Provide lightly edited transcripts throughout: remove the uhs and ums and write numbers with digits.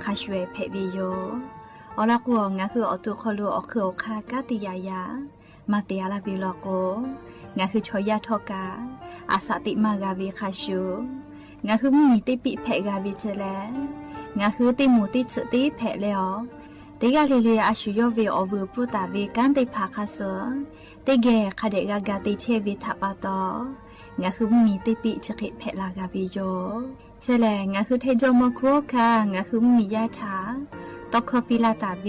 คาช่วยเพวิโยอลักวงาคืออตุคอลูอคือคากาติยายามาเตียลาบิโลโกงาคือชอยาทอกาอาสติมากาวิคาชูงาคือมีติปิเพกาวิเจเลงาคือติมูติสุติเพเลอติกาลิลีอาชุโยวิอบูปุตาวิกันติภาคาเสติเกคาเดกากาติเชวิทัปาตองาคือมีติปิชกิเพลากาวิโยเชเลงาคือเทโจโมคุคางาคือมียาถาตอกคปิลาตาเว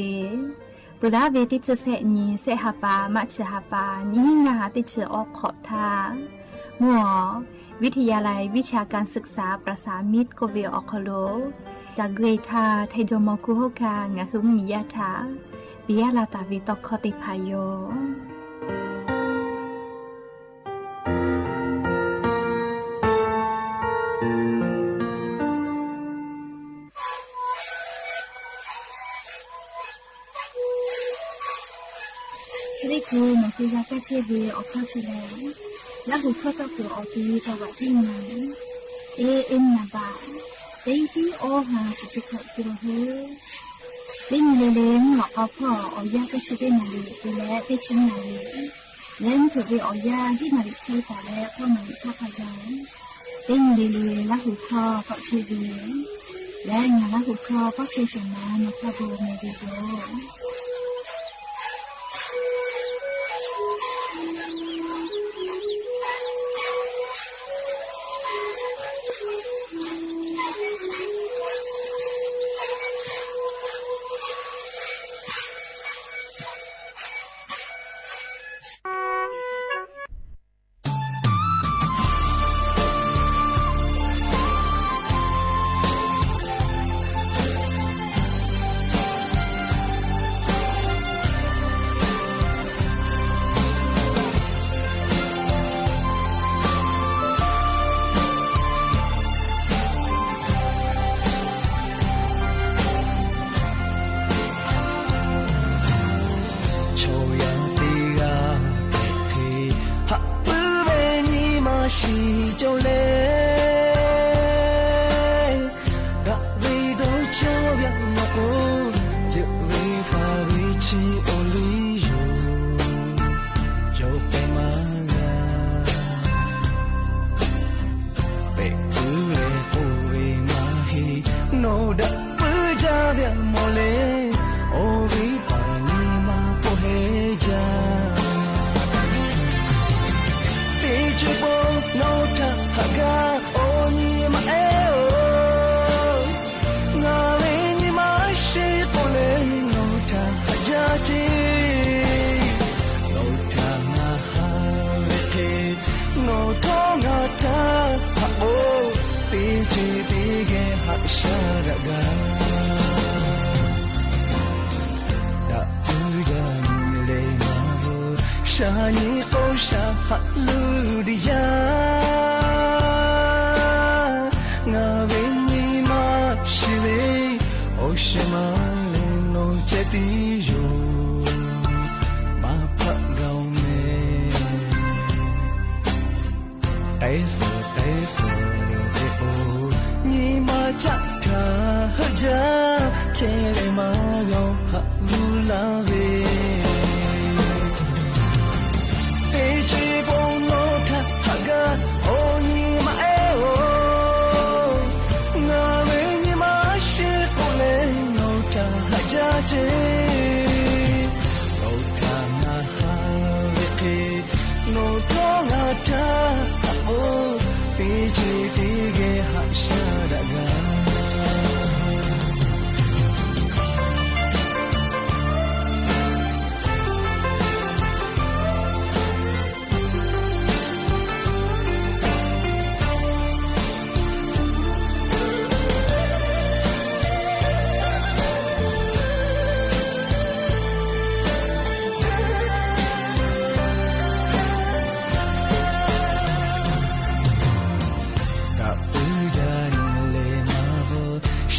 ปุระเวติชเสนีเสหปามัชหปานิงาติชออกขอทามัววิทยาลัยวิชาการศึกษาประสานมิตรโกเวออคโลจากเกรทาไทโจโมคุโฮคางาคือมียาถาปิยาลาตาเวตอกคติพายโยชีวิตกูมันคือยาแก้เชื้อเวออกข้าวเฉลยแล้วหูเข้ากับตัวออกทีสวัสดิ์ไหนเอ็นนาบาเด็กที่โอหาสุดขอบตัวเฮเล่นเล่นหลอกเอาพ่อเอายาแก้เชื้อนาลีไปแล้วไปชิ้นนาลีเล่นถือไปเอายาที่นาลีใช้แต่แล้วพ่อมันชอบพยายเล่นเล่นแล้วหูคอก็เชื้อเวและงานแล้วหูคอก็เชื้อชนะมาพาโบเมดิโซShani kosha haludiya Ngaveni ma shive Oshamale no chetiyo Ma pagawne Taisa taisa deo Ni ma chakta haja Chere ma gaw halulave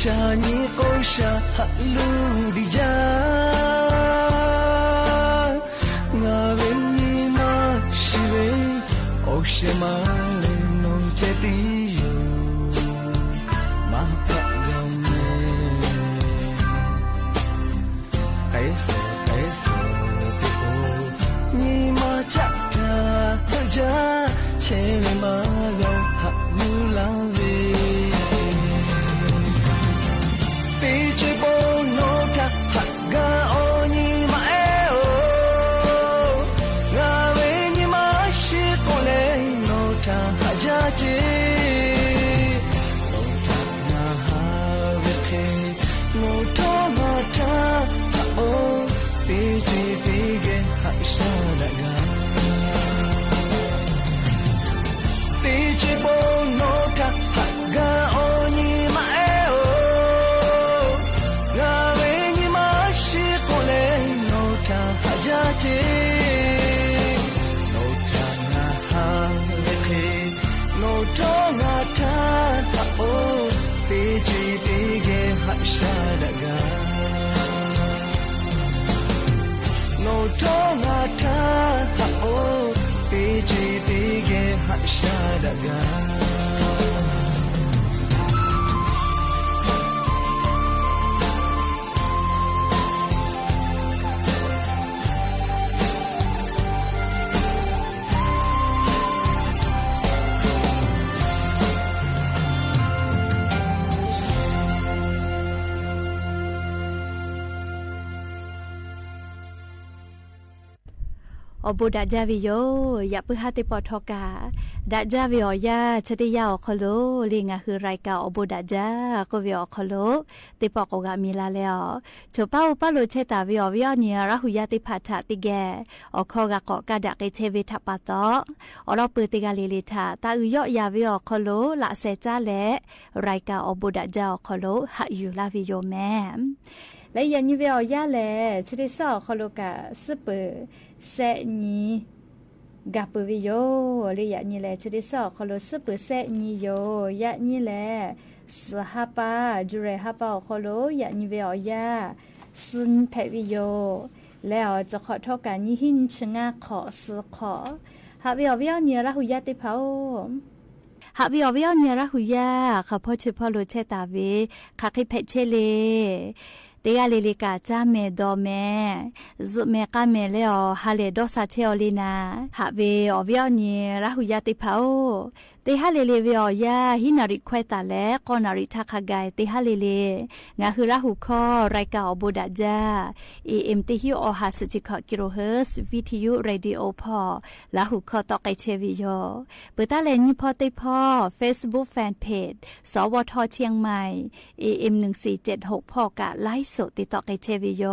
Shani kosha haludiya Ngaveni ma shive Oshamale no chetiyo Ma pagawne อบูดาจาวิโยอย่าเพิ่งหาติปอทอกาดาจาวิโอยาชะติยาอคโลลิงาคือรายการอบูดาจาก็วิโอคโลติปอกกามีลาแล้วโชป้าอุปาโลเชตาวิโอวิโอเนียราหุยาติพัทะติแกอคอกะกอกะดะเกเชวิทัปปะตออรอเปติกาลิลิทาตาอุยอยาวิโอคโลละเซจาและรายการอบูดาจาอคโลหะอยู่ลาวิโยแมและยันยิเวอยาแลชะติซอคโลกะซึเปเซนีกาปวิโยเลยยะนี่แหละชะดิซอคโลซึเปเซนีโยยะนี่แหละสหปาจุเรหปาคโลยะนี่เวอยาซึนเพวิโยแล้วจะขอทอกันนี่หินชงาขอซึขอหาเวอเวเนี่ยละหุยะติเผาหาวิอวิอเนี่ยระหุยาข้าพ่อชื่อพ่อโลเชตาเวข้าคิเพเชเลเตียเลลิกาจ้าเมดอเมซุเมกาเมเลอฮาเลดอซาเชอลีนาหาเวอวิอเนี่ยระหุยาติเผาเตฮาเลเลเวอยาฮินาริควตาและกอนาริทักกายเตฮาเลเลงาคือระหุคอรายการอบูดาจา AM ติฮิโอฮาสจิคกิโลเฮิรตซ์วิทยุเรดิโอพอละหุคอตอไกเชวิโยเปิดตาเลนิพอติพอ Facebook Fanpage สวทเชียงใหม่ AM 1476พอกะไลฟ์สดติตอไกเชวิโย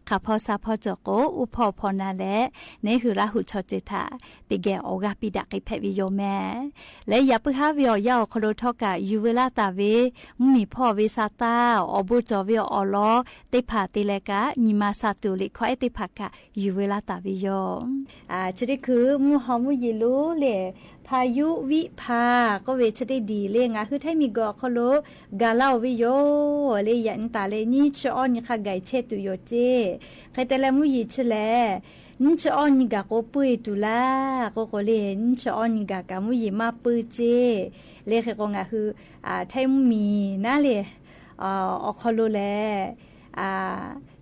ข้าพอซาพอจโกอุพอพอนาและนี่คือระหุชอจิตาติแกโอกาปิดะไกเพวิโยแม่และอย่าเพิ่งหาวิอยาวคโลทอกะยูเวลาตาเวมีพ่อเวซาตาอบูจอวิออลอติผาติเลกะนิมาซาตุลิขอเอติภากะยูเวลาตาวิโยชนิดคือมูฮามุยิลูเลพายุวิภาก็เวชได้ดีเลยงะคือถ้ามีกอคโลกาลาวิโยเลยยันตาเลนี่ชออนค่ะไกเชตุโยเจใครแต่ละมุยิชแลนิชออนนิกาโกปุยตุลาโกโกเลนิชออนนิกากามุยิมาปุยเจเลขก็งะคือไทยมีนะเลอคโลแล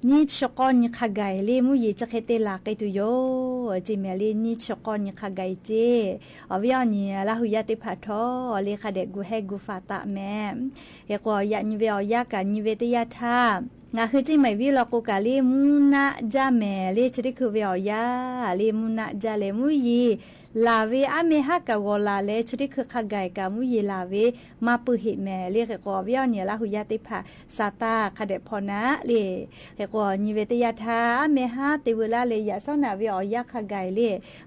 นี่ชกอนขกายเลมุยจะเคเตลาไกตุโยจิเมลีนี่ชกอนขกายเจอวิญญาณละหุยาติพัทโอเลขเดกุเฮกุฟาตะแมเฮกอยานิเวอยากันนิเวตยาธางาคือจิไม่วิลกุกาเลมุนะจาเมเลชริคือเวอยาเลมุนะจาเลมุยลาเวอเมฮักกะวลาเลชริคือขกายกามุยลาเวมาปุหิแมเลขกอวิญญาณละหุยาติภาซาตาคเดพอนะเลเฮกอนิเวตยาธาอเมฮาติเวลาเลยาซอนาเวอยาขกายเล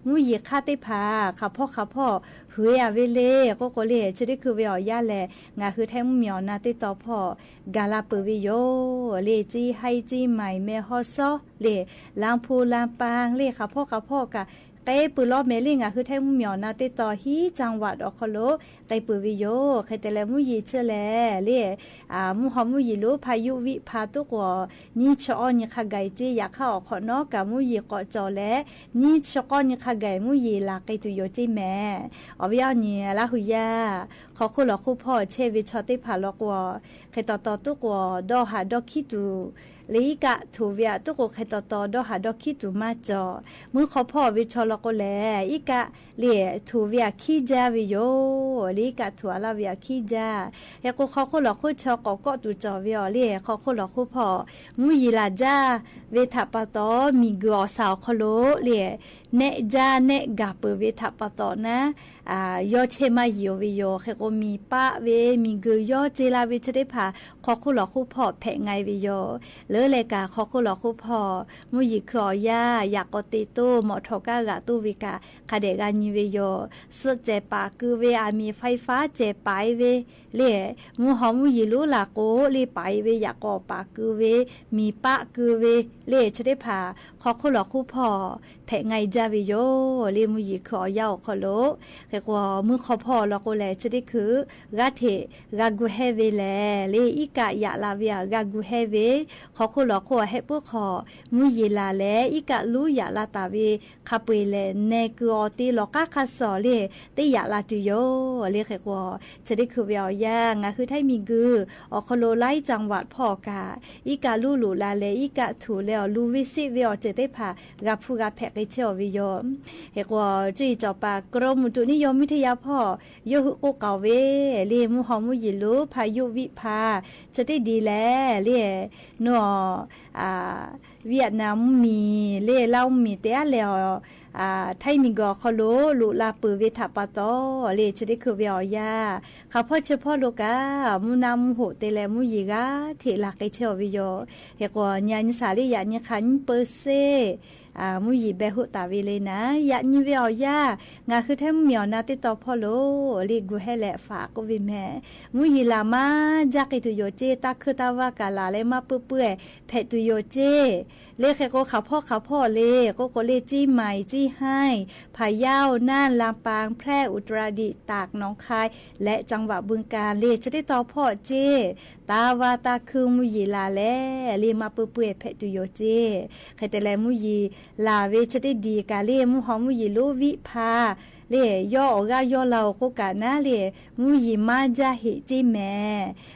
มุยคาติภาข้าพ่อเฮียเวเลก็เลชริคือเวอยาแลงาคือแท้มุเมียวนาติตอพ่อกาลาเปวิโยเลจีไฮจีใหม่เมฮอซอเลลางพูลางปางเลข้าพ่อกะไกปือลอบเมลิงคือแท้มุเมียวนาติตอฮีจังหวัดอคโลไกปือวิโยใครแต่ละมุยเชแลเลมุฮอมุยโลพายุวิพาตุกวนี่ชออนยขกายเจอยากเข้าอคอนอกะมุยกอจอและนี่ชกอนยขกายมุยลาไกตุโยจิแม่อวิญญาณละหุยาขอคุลอคุพ่อเชวิชอติพาลอกวใครต่อตุกวดอหาดอคิตู ลีกะถูเวียตุกใครต่อดอหาดอกคิดตุมาจอมือขอพ่อวิชอลก็แลอีกะเลียถูเวียขี้จาวิโยลีกะถูอาลาเวียขี้จาเฮก็เขาคนหลอกคนชอก็ตุจอเวียเลียเขาคนหลอกคนพ่อมุยลาจาเวทัปตอมีกัวสาวคโลเลียเนจาเนกาเปเวทัปตอนะยอเชมาโยวิโยเฮก็มีป้าเวมีกัวยอเจลาเวจะได้พาเขาคนหลอกคนพ่อแผงไงวิโยเลอเลกาเขาคนหลอกคนพ่อมุยขอยาอยากกติโตหมอทอกากะตูวิกาคาเดกานิวิโยสุเจปาคือเวมีไฟฟ้าเจไปเวเล่มูหอมุยรู้ละโกเล่ไปเวอยากกอปาคือเวมีปะคือเวเล่จะได้พาเขาคนหลอกคู่พ่อแผงไงจาวิโยเล่มุยขอยาวขอโลแค่ว่ามือขอพ่อหลอกแลจะได้คือกาเทกากูเฮเวแลเล่อีกะอยากลาเวียกากูเฮเวเขาคนหลอกขอให้พวกขอมุยลาแลอีกะรู้อยากลาตาเวคาเปเลเนกูอตีหลอกกาคาสอเล่ตีอยากลาติโยเล่แค่ว่าจะได้คือเวียย่างคือไทยมีกือออกโลไลจังหวัดพ่อกาอีกาลูลูลาเลอีกาถูแล้วลูวิสิเวียจะได้พากับผู้กับแพกเชียววิโยเฮกว่าจุยจอปากรมอุตุนิยมวิทยาพ่อโยหุโกเกาเวเรียมูหอมุยิลูพายุวิพาจะได้ดีแลเรียนัวเวียดนามมีเล่เล่ามีเตะแล้วไทยมีกอคโลลุลาปือเวทัปตอเลจะได้คือเวียยาข้าพ่อเฉพาะโลกามุนามโหเตเลมุยิกาเทลาไกเชวิโยเฮกว่าญาณิสาลีญาณิขันเปอร์เซมุยเบหุตาวิเลนะญาณิเวียยางาคือแท้เมียวนาติตอพ่อโลลีกูให้แหละฝากก็วิแม่มุยลามาจากตุโยเจตาคือตาวากาลาเลมาเปื่อยเพตุโยเจเลแค่ก็ข้าพ่อเลก็เลจี้ใหม่จี้ให้พะเยาน่านลำปางแพร่อุตรดิตถ์ตากหนองคายและจังหวัดบึงกาฬเลจะได้ต่อพ่อเจตาวาตาคือมุยลาแลเลมาเปื่อยเพตุโยเจใครแต่แลมุยลาเวจะได้ดีกาเลมุหอมุยโลวิพาเล่ย่อออกย่อเราก็กานะเล่มุยมาจาหิจิแม่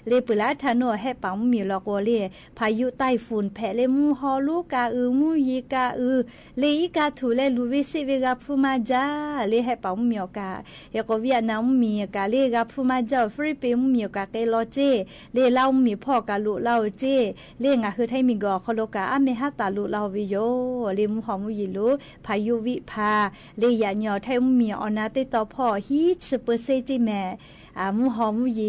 เล่ปุระทานให้ปังมีลอกเล่พายุใต้ฝุ่นแผ่เล่มุฮอลูกามุยกาเล่อีกาถูเล่ลูวิสิเวกาฟูมาจาเล่ให้ปังมีกาเยก็เวียดนามมีกาเล่กาฟูมาจาฟิลิปปินส์มีกาเกลอเจเล่เล่ามีพ่อกาลุเล่าเจเล่งาคือไทยมีกอคโลกาอเมหะตาลุเล่าวิโยเล่มุฮอมุยลูพายุวิพาเล่ยาญอไทยมีอนาติต่อพ่อฮีชเปอร์เซจิแม่มูหอมุย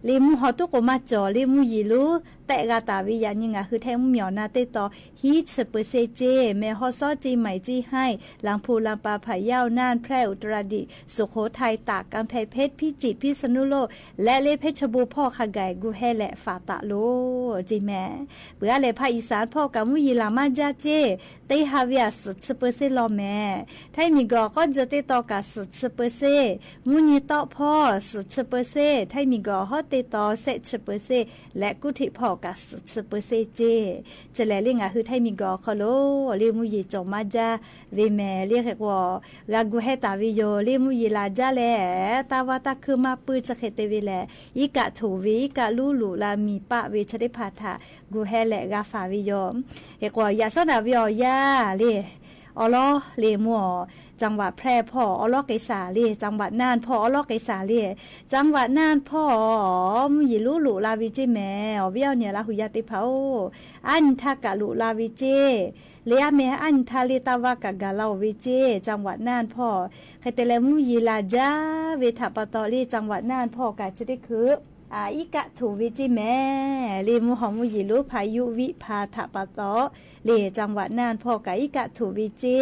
เลมูหอตุกมาจอเลมุยลูแต่กาตาวิญญาณยังคือแท้เหมียวนาติต่อฮีชเปอร์เซเจแม่ฮอซอจีใหม่จีให้ลำพูลำปาพะเยาน่านแพร่อุตรดิตถ์สุโขทัยตากกำแพงเพชรพิจิตรพิษณุโลกและเลเพชรบูรณ์พ่อขะไก่กูแฮและฝาตะโลจีแม่เบื่อเลยภาคอีสานพ่อกับมุยลามาจาเจเตฮาเวียสเปอร์เซลอแม่ไทยมีก็จะติต่อกับสเปอร์เซมุนีต่อพ่อสเปอร์เซไทยมีก็ฮอติต่อเซสเปอร์เซและกุธิพ่อกับสเปอร์เซเจจะแลเรียกคือไทยมีก็คโลเรียมุยจอมาจาเวแม่เรียกว่ากากูเฮตาวิโยเรียมุยลาจาแลตาวาตาคือมาปืจะเขตเวแลอีกะถูวิกะลูลูลามีปะเวชได้พาทากูเฮแลกาฟาวิโยเรียกว่ายาสนาวิโยยาเรียอลอเลมัวจังหวัดแพร่พ่ออลอไกษาเรียจังหวัดน่านพ่ออลอไกษาเรียจังหวัดน่านพ่อมุยลูลูลาวิจิแม่เวียวเนี่ยลาหุยาติเผาอันทากะลูลาวิจิเลียเมอันทาลิตาวากะกะลาวิจิจังหวัดน่านพ่อใครแต่ละมุยลาจาเวทปตอรีจังหวัดน่านพ่อกะจะได้คืออีกะถูวิจิแม่เลมุหอมุยลูพายุวิพาทะปะตอเลจังหวัดน่านพ่อกะอีกะถูวิจิ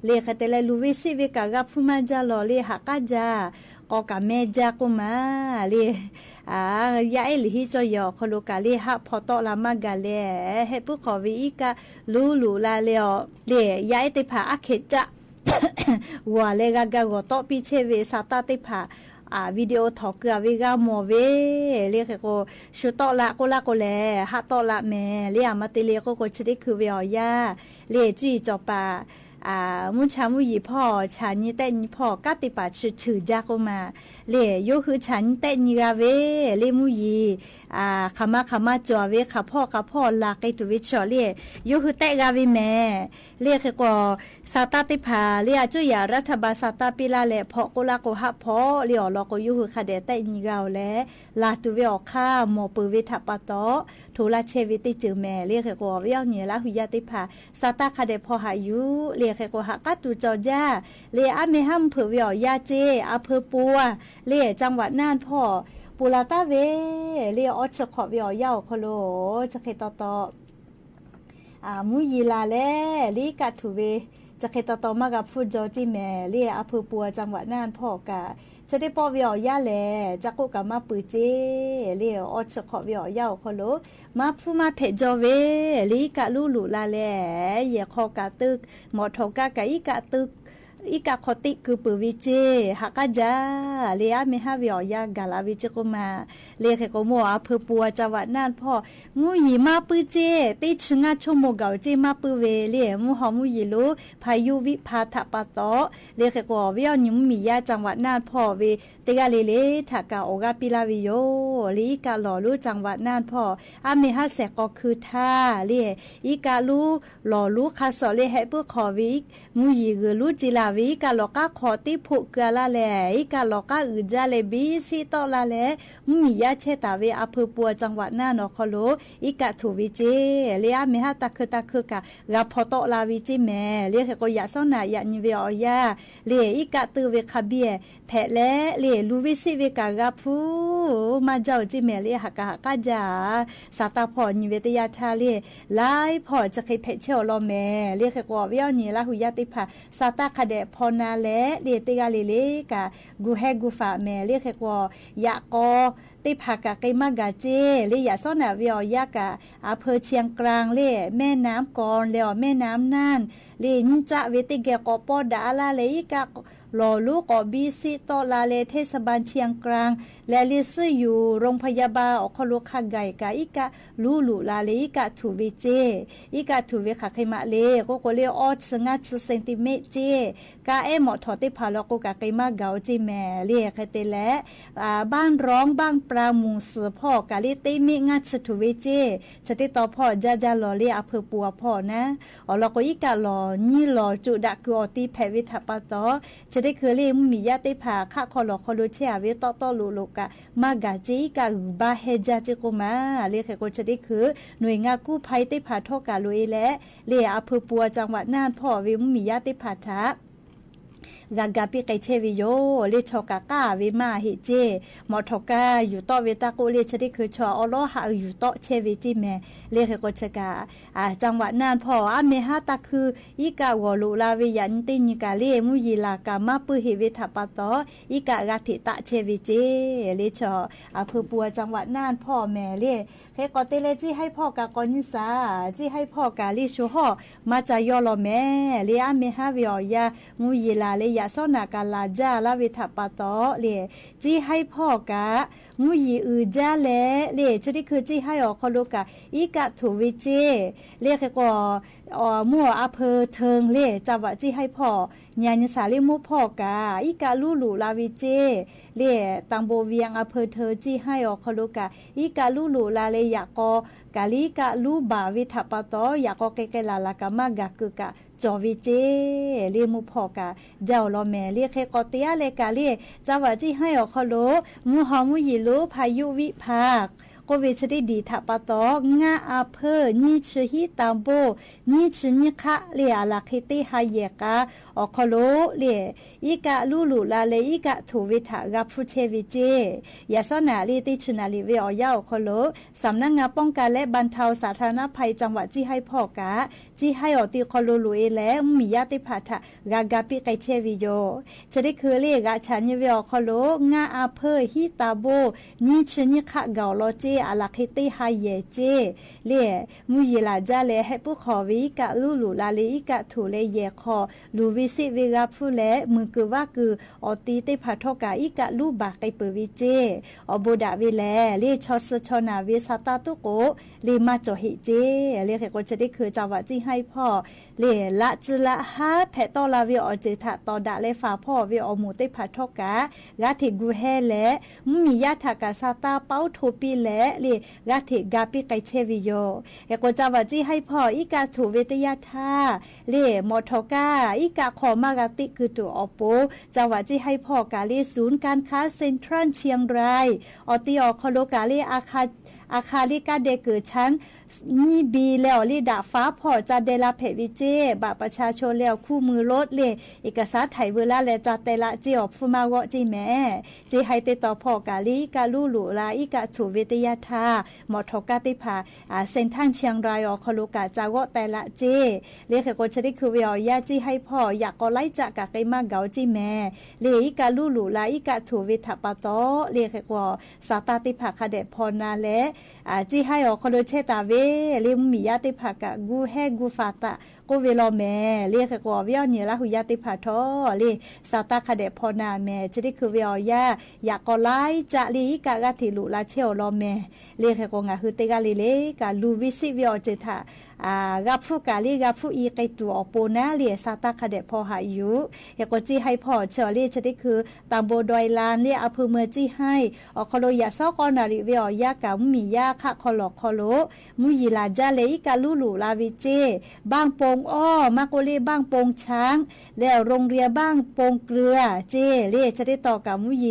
เลคเตเลลูวิสิวิกะกับฟุมาจาลอเลหักะจากอกะแม่จากุมาเลยาเอลิฮิจอยอคโลกาเลหะพอตอลามากาเลเฮปุขอวิอีกะลูลูลาเลเลยาเอติผาอะเขจะวัวเลกะกะกอตอปิเชเวซาตาติผาวิดีโอทอกกับวิกาโมเวเรียกก็ชุดต่อละก็ละก็แลฮัตต่อละแม่เรียกมาติเรียกก็ชดิคือเวียยาเรียจีจอปา มุชามุยีพ่อฉันนี่แต่นี่พ่อกัติปาชื่อจากมาเลยโยคือฉันแต่นี่กาเวเลยมุยีขมาจัวเวขพ่อลากไอตุวิชอเลยโยคือแต่กาเวแม่เลยคือก็สาตาติพาเลยจุยารัฐบาลสาตาปิลาเลยพ่อกุลาโกหับพ่อเลยออกก็โยคือคดีแต่นี่กาเลยลาตุเวออกข้าโมปืวิทับปะโตทุลาเชวิติจือแม่เลยคือก็เวียวเนี่ยละหุยาติพาสาตาคดีพ่อหายุเลยคือก็หักกัดตุจอจ้าเลยอาเมหัมเผือเวียวยาเจอาเผือปัวเลยจังหวัดน่านพ่อปูลาตาเวเรียออชขอเวียวยาวโคโลจะเคตตมุยีลาเลลีกัดถูเวจะเคตตมากับฟูจอจิแม่เรียอาเผือปัวจังหวัดน่านพ่อกะจะได้ปอเวียวยาแลจักกุกะมาปือเจเรียออชขอเวียวยาวโคโลมาฟูมาเพจอเวลีกะลูลาแลเยคอกะตึกหมอทกะกะอีกะตึกอีกาคติคือปืวิเจฮักจ้าเลียเมฮาวิอยากาลาวิเจกุมาเลียเคโกโมอาเพปัวจังหวัดน่านพ่อมูยีมาปืเจติชงาชโมเกาเจมาปืเวเลียมูหอมูยีลูพายุวิพาทปะโตเลียเคโกวิอนิมมียาจังหวัดน่านพ่อเวเตกาเลเลทากาโอกาปิลาวิโยลีกาหล่อลูจังหวัดน่านพ่ออาเมฮาแสก็คือท่าเลียอีกาลูหล่อลูคาสอเลให้ปื้อขอวิมูยีเกลูจิลาวิกาลอกาขอติผุกะละแลอีกาลอกาอืจาเลบีซีตอละแลมียาเชตาเวอเพปัวจังหวัดน่านอคโลอีกาถูวิเจเลียเมหะตะคือกะลาพอตอลาวิจิแม่เลียก็ยะซอนายะนิเวอยาเลียอีกาตือเวคาเบียแผแลเลียลูวิสิเวกากาพูมาเจ้าจิแม่เลียหักกะจาสาตาพอนิเวตยาทาเลียไลพอจะเคยเพเชอลอแม่เลียก็เวียวนี่ละหุยาติภาสาตาคเดพอนาเลเดียติกาเลกะกูแฮกูฟาแม่เรียกว่ายะกอติภากะไกมากะเจเลยยะซ้อนาเวียยะกะอำเภอเชียงกลางเลแม่น้ำกอนแล้วแม่น้ำน่านเลนจะเวติเกกอปอดาลาเลยกะหล่อลูกอบีซิตอลาเลเทศบาลเชียงกลางและลิซื้ออยู่โรงพยาบาลอคลุคาไก่กะอีกะลูลาเลอีกะถูวิเจอีกะถูวิขะไคมะเลก็เลออดสงัดเซนติเมตรเจกะหมอถอติพาลก็กะไกมาเกาจิแม่เรียกเตและบ้านร้องบ้างปลาหมูเสือพ่อกะลิติมิงัดสถูวิเจจะติต่อพ่อจาหล่อเลียอำเภอปัวพ่อนะเราก็อีกะหล่อนี่หล่อจุดะคืออติแพวิทัปะตอจะได้คือเรียมียาติผาค่าคอหลอกคอลูเชียเวตอลูโลกะมากาจีกะบาเฮจาจิโกมาเรียกก็จะได้คือหน่วยงานกู้ภัยติผาทอกาลุยและเรียอำเภอปัวจังหวัดน่านพ่อวิมียาติผาทะกากาปิไกเชวิโยเลชอกากาวิมาฮิเจมอทอกาอยู่ต่อเวตาโกเลชดิคือชออโลหะอยู่ต่อเชวิจิแมเลขก็ชกาจังหวัดน่านพ่ออเมหาตาคืออีกาวลุลาวิยันตินิกาเลมุยีลากามาปุหิวิทัปตออีกากาติตะเชวิเจเลชออำเภอปัวจังหวัดน่านพ่อแม่เลเฮก็เตเลจิให้พ่อกากอนิสาจิให้พ่อกาลิชูฮอมาจายอลแม่เลอเมหาวิอยามุยีลาเลยาซอนากาลาจาลาวิทัปตอเลจีให้พ่อกะมุยีอือจาเลชดิคือจีให้ออกคลุกะอีกะถูวิเจเลขก็มั่วอำเภอเทิงเลจังหวัดจีให้พ่อญาณสาลิมุพ่อกะอีกะลูลาวิเจเลตังโบเวียงอำเภอเธอจีให้ออกคลุกะอีกะลูลาเลยากอกาลิกะลูบาวิทัปตอยากอเกลาลากะมากะกึกะจอวิเจเรียมุพอกะเจ้าลอแม่เรียกเฮกอเตียเลกะเรียจังหวัดจีให้ออกคโลมูหอมุยิโลพายุวิภาคก็เวชได้ดีทัปตองาอาเพอนี่ชื่อฮิตามโบนี่ชื่อนิคะเลียลาคิติฮายเกาออกคโลเลียอีกะลูลาเลอีกะถูวิทะกับฟุเชวิเจยาสนาลีติชนาลีเวอยาออกคโลสำนักงานป้องกันและบรรเทาสาธารณภัยจังหวัดจีให้พ่อกะจีให้ออกตีคโลลุเอและมียาติภาทะกากาปิไกเชวิโยจะได้คือเลียกะฉันเวออกคโลงาอาเพอฮิตาโบนี่ชื่อนิคะเกาโลเจ อาลักฮิติไฮเยเจเล่มุยลาจาเลให้ผู้ขอวิกะลูลูลาเลอิกะถูเลเยคอลูวิสิวิกาผู้เลมือคือว่าคืออตีเตพาทกาอิกะลูบากไกเปวิเจอโบดาวิแลเล่ชอสชนาวิสตาตุโกเล่มาจอหิเจเล่ก็จะได้คือจาวะจิให้พ่อเล่ละจุละฮาแพตอลาวิอเจทะตอดาเลฟาพ่อวิอมูเตพาทกากาถิกูแฮและมียาทากาซาตาเป้าโทปีและเล่กาถิกาปิไกเชวิโยเอโกจาวะจิให้พ่ออีกาถูเวทยาธาเล่มอทกาอีกาขอมากาติคือตัวอโปจาวะจิให้พ่อกาเลศูนย์การค้าเซ็นทรัลเชียงรายอติอคโลกาเลอาคาลิกาเดเกิดชั้นนี่บีแล้วลีดาฟ้าพอจะเดลาเพวิเจบะประชาชนแล้วคู่มือรถเลยเอกสารไถเวลาและจะแต่ละจีออกฟูมาวะจีแม่จีให้ติดต่อพอกาลีกาลูหลูลาอีกาถูวิทยาธาหมอทกาติภาเส้นทางเชียงรายออกคลูกาจาวะแต่ละเจเรียกคนชนิดคือวิอยาจีให้พ่ออยากก็ไล่จากกะไกมาเกาจีแม่เรียอีกาลูหลูลาอีกาถูวิทปะโตเรียกว่าสาตาติภาคเดพอนาและจีให้ออกคลูเชตาเวลิมมียาติภากะกูแฮกูฟาตะกูเวลอแม่เรียกกว่าวิอเนียละหุยาติภาทอลิสาตาคเดพอนาแม่จะได้คือวิอยาอยากก็ไล่จะลีกะกะติลุลาเชอลอแม่เรียกกว่างะคือเตกาลิเลกะลูวิสิวิอเจทากับผู้กาลีกับผู้อีไกตัวอโปนาเลียสาตาคเดพอหายุอยากก็จีให้พอเชอลีจะได้คือตามโบดอยลานเรียอำเภอเมืองจีให้อคโลยาซอกอนาริวิอยากะมียาคะคอลอคอโลมุยลาจาเลกาลูลูลาวิเจบ้างโปงอ้อมาโกเลบ้างโปงช้างแล้วโรงเรียนบ้างโปงเกลือเจเลียจะได้ต่อกับมุย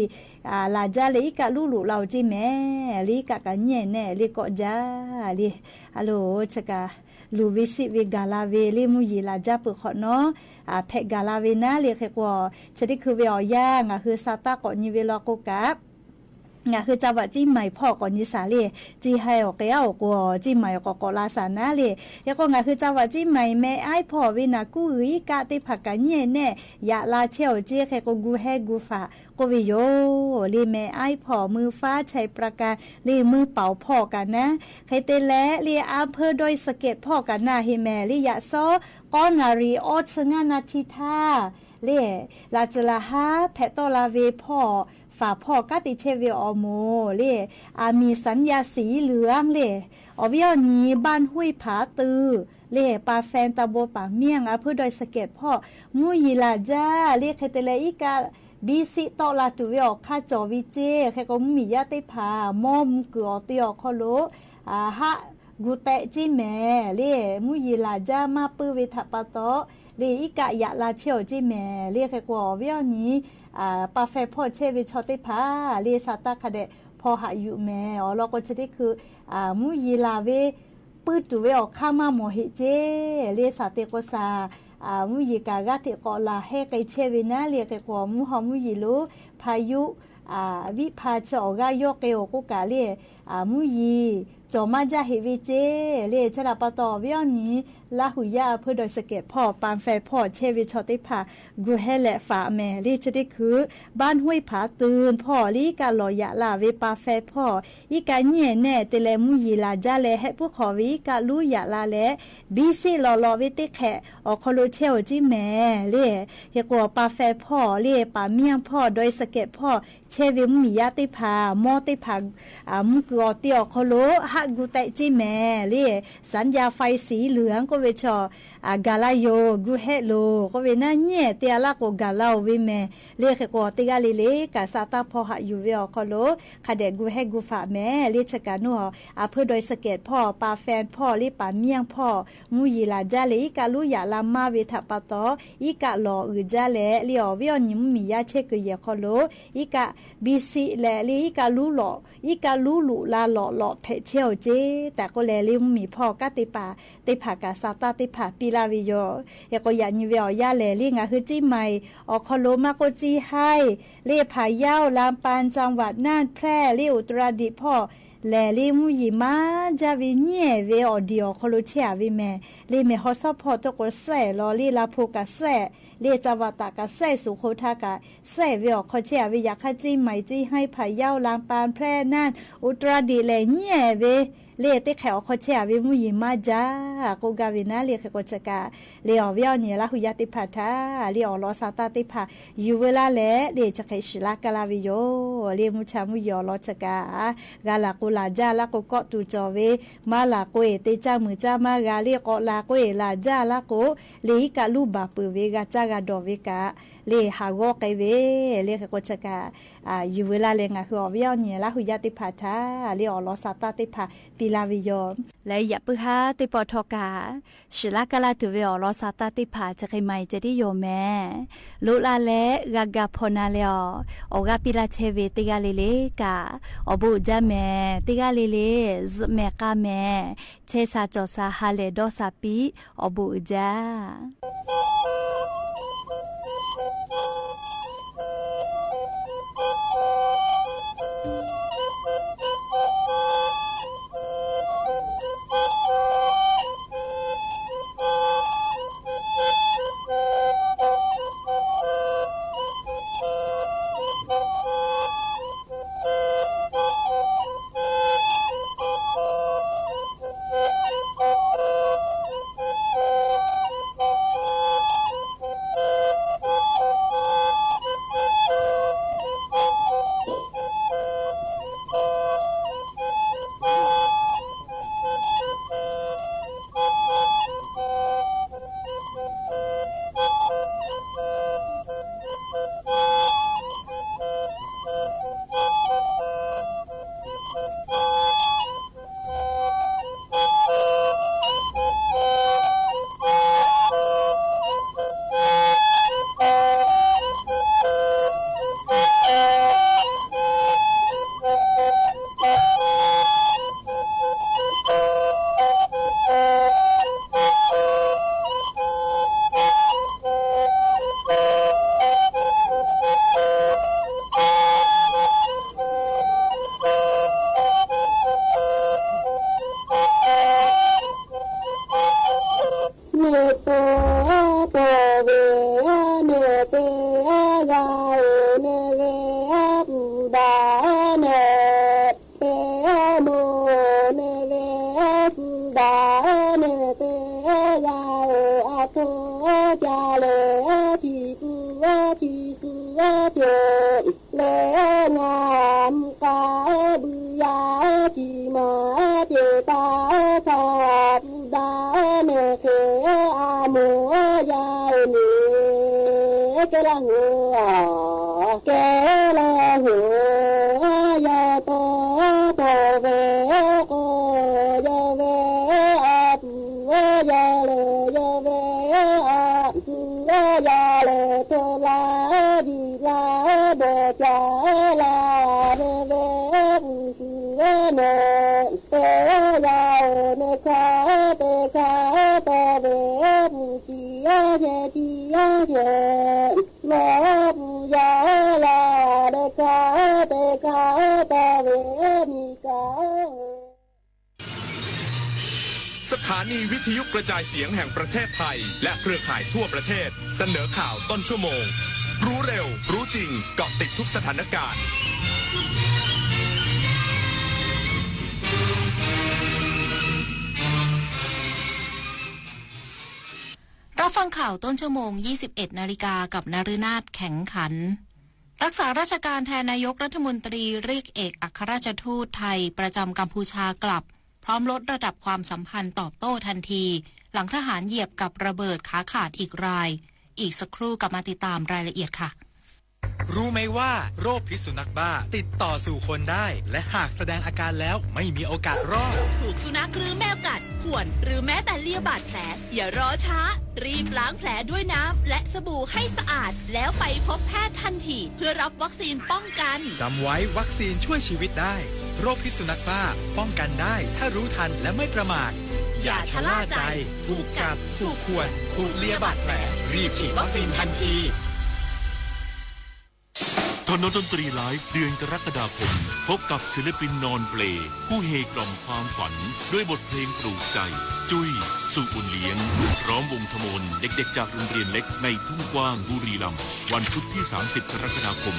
ลาจาเลกาลูลูเราจีแม่ลีกะกันแน่แน่ลีก็จ้าลีฮัลโหลชะกาลูวิสิวิกาลาเวลีมุยลาจาปุขเนาะเพกาลาเวนะเรียกว่าจะได้คือเวอย่างคือซาตาก็นิเวลโกกับงาคือจาวะจีใหม่พ่อก่อนยิสาเลจีให้ออกแก้วกว่าจีใหม่ก็ลาสานะเลแล้วก็งาคือจาวะจีใหม่แม่ไอ้พ่อวินากูอีกะติผักกันแน่แน่ยาลาเชี่ยวจีแค่ก็กูให้กูฝาก็วิโยลีแม่ไอ้พ่อมือฟ้าชัยประการลีมือเป่าพ่อกันนะใครเตและลีอำเภอโดยสะเก็ดพ่อกันนะเฮแม่ลียะซอก้อนารีออดสงานาทิทาเลลาจลาฮาแพตอลาเวพ่อฝาพ่อกาติเชวิอโมเลมีสัญญาสีเหลืองเลอวิอนี้บ้านห้วยผาตือเลปาแฟนตะโบปาเมียงเพื่อโดยสะเก็ดพ่อมุยลาจ้าเลเคเตเลอีกาบีสิตอลาตุวิออกค่าจอวิเจแค่ก็มียาติพามอมเกือติออกคอโลฮะกูเตจิแม่เลมุยลาจ้ามาปื้อวิทปะโตเลอีกะยะลาเชียวจิแม่เลแค่ก็วิอนี้ปาเฟพ่อเชวิชอติพาเรียสาตาคเดพอหาอยู่แม่เราก็จะได้คือมุยีลาเวปื้ดตัวออกข้ามาโมหิเจเรียสาเตโกซามุยีกากาเตกอลาเฮไกเชวินะเรียกว่ามุหอมุยีลุพายุวิพาเจอกายโยเกโอกุกาเรียมุยีจอมาจาเฮวิเจเรียชราปะตอวิอนี้ลาหุยาเพื่อโดยสเก็ตพ่อปานแฟพ่อเชวิชอติพากูเฮและฝาแม่ลีจะได้คือบ้านห้วยผาตื่นพ่อลีกาลอยะลาเวปาแฟพ่ออีกาเน่แน่เตเลมุยีลาจาเลให้ผู้ขอวิกาลูยะลาและบีซีลอวิติแขอคโลเชลจิแม่เล่เฮกัวปาแฟพ่อเล่ปาเมียงพ่อโดยสเก็ตพ่อเชวิมมียาติพามอติพามุกอติอคโลฮะกูเตจิแม่เล่สัญญาไฟสีเหลืองก็เวชอกาลาโยกูเฮโลก็เวน่าเนี่ยเตียลาโกกาลาเวแม่เรียกก็ติกาลิเลกาซาตาพอหะอยู่เวอคโลคาเดกูเฮกูฝาแม่เรียกกานัวเพื่อโดยสเก็ตพ่อปาแฟนพ่อลิปาเมียงพ่อมุยีลาจาเลกาลุยาลามาเวทปะตออีกะลออืจาเลเลียวเวอนิมมียาเชกเยคโลอีกะบีซีแลลีอีกาลูหลออีกาลูลุลาหลอเพเชลเจแต่ก็แลลิมมีพ่อกะติปาติผากาซาตาติผาปีลาวิโยยก็ยานิเวอยาแลลิงคือจี้ใหม่อคโลมาโกจีให้เล่ผายาวลามปานจังหวัดน่านแพร่เล่อุตรดิตถ์พ่อ แลลีมูยีมาจาวิเนียเวอเดียวคลุเชียวิแม่ลีเมฮอซัพพอร์ตก็แซ่ลอลีลาโพกะแซ่ลีจาวาตากะแซ่สุโคทากะแซ่เวอคอเชียวิยาคจิไหมจิให้พะเยาลางปานแพร่นั่นอุตรดิแลเนียเวเลติแขวคอเชียวิมูยีมาจากูกาวินาเลขกชกาเลอเวียเนี่ยละหุยติพัทาเลอลอซาตาติพายูเวลาเลเลจะเคชิลากาลาวิโยเลมุชามุยอลอชกากาลากุลาจาละกุกอตูจอเวมาลาโกเอเตจามือจามากาเลกอลาโกเอลาจาละโกเลหิกาลูบาเปเวกาจากาดอเวกาเลหากอไกเวเลขกชกายูเวลาเลงาคืออเวียเนี่ยละหุยติพัทาเลอลอซาตาติพาปิลาวิโยและอย่าปึฮาติปอทอกาชิลากาลาตุเวอลอซาตาติพาจะไกไมจะได้โยแม่ลุลาเลกากาพนาเลออกาปิลาเชเวติกาเลเลกาอบูจาแม่ติกาเลเลซเมกาแม่เชซาจอซาฮาเลดอซาปีอบูจาสถานีวิทยุกระจายเสียงแห่งประเทศไทยและเครือข่ายทั่วประเทศเสนอข่าวต้นชั่วโมงรู้เร็วรู้จริงเกาะติดทุกสถานการณ์รับฟังข่าวต้นชั่วโมง 21 นาฬิกากับนฤนาถแข็งขันรักษาราชการแทนนายกรัฐมนตรีเรียกเอกอัครราชทูตไทยประจำกัมพูชากลับพร้อมลดระดับความสัมพันธ์ตอบโต้ทันทีหลังทหารเหยียบกับระเบิดขาขาดอีกรายอีกสักครู่กลับมาติดตามรายละเอียดค่ะ รู้ไหมว่าโรคพิษสุนัขบ้าติดต่อสู่คนได้และหากแสดงอาการแล้วไม่มีโอกาสรอดถูกสุนัขหรือแมวกัดข่วนหรือแม้แต่เลียบาดแผลอย่ารอช้ารีบล้างแผลด้วยน้ำและสบู่ให้สะอาดแล้วไปพบแพทย์ทันทีเพื่อรับวัคซีนป้องกันจำไว้วัคซีนช่วยชีวิตได้โรคพิษสุนัขบ้าป้องกันได้ถ้ารู้ทันและไม่ประมาทอย่าชะล่าใจถูกกัดถูกข่วนถูกเลียบาดแผลรีบฉีดวัคซีนทันทีต ถนนดนตรีไลฟ์เดือนกรกฎาคมพบกับศิลปินนอนเปลผู้เฮกล่อมความฝันด้วยบทเพลงปลูกใจจุ้ยสุอุ่นเลี้ยงพร้อมวงทมนเด็กๆจากโรงเรียนเล็กในทุ่งกว้างบุรีรัมย์วันพุธที่30กรกฎาคม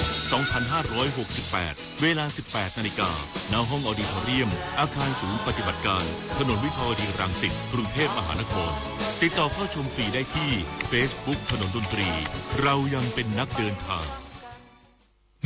2568เวลา 18 นาฬิกาณห้องออดิทอเรียมอาคารศูนย์ปฏิบัติการถนนวิภาวดีรังสิตกรุงเทพมหานครติดต่อเข้าชมฟรีได้ที่ Facebook ถนนดนตรีเรายังเป็นนักเดินทาง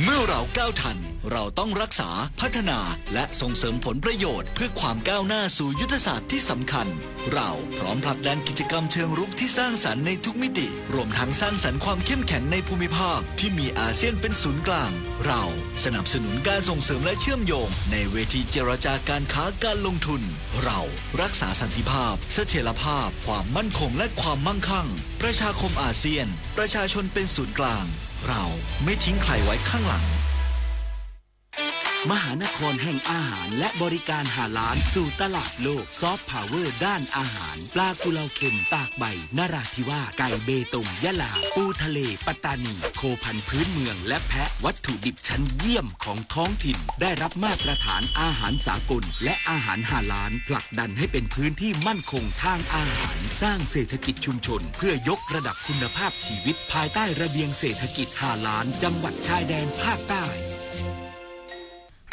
เมื่อเราก้าวทันเราต้องรักษาพัฒนาและส่งเสริมผลประโยชน์เพื่อความก้าวหน้าสู่ยุทธศาสตร์ที่สำคัญเราพร้อมผลักดันกิจกรรมเชิงรุกที่สร้างสรรค์ในทุกมิติรวมทั้งสร้างสรรค์ความเข้มแข็งในภูมิภาคที่มีอาเซียนเป็นศูนย์กลางเราสนับสนุนการส่งเสริมและเชื่อมโยงในเวทีเจรจาการค้าการลงทุนเรารักษาสันติภาพเสถียรภาพความมั่นคงและความมั่งคั่งประชาคมอาเซียนประชาชนเป็นศูนย์กลางเราไม่ทิ้งใครไว้ข้างหลังมหานครแห่งอาหารและบริการหาล้านสู่ตลาดโลกซอฟต์พาวเวอร์ด้านอาหารปลากุเลาเค็มตากใบนราธิวาสไก่เบตงยะลาปูทะเลปัตตานีโคพันธุ์พื้นเมืองและแพะวัตถุดิบชั้นเยี่ยมของท้องถิ่นได้รับมาตรฐานอาหารสากลและอาหารหาล้านผลักดันให้เป็นพื้นที่มั่นคงทางอาหารสร้างเศรษฐกิจชุมชนเพื่อยกระดับคุณภาพชีวิตภายใต้ระเบียงเศรษฐกิจหาล้านจังหวัดชายแดนภาคใต้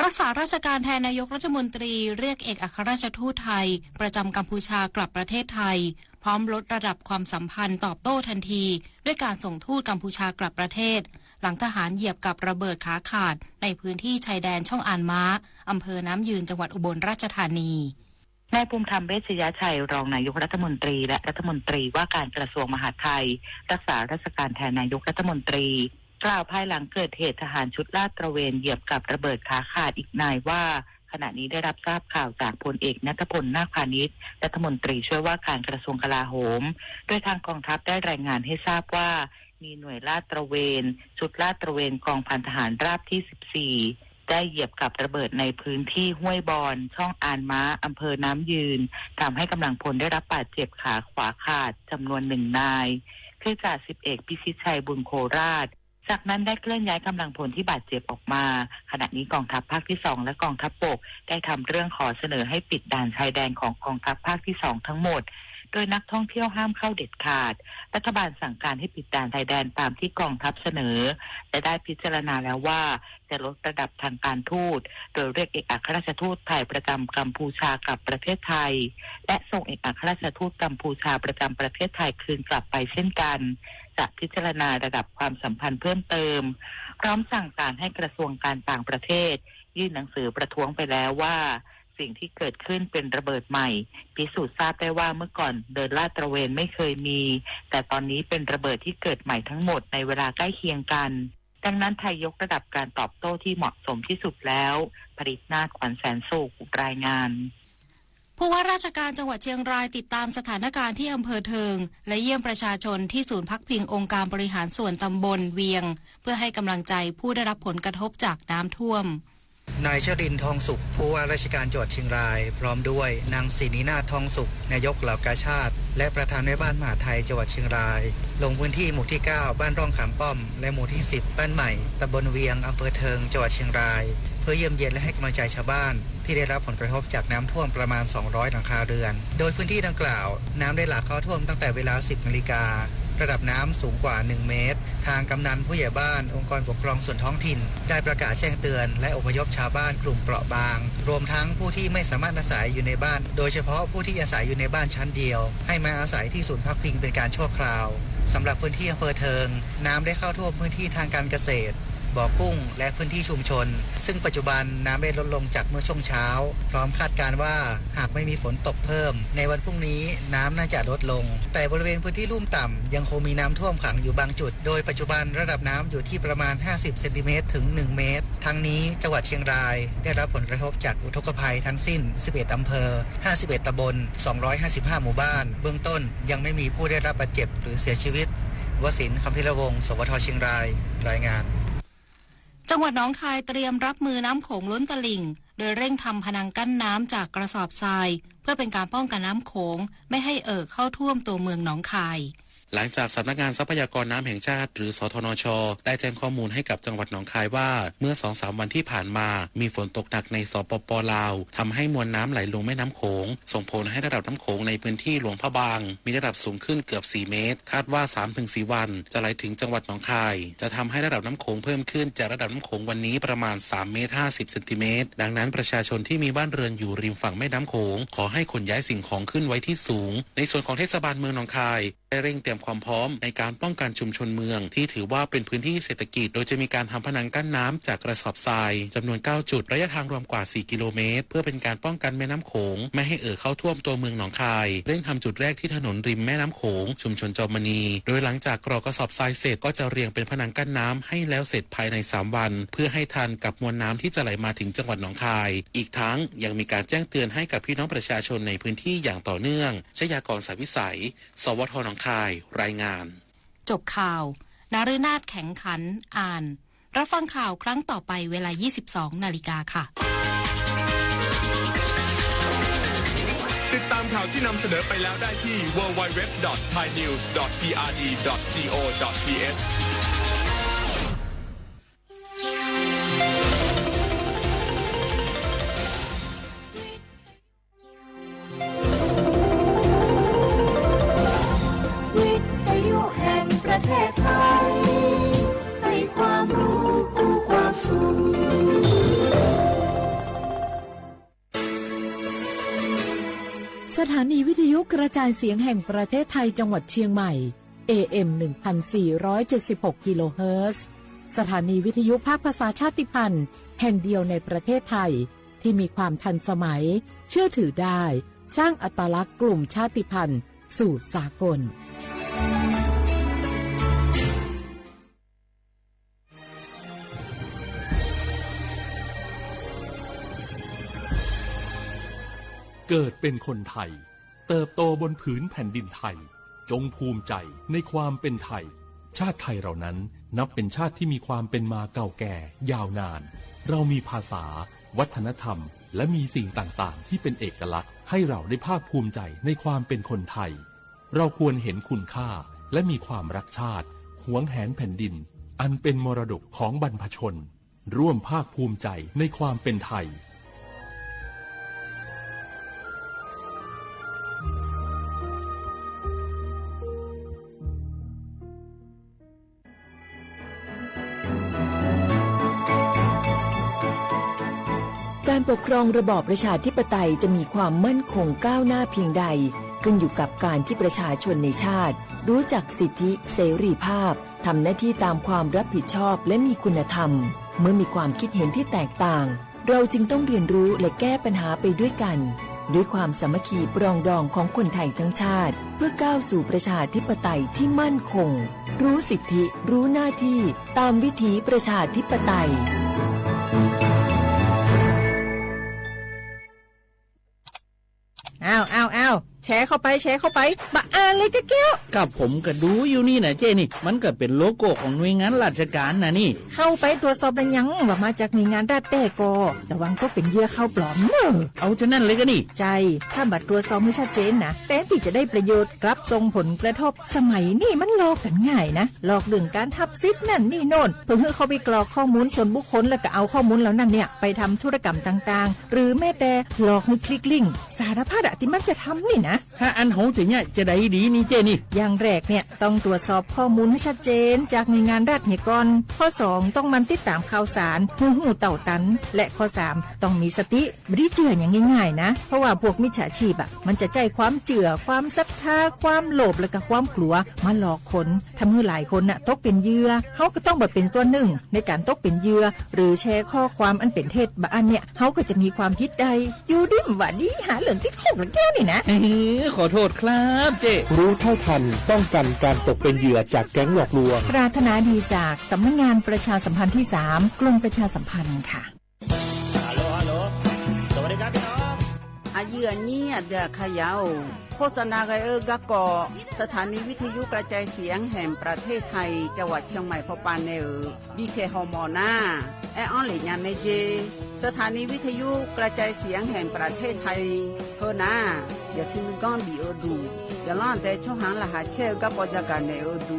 รักษาราชการแทนนายกรัฐมนตรีเรียกเอกอัครราชทูตไทยประจำกัมพูชากลับประเทศไทยพร้อมลดระดับความสัมพันธ์ตอบโต้ทันทีด้วยการส่งทูตกัมพูชากลับประเทศหลังทหารเหยียบกับระเบิดขาขาดในพื้นที่ชายแดนช่องอานม้าอำเภอน้ำยืนจังหวัดอุบลราชธานีนายภูมิธรรมเวชยชัยรองนายกรัฐมนตรีและรัฐมนตรีว่าการกระทรวงมหาดไทยรักษาราชการแทนนายกรัฐมนตรีกล่าวภายหลังเกิดเหตุทหารชุดลาดตระเวนเหยียบกับระเบิดขาขาดอีกนายว่าขณะนี้ได้รับทราบข่าวจากพลเอกณัฐพลนาคพานิชรัฐมนตรีช่วยว่าการกระทรวงกลาโหมโดยทางกองทัพได้รายงานให้ทราบว่ามีหน่วยลาดตระเวนชุดลาดตระเวนกองพันทหารราบที่14ได้เหยียบกับระเบิดในพื้นที่ห้วยบอนช่องอานม้าอำเภอน้ำยืนทำให้กำลังพลได้รับบาดเจ็บขาขวาขาดจำนวน1 นายคือจ่าสิบเอกพิชิตชัยบุญโคราชจากนั้นได้เคลื่อนย้ายกำลังพลที่บาดเจ็บออกมาขณะนี้กองทัพภาคที่2และกองทัพบกได้ทำเรื่องขอเสนอให้ปิดด่านชายแดนของกองทัพภาคที่2ทั้งหมดโดยนักท่องเที่ยวห้ามเข้าเด็ดขาดรัฐบาลสั่งการให้ปิดด่านชายแดนตามที่กองทัพเสนอและได้พิจารณาแล้วว่าจะลดระดับทางการทูตโดยเรียกเอกอัครราชทูตไทยประจำกัมพูชากลับประเทศไทยและส่งเอกอัครราชทูตกัมพูชาประจำประเทศไทยคืนกลับไปเช่นกันจะพิจารณาระดับความสัมพันธ์เพิ่มเติมพร้อมสั่งการให้กระทรวงการต่างประเทศยื่นหนังสือประท้วงไปแล้วว่าสิ่งที่เกิดขึ้นเป็นระเบิดใหม่พิสูจน์ทราบได้ว่าเมื่อก่อนเดินลาดตระเวนไม่เคยมีแต่ตอนนี้เป็นระเบิดที่เกิดใหม่ทั้งหมดในเวลาใกล้เคียงกันดังนั้นไทยยกระดับการตอบโต้ที่เหมาะสมที่สุดแล้วผลิตนาถขวัญแสนสุขรายงานผู้ว่าราชการจังหวัดเชียงรายติดตามสถานการณ์ที่อำเภอเทิงและเยี่ยมประชาชนที่ศูนย์พักพิงองค์การบริหารส่วนตำบลเวียงเพื่อให้กำลังใจผู้ได้รับผลกระทบจากน้ำท่วมนายชรินทร์ทองสุขผู้ว่าราชการจังหวัดเชียงรายพร้อมด้วยนางศรีนินาถทองสุขนายกเหล่ากาชาติและประธานแม่บ้านมหาไทยจังหวัดเชียงรายลงพื้นที่หมู่ที่9บ้านร่องขามป้อมและหมู่ที่10บ้านใหม่ตำบลเวียงอำเภอเทิงจังหวัดเชียงรายเพื่อเยี่ยมเยียนและให้กำลังใจชาวบ้านที่ได้รับผลกระทบจากน้ำท่วมประมาณ200หลังคาเรือนโดยพื้นที่ดังกล่าวน้ำได้หลากเข้าท่วมตั้งแต่เวลา 10 นาฬิการะดับน้ำสูงกว่า1 เมตรทางกำนันผู้ใหญ่บ้านองค์กรปกครองส่วนท้องถิ่นได้ประกาศแจ้งเตือนและอพยพชาวบ้านกลุ่มเปราะบางรวมทั้งผู้ที่ไม่สามารถอาศัยอยู่ในบ้านโดยเฉพาะผู้ที่อาศัยอยู่ในบ้านชั้นเดียวให้มาอาศัยที่ศูนย์พักพิงเป็นการชั่วคราวสำหรับพื้นที่อำเภอเทิงน้ำได้เข้าท่วมพื้นที่ทางการเกษตรบ่อกุ้งและพื้นที่ชุมชนซึ่งปัจจุบันน้ำได้ลดลงจากเมื่อช่วงเช้าพร้อมคาดการณ์ว่าหากไม่มีฝนตกเพิ่มในวันพรุ่งนี้น้ำน่าจะลดลงแต่บริเวณพื้นที่ลุ่มต่ำยังคงมีน้ำท่วมขังอยู่บางจุดโดยปัจจุบันระดับน้ำอยู่ที่ประมาณ50เซนติเมตรถึง1 เมตรทั้งนี้จังหวัดเชียงรายได้รับผลกระทบจากอุทกภัยทั้งสิ้น11อำเภอ51ตำบล255หมู่บ้านเบื้องต้นยังไม่มีผู้ได้รับบาดเจ็บหรือเสียชีวิตวสินทร์ คำพิรวงศ์สวทเชียงรายรายงานจังหวัดหนองคายเตรียมรับมือน้ำโขงล้นตลิ่งโดยเร่งทำพนังกั้นน้ำจากกระสอบทรายเพื่อเป็นการป้องกันน้ำโขงไม่ให้เข้าท่วมตัวเมืองหนองคาย หลังจากสำนักงานทรัพยากรน้ำแห่งชาติหรือสทนช.ได้แจ้งข้อมูลให้กับจังหวัดหนองคายว่าเมื่อ 2-3 วันที่ผ่านมามีฝนตกหนักในสปป.ลาวทำให้มวลน้ำไหลลงแม่น้ำโขงส่งผลให้ระดับน้ำโขงในพื้นที่หลวงพระบางมีระดับสูงขึ้นเกือบ4 เมตรคาดว่า 3-4 วันจะไหลถึงจังหวัดหนองคายจะทำให้ระดับน้ำโขงเพิ่มขึ้นจากระดับน้ำโขงวันนี้ประมาณ3 เมตร 50 เซนติเมตรดังนั้นประชาชนที่มีบ้านเรือนอยู่ริมฝั่งแม่น้ำโขงขอให้ขนย้ายสิ่งของขึ้นไว้ที่สูงในส่วนของเทศบาลเมืองหนองคายได้เร่งเตรียมความพร้อมในการป้องกันชุมชนเมืองที่ถือว่าเป็นพื้นที่เศรษฐกิจโดยจะมีการทำผนังกั้นน้ำจากกระสอบทรายจำนวน9จุดระยะทางรวมกว่า4 กิโลเมตรเพื่อเป็นการป้องกันแม่น้ำโขงไม่ให้เข้าท่วมตัวเมืองหนองคายเร่งทำจุดแรกที่ถนนริมแม่น้ำโขงชุมชนจอมณีโดยหลังจากกรอกระสอบทรายเสร็จก็จะเรียงเป็นผนังกั้นน้ำให้แล้วเสร็จภายใน3 วันเพื่อให้ทันกับมวลน้ำที่จะไหลมาถึงจังหวัดหนองคายอีกทั้งยังมีการแจ้งเตือนให้กับพี่น้องประชาชนในพื้นที่อย่างต่อเนื่องชยากรสายวิสัยสวทหนองคายรายงานจบข่าวนฤนาถแข็งขันอ่านรับฟังข่าวครั้งต่อไปเวลา 22 นาฬิกาค่ะติดตามข่าวที่นำเสนอไปแล้วได้ที่ www.thainews.prd.go.thประเทศไทยให้ความรู้คู่ความสุขสถานีวิทยุกระจายเสียงแห่งประเทศไทยจังหวัดเชียงใหม่ AM 1476 กิโลเฮิรตซ์สถานีวิทยุภาคภาษาชาติพันธุ์แห่งเดียวในประเทศไทยที่มีความทันสมัยเชื่อถือได้สร้างอัตลักษณ์กลุ่มชาติพันธุ์สู่สากลเกิดเป็นคนไทยเติบโตบนผืนแผ่นดินไทยจงภูมิใจในความเป็นไทยชาติไทยเรานั้นนับเป็นชาติที่มีความเป็นมาเก่าแก่ยาวนานเรามีภาษาวัฒนธรรมและมีสิ่งต่างๆที่เป็นเอกลักษณ์ให้เราได้ภาคภูมิใจในความเป็นคนไทยเราควรเห็นคุณค่าและมีความรักชาติหวงแหนแผ่นดินอันเป็นมรดกของบรรพชนร่วมภาคภูมิใจในความเป็นไทยการปกครองระบอบประชาธิปไตยจะมีความมั่นคงก้าวหน้าเพียงใดขึ้นอยู่กับการที่ประชาชนในชาติรู้จักสิทธิเสรีภาพทำหน้าที่ตามความรับผิดชอบและมีคุณธรรมเมื่อมีความคิดเห็นที่แตกต่างเราจึงต้องเรียนรู้และแก้ปัญหาไปด้วยกันด้วยความสามัคคีปรองดองของคนไทยทั้งชาติเพื่อก้าวสู่ประชาธิปไตยที่มั่นคงรู้สิทธิรู้หน้าที่ตามวิถีประชาธิปไตยอ้าวแชร์เข้าไปมาอ่านเลยแก้วกับผมก็ดูอยู่นี่นะเจนี่มันก็เป็นโลโก้ของหน่วยงานราชการนะนี่เข้าไปตรวจสอบเป็นยังว่ามาจากหน่วยงานราชแต่ก็ระวังก็เป็นเหยื่อเข้าปลอมเนอะเอาฉะนั้นเลยก็นี่ใจถ้าบัตรตรวจสอบไม่ชัดเจนนะแต่ที่จะได้ประโยชน์กลับส่งผลกระทบสมัยนี่มันหลอกกันง่ายนะหลอกเรื่องการทับซิปนั่นนี่โน่นเพื่อเข้าไปกรอกข้อมูลส่วนบุคคลแล้วก็เอาข้อมูลเหล่านั้นเนี่ยไปทำธุรกรรมต่างๆหรือแม้แต่หลอกให้คลิกลิงก์สารพัดที่มันจะทำนี่นะถ้าอันโหจะเนี่ยจะได้ดีนี่เจนี่อย่างแรกเนี่ยต้องตรวจสอบข้อมูลให้ชัดเจนจากหน่วยงานรัฐเนี่ยก่อนข้อ2ต้องมันติดตามข่าวสารหูเต่าตันและข้อ3ต้องมีสติไม่ได้เจืออย่างง่ายๆนะเพราะว่าพวกมิจฉาชีพมันจะใจความเจือความศรัทธาความโลภและก็ความกลัวมาหลอกคนทำให้หลายคนตกเป็นเหยื่อเฮาก็ต้องบ่เป็นส่วนหนึ่งในการตกเป็นเหยื่อหรือแชร์ข้อความอันเป็นเท็จบางอันเนี่ยเฮาก็จะมีความผิดใดอยู่ดิ้มว่าดีหาเรื่องติดคุกแล้วแก้วนี่นะขอโทษครับเจรู้เท่าทันป้องกันการตกเป็นเหยื่อจากแก๊งหลอกลวงปรารถนาดีจากสำนักงานประชาสัมพันธ์ที่3กรมประชาสัมพันธ์ค่ะฮัลโหลสวัสดีครับพี่น้องอายุเนี่ยเดือขยาวโฆษณาไกกะกอสถานีวิทยุกระจายเสียงแห่งประเทศไทยจังหวัดเชียงใหม่พอปานเนอบีเคฮอมอนาแอออนหลีญาเมเจสถานีวิทยุกระจายเสียงแห่งประเทศไทยเฮอนาอย่าซิมก้อนบีเอดู ยลอนแต่ช่วงหางละหาเชลกับปจาการในดู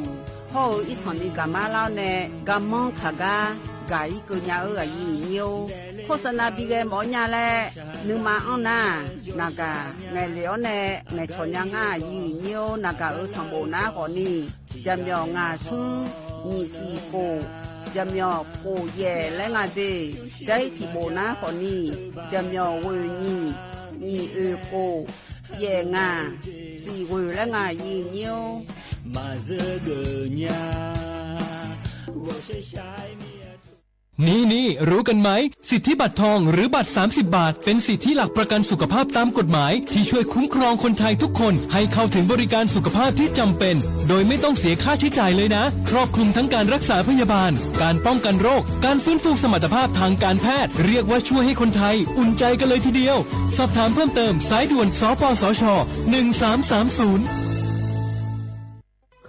โฮอีสอนนี่กามาแล้วเนกามองขากากาอีกุญญายีเนียวโฆษณาบีเกหมอญาแลนึมาอ้อนนานากาไงเหลียวเนไงชนยางายีเนียวนากาสังโบนาก่อนนี่จำยองาซุงมีสีโกจำยอโปเย่และงาเดใจที่โบนาก่อนนี่จำยอเวญีมีโกเย่งาสีเวและงายีเนียวมาเจอเกญานี่รู้กันไหมสิทธิบัตรทองหรือบัตร30 บาทเป็นสิทธิหลักประกันสุขภาพตามกฎหมายที่ช่วยคุ้มครองคนไทยทุกคนให้เข้าถึงบริการสุขภาพที่จำเป็นโดยไม่ต้องเสียค่าใช้จ่ายเลยนะครอบคลุมทั้งการรักษาพยาบาลการป้องกันโรคการฟื้นฟูสมรรถภาพทางการแพทย์เรียกว่าช่วยให้คนไทยอุ่นใจกันเลยทีเดียวสอบถามเพิ่มเติมสายด่วนสปสช1330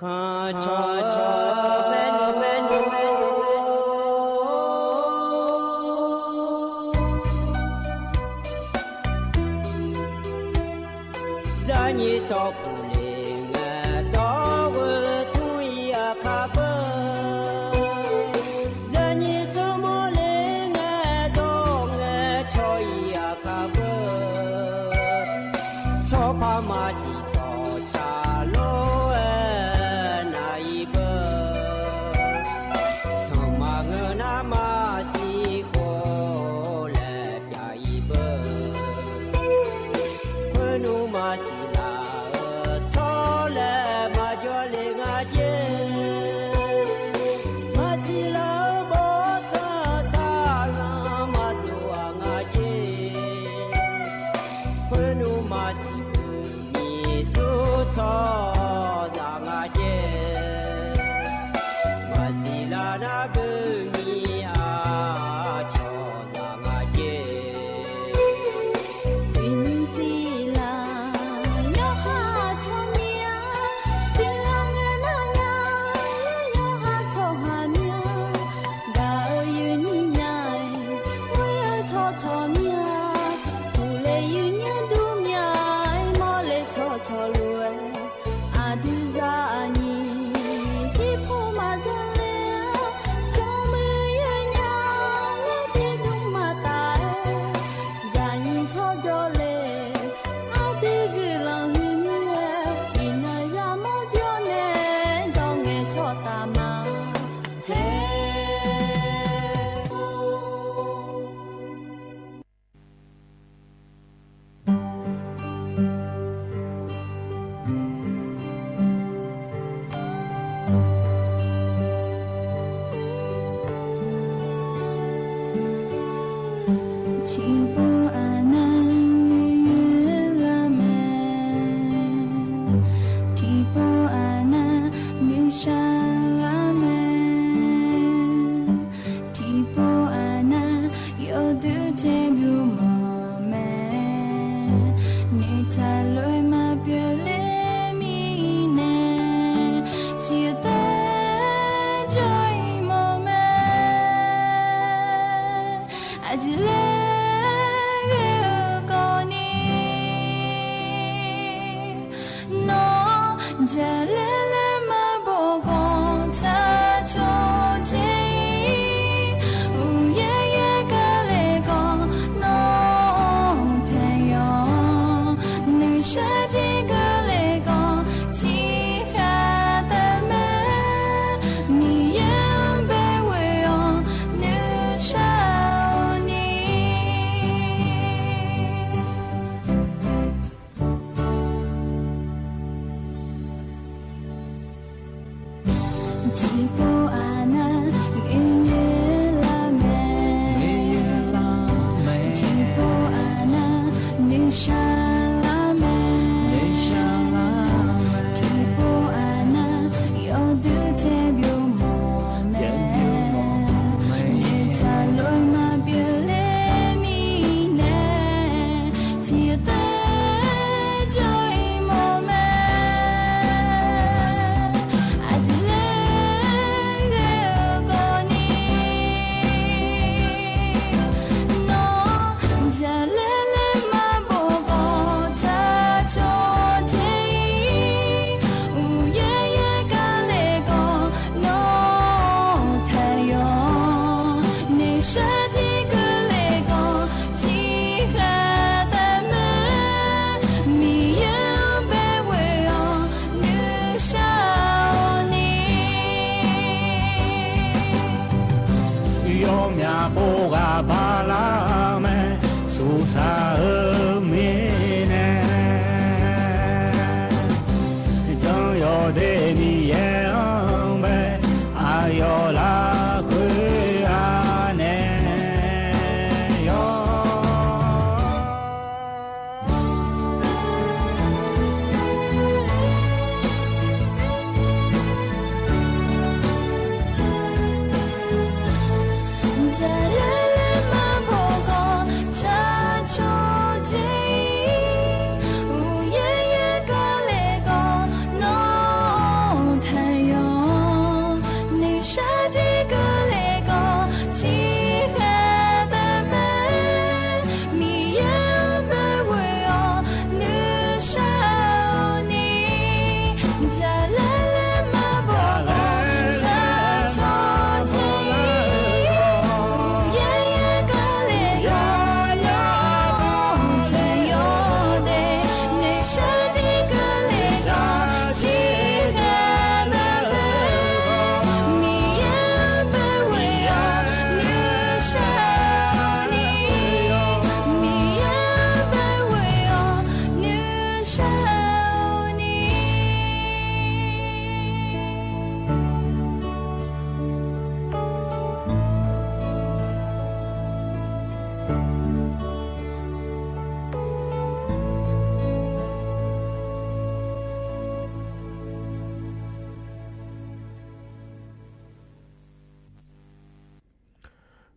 ข้าชอแม่你照顾灵啊，到我土呀卡不，让你怎么灵啊，到我草呀卡不，草怕嘛是草茶路啊那一个，什么个那嘛是过来边一个，可努嘛是。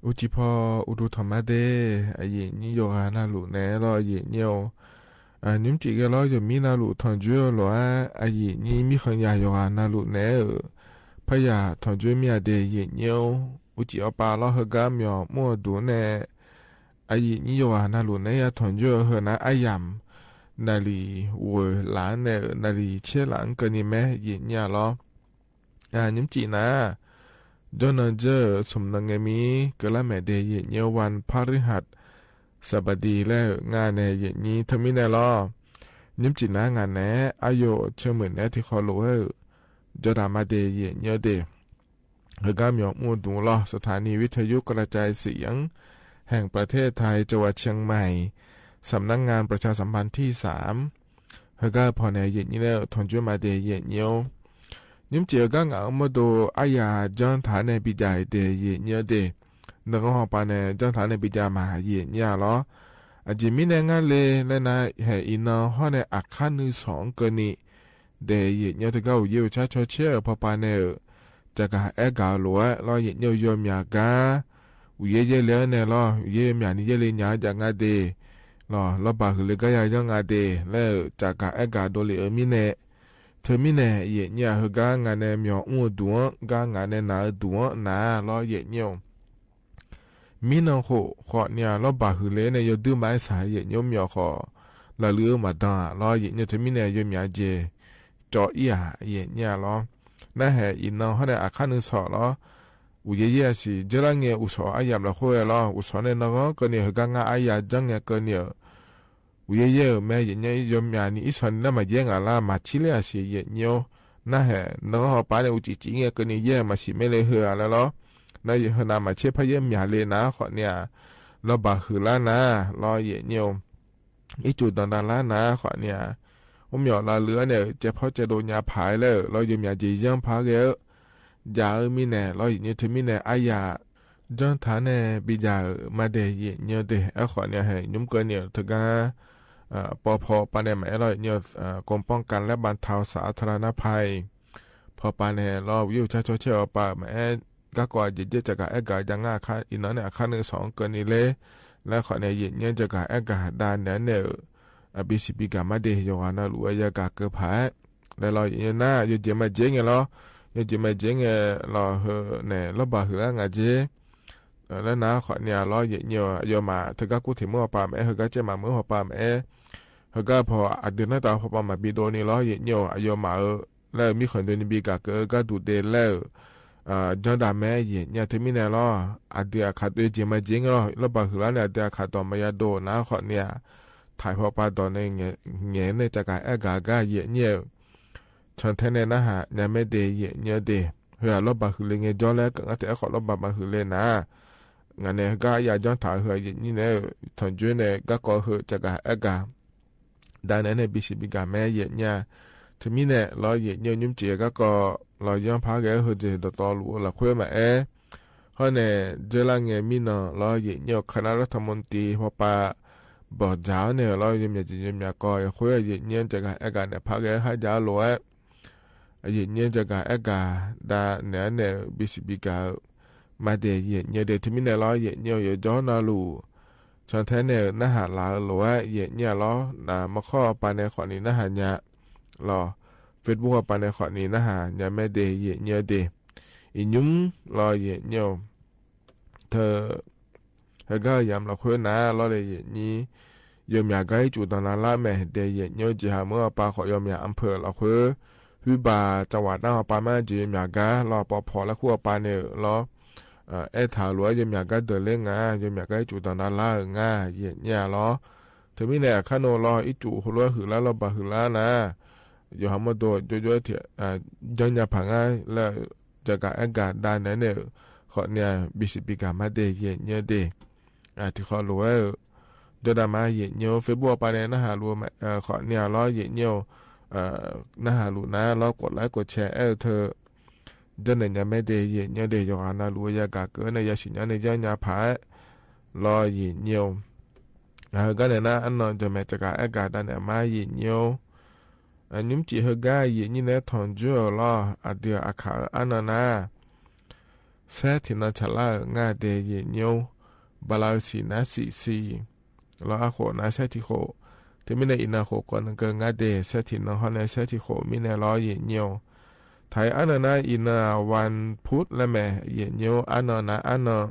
อุจิพออุดุธรรมะเดอเยนี่โยหานาลุเนรอเยเนียวนิมจิกะรอจะมีนาลุทอนจุโลอเยนี่มีขันยาโยหานาลุเนพยาทอนจุมีอเดเยเนียวอุจิอปาลอฮกามยอมัวดูเนอเยนี่โยหานาลุเนยาทอนจุเฮนะอายามนาลีวหลานเนนาลีเชหลังกะนิแมเยเนียลอนิมจินะจนเจอสมนังเงมีกะละแม่เดยเยวันพฤหัสสบดีแล้วงานในเยนี้ทมินลอนิมจินางานแหนอายุเชื่อเหมือนแหนที่ขอรู้จดามาเดยเยเดเฮกามยอกมูดูลอสถานีวิทยุกระจายเสียงแห่งประเทศไทยจังหวัดเชียงใหม่สำนักงานประชาสัมพันธ์ที่3เฮกาพอในเยนี้แล้วทนจุมาเดยเยนิมเจียกังเอามาดูอายาจังฐานในปิจายเดยเนียเดนงหอปานในจังฐานในปิจามาเยเนียล้ออาจิมินงานเลยและนะเฮอินอฮอในอาคารนึ2กนิเดยเนียตะเก้าเยชาชอเชพอปานเนจะกะเอกาลัวลอเยเนียยอมยากาอุเยเยเลเนลออุเยมยานิเยเลญาจังอาเดลอบาคือเลกายาจังอาเดและจะกะเอกาโดเลมิเนเธอมิเนเยเนียฮกางานเนมยออูดัวกางานเนนาดัวนาลอเยเนียวมินโหขอเนียลอบาคือเลเนยดื้อไม้สายเยเนียวมยอขอละเลือมาดาลอเยเนียเธอมิเนยมยาเจจออียเยเนียลอนะเฮอินนอฮะเนอาคานึสอลออุเยเยสิเจรังเงอุสออายามละโคเอลออุสอเนนงกะเนียฮกางาอายาจังเงกะเนียอุเยเยแม่เยเนียยมยานี่อิสันนะมาเยงอาลามาชิเลอาสิเยเนียวนะเฮนงฮอปาเนอุจิจิเงกะเนียเยมาสิเมเลเฮอาละลอนะเยฮนามาเชพะเยมยาเลนะขอเนี่ยลอบาคือลานะลอเยเนียวอีจุดดันลานะขอเนี่ยอมยอลาเหลือเนี่ยเฉพาะจะโดนยาผายแล้วลอยมยาจียังพาเกยามีแน่ลอยเนี่ยถึงมีแน่อายาจังฐานเนี่ยบิจามาเดยเนี่ยเดขอเนี่ยให้ยุ่มเกินเนี่ยถึงกาปพปานเนี่ยหมายลอยเนี่ยกรมป้องกันและบรรเทาสาธารณภัยพอปานเนี่ยรอวิวชาโชเชอปาแม่ก็ก่อเยจะกะเอกายังอาคาอินนั้นเนี่ยอาคา1-2เกินนี่เลยและขอเนี่ยเนี่ยจะกะเอกาดานเนี่ยบิสิบิกามาเดยอนาลูยากาเกพายแล้วเราอย่างน่าอยู่เจมาเจงเหรออยู่เจมาเจงเราเฮเนี่ยเราบาหืองาเจแล้วนะขอเนี่ยเราอย่างเนี่ยยอมาถึงก็กูถึงเมื่อปามเฮก็จะมาเมื่อปามเฮก็พออดีตนั้นตอนพอปามมาบิโดนี่เราอย่างเนี่ยยอมาแล้วมีคนเดินบิกาเกก็ดูเดลแล้วจอดาแม่อย่างเนี่ยถึงมีเนี่ยเราอดีตขาดด้วยเจมาเจงเราบาหือเนี่ยอดีตขาดต่อมายาโดนะขอเนี่ยถ่ายพอปาตอนในเงี้ยในจากการกากาเยเนี่ยฉันเทนนะฮะยังไม่เดยเนี่ยเดเฮือรบบาคือเลยเงี้ยจอแล้วก็แต่ขอรบบาคือเลยนะงานเนี่ยก็อยากย้อนถ่ายเฮือนี่เนี่ยทันจุนเนี่ยก็ขอเฮือจากการกาด้านนั้นเนี่ยบิสิบิกาแม่เยเนี่ย ถึงมีเนี่ยรอเย็นยุ่มเจียก็รอย้อนพักแกเขาจะต่อหลวงละคุยมาเขาเนี่ยเจริญเงี้ยมีน่ะรอเย็นยุ่คณะรัฐมนตรีพอปะบอกเจ้าเนี่ยรอยุ่มยุ่มก็คุยเย็นยุ่จะกันกันเนี่ยพักแกให้เจ้าหลวงเย็นยุ่จะกันกันดาเนี่ยบิสิบิกามาเดียเย็นยุ่เดี๋ยวถึงมีเนี่ยรอเย็นยุ่อยู่ย้อนน่ารู้ฉันแท้เนี่ยน่าหาลาหรือว่าเย็นเนี่ยล้อน่ะมาข้อปานในขอนี้น่าหาเนี่ยรอเฟซบุ๊กปานในขอนี้น่าหาเนี่ยไม่เดียเย็นเนี่ยเดียอีนุ่มรอเย็นเนี่ยเธอก็ยามเราคุยนะรอเลยเย็นนี้ยมอยากให้จุดตอนนั้นละแม่เดียเย็นเนี่ยจะหาเมื่อปาขอยมอยากอำเภอเราคุยวิบาจังหวัดน่าปาแม่จะยมอยากรอปอพอและขั้วปานเนี่ยรอถาหลวยังอยากเดินเล่นงายังอยากจุดตอนนั้นละงาเย็นเนี่ยล้อถึงมีเนี่ยข้าโนรออีจู่หัวหือแล้วเราบะหือแล้วนะอยู่หามาโดดย่อยๆเถอะยังอยากผังง่ายแล้วจะการอากาศด้านนั้นเนี่ยขอเนี่ยบิสิบิกามาเดเย็นเนี่ยเดที่ขอรู้ว่าเดินมาเย็นเนี่ยเฟซบุ๊กไปเนี่ยนะฮะรู้ไหมขอเนี่ยล้อเย็นเนี่ยนะฮะรู้นะล้อกดไลค์กดแชร์เธอเดินเนี่ยไม่เดเย็นเนี่ยเดยองนะรู้อยากเกิดในยาสิญญาในยังยาผาล้อเย็นเนี่ยก็เนี่ยนะอันนั้นจะแม้จะการอากาศด้านเนี่ยมาเย็นเนี่ยนุ่มจีเฮก้าเย็นนี่เนี่ยทอนจั่วล้อเดียอาคาอันนั้นนะเซตินาชลาง่าเดเย็นเนี่ยบาลาสีนาสีล้ออาโคนาเซติโคที่ไม่ได้อินาโคก่อนก็ง่าเดเซตินาฮอนในเซติโคมีเนี่ยล้อเย็นเนี่ยไทยอันนั้นอินาวันพุธและแม่เย็นเนี่ยอันนั้นอันนั้น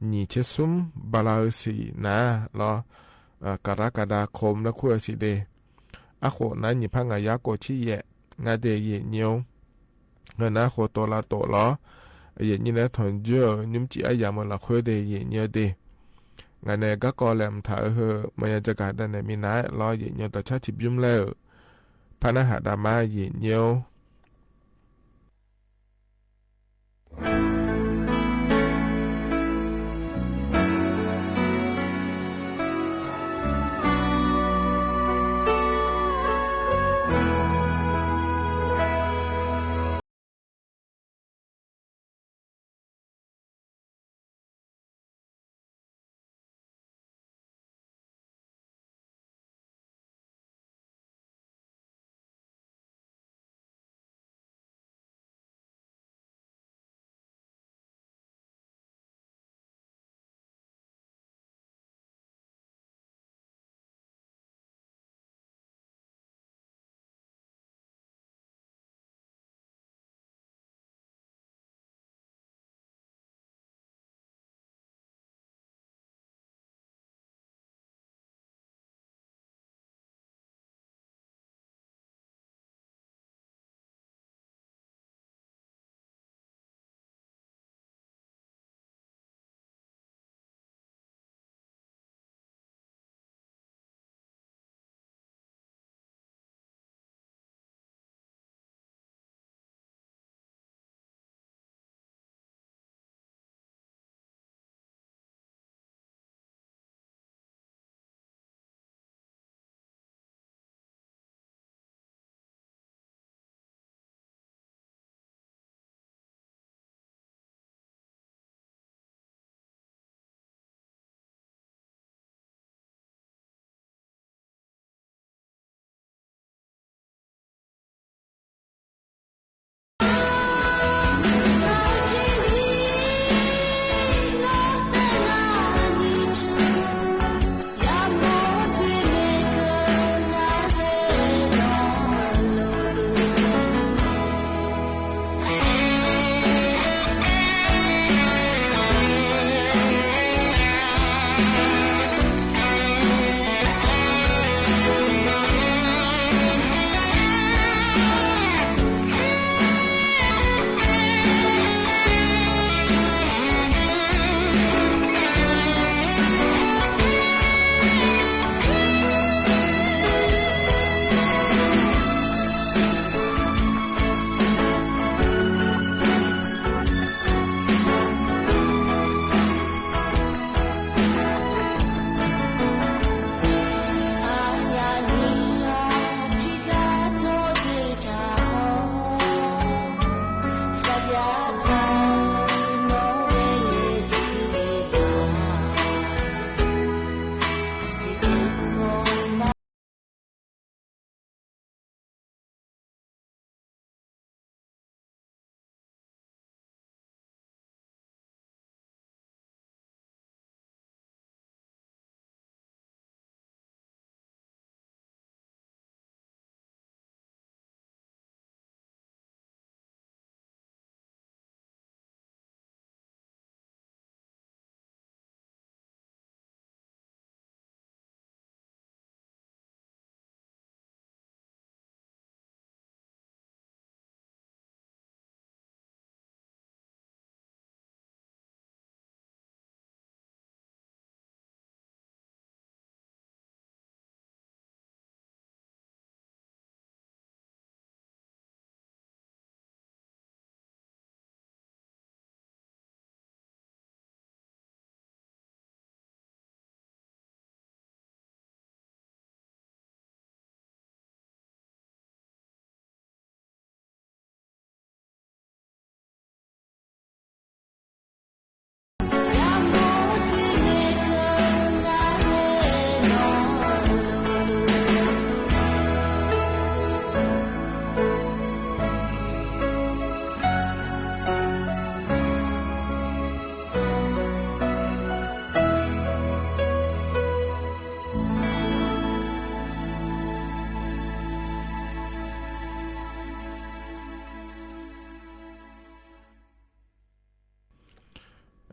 นี่เชซุมบาลาสีนะล้อกรกฎาคมและคู่สิเดอาโคนั้นนี่พังอายาโกชิเยงาเดเย็นเนี่ยเงินอาโคตัวละตัวล้อเย็นนี่นะทอนเจอนุ่มจีอายามันละคุยเดเย็นเนี่ยเดงานเนี่ยก็กอแหลมถ่ายมันจะการดันเนี่ยมีน้าล้อเย็นเนี่ยต่อชาติบิมแล้วพนักหาดามาเย็นเนี่ย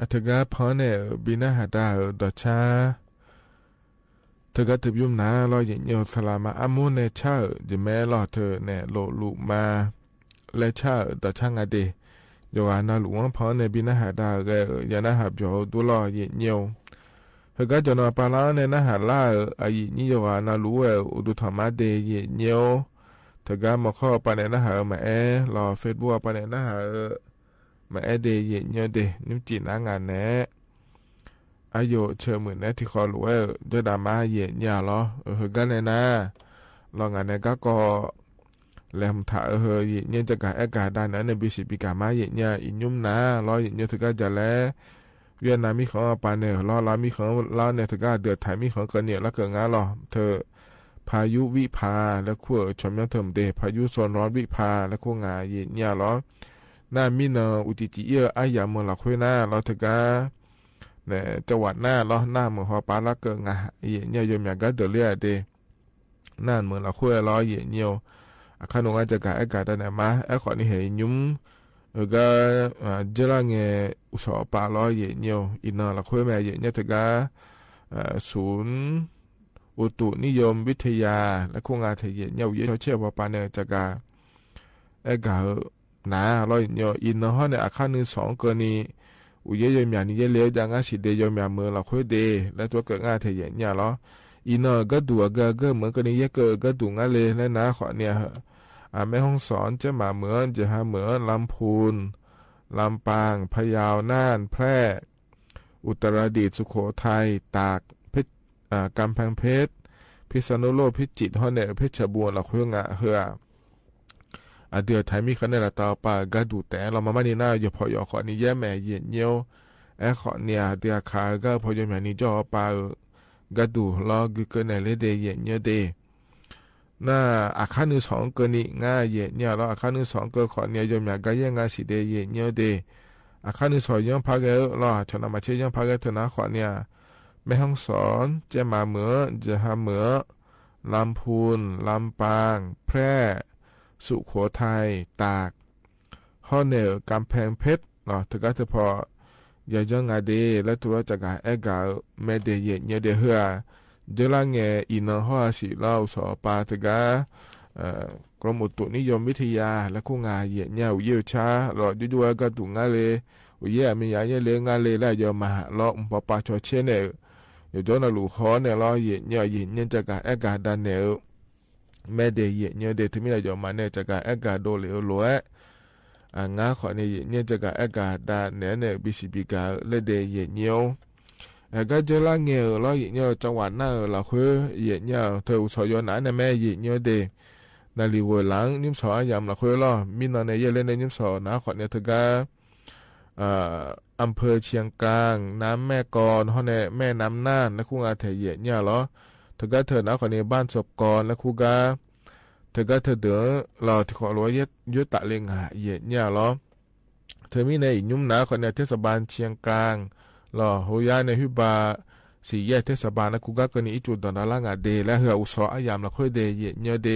เธอก็พอเนี่ยบินาหาดาดอชาเธอก็ถือยุ่มนะรออย่างเดียวสลามาอามูเนชาจะแม่รอเธอเนี่ยโลลุมาและชาดอช่างอดีโยอานาหลวงพอเนี่ยบินาหาดาเกยานาหาบโยดูรออย่างเดียวเธอก็จะนอนปาลาเนี่ยนาหาล่าไอ้นี่โยอานารู้อุดุธรรมะเดย์อย่างเดียวเธอก็มาข้อปาเนี่ยนาหามารอเฟซบุ๊กปาเนี่ยนาหามาเดย์อย่างเดียวเดนิ่มจีนงานแน่อายุเชื่อเหมือนนะที่ขอรู้จะดามาเย็นยาเหรอเฮกันเลยนะลองงานนี้ก็แลมถ่ายเย็นเนี่ยจะการอากาศด้านนั้นในบิสิปิกามาเย็นเนี่ยอินยุ่มนะรอเย็นเนี่ยถึงก็จะแล้วเวียดนามมีของปานเนี่ยรอเรามีของเราเนี่ยถึงก็เดือดไทยมีของเกินเนี่ยแล้วเกิดงานหรอเธอพายุวิภาและขั้วชมยังเถิมเดพายุโซนร้อนวิภาและขั้วงาเย็นเนี่ยหรอหน้ามีเนออุติจิเออายาเมืองหลักคุยหน้าเราถึงก็เนี่ยจังหวัดหน้าล้อหน้าเมืองฮอปาละเกิงอ่ะเยี่ยเนี่ยยมอยากก็เดือดเลือดเดหน้าเมืองเราคุยล้อเยี่ยเนี่ยขนมอาจจะกะอากาศได้มาขอนี่เห็นยุ่มก็เจริญเงี้ยอุตสาหปาล้อเยี่ยเนี่ยอินเนอร์เราคุยแม่เยี่ยเนี่ยถึงก็ศูนย์อุตุนิยมวิทยาและโครงงานเทียนเนี่ยวิทยาเชื่อว่าปานเนี่ยจะกะอากาศหนาล้อเยี่ยเนี่ยอินเนอร์เขาเนี่ยอาคารนึง2กรณีอุยยมยานี่เยเลยจังอาสิเดยมยาเมือเราคุยเดและตัวเกิดงานเทียนเนี่ยล้ออินเนอร์ก็ดูก็เหมือนกันนี่เยก็ดูงานเลยและนะขอเนี่ยแม่ห้องสอนจะมาเหมือนจะหาเหมือนลำพูนลำปางพะเยาน่านแพร่อุตรดิตถ์สุโขทัยตากกำแพงเพชรพิษณุโลกพิจิตรฮอนเนเพชรบูรณ์เราคุยงานเฮือเดือดไทยมีคะแนนละต่อไปก็ดูแต่เรามานี่น่าอยู่พอยขอนี่แย่แม่เย็นเยี่ยวขอเนี่ยเดือดขาก็พอยแม่นี่จ่อไปก็ดูรอคือเกินในเลเดเย็นเยี่ยวเดน่าอาคารนึง2เกินนี่ง่ายเย็นเนี่ยเราอาคารนึง2เกินขอเนี่ยยมแม่ก็ยังง่ายสิเดเย็นเยี่ยวเดอาคารนึง2ยังพักเราชนะมาเชื่อยังพักเถอะนะขอเนี่ยแม่ห้องสอนจะมาเหมือนจะหาเหมือนลำพูนลำปางแพร่สุโขทัยตากข้อเหนือกำแพงเพชรเนาะถึงก็จะพออย่าจังไงดีและตัวจะการเอกาเมเดเยเนี่ยเดือหัวเจริญเงยอินนหัวสิเราสอปาถึงก็กรมอุตุนิยมวิทยาและคู่งานเยเนี่ยวิวช้าเราจู่ๆก็ถูกงานเลยวิยามีอย่างเยเลยงานเลยแล้วยอมมาเราพอปาชอเชนเนี่ยอยู่จนเราหลุดคอเนี่ยเราเยเนี่ยจะการเอกาดันเนี่ยแม่เดย์เนี่ยเดย์ที่มีอะไรอยู่มาเนี่ยจะการอากาศโดเหลวล้วนงาขอเนี่ยจะการอากาศด้านเนี่ยบิสิบิกาเลเดย์เนี่ยก็จะละเงี้ยเราเนี่ยจังหวัดน่าเราคือเนี่ยเธออุศยนาเนี่ยแม่เนี่ยเดย์นาลีวัวหลังนิ่มสอยามเราคือเรามีนอนในเยเลนในนิ่มสอนะขอเนี่ยเธอก็อำเภอเชียงกลางน้ำแม่กรเขาเนี่ยแม่น้ำน่านและคู่งานเทียเนี่ยเหรอเธอก็เธอนะคนนี้บ้านศพกรและคู่กาเธอก็เธอเดือเราที่ขอรู้ยุตะเลงหาเย็นเนี่ยหรอเธอมีในอีกยุ่มนะคนนี้เทศบาลเชียงกลางหรอหัวยาในฮิบาสี่แยกเทศบาลและคู่กาคนนี้จุดตอนนั้นงาเดและเหืออุศอายามเราค่อยเดเย็นเนี่ยเด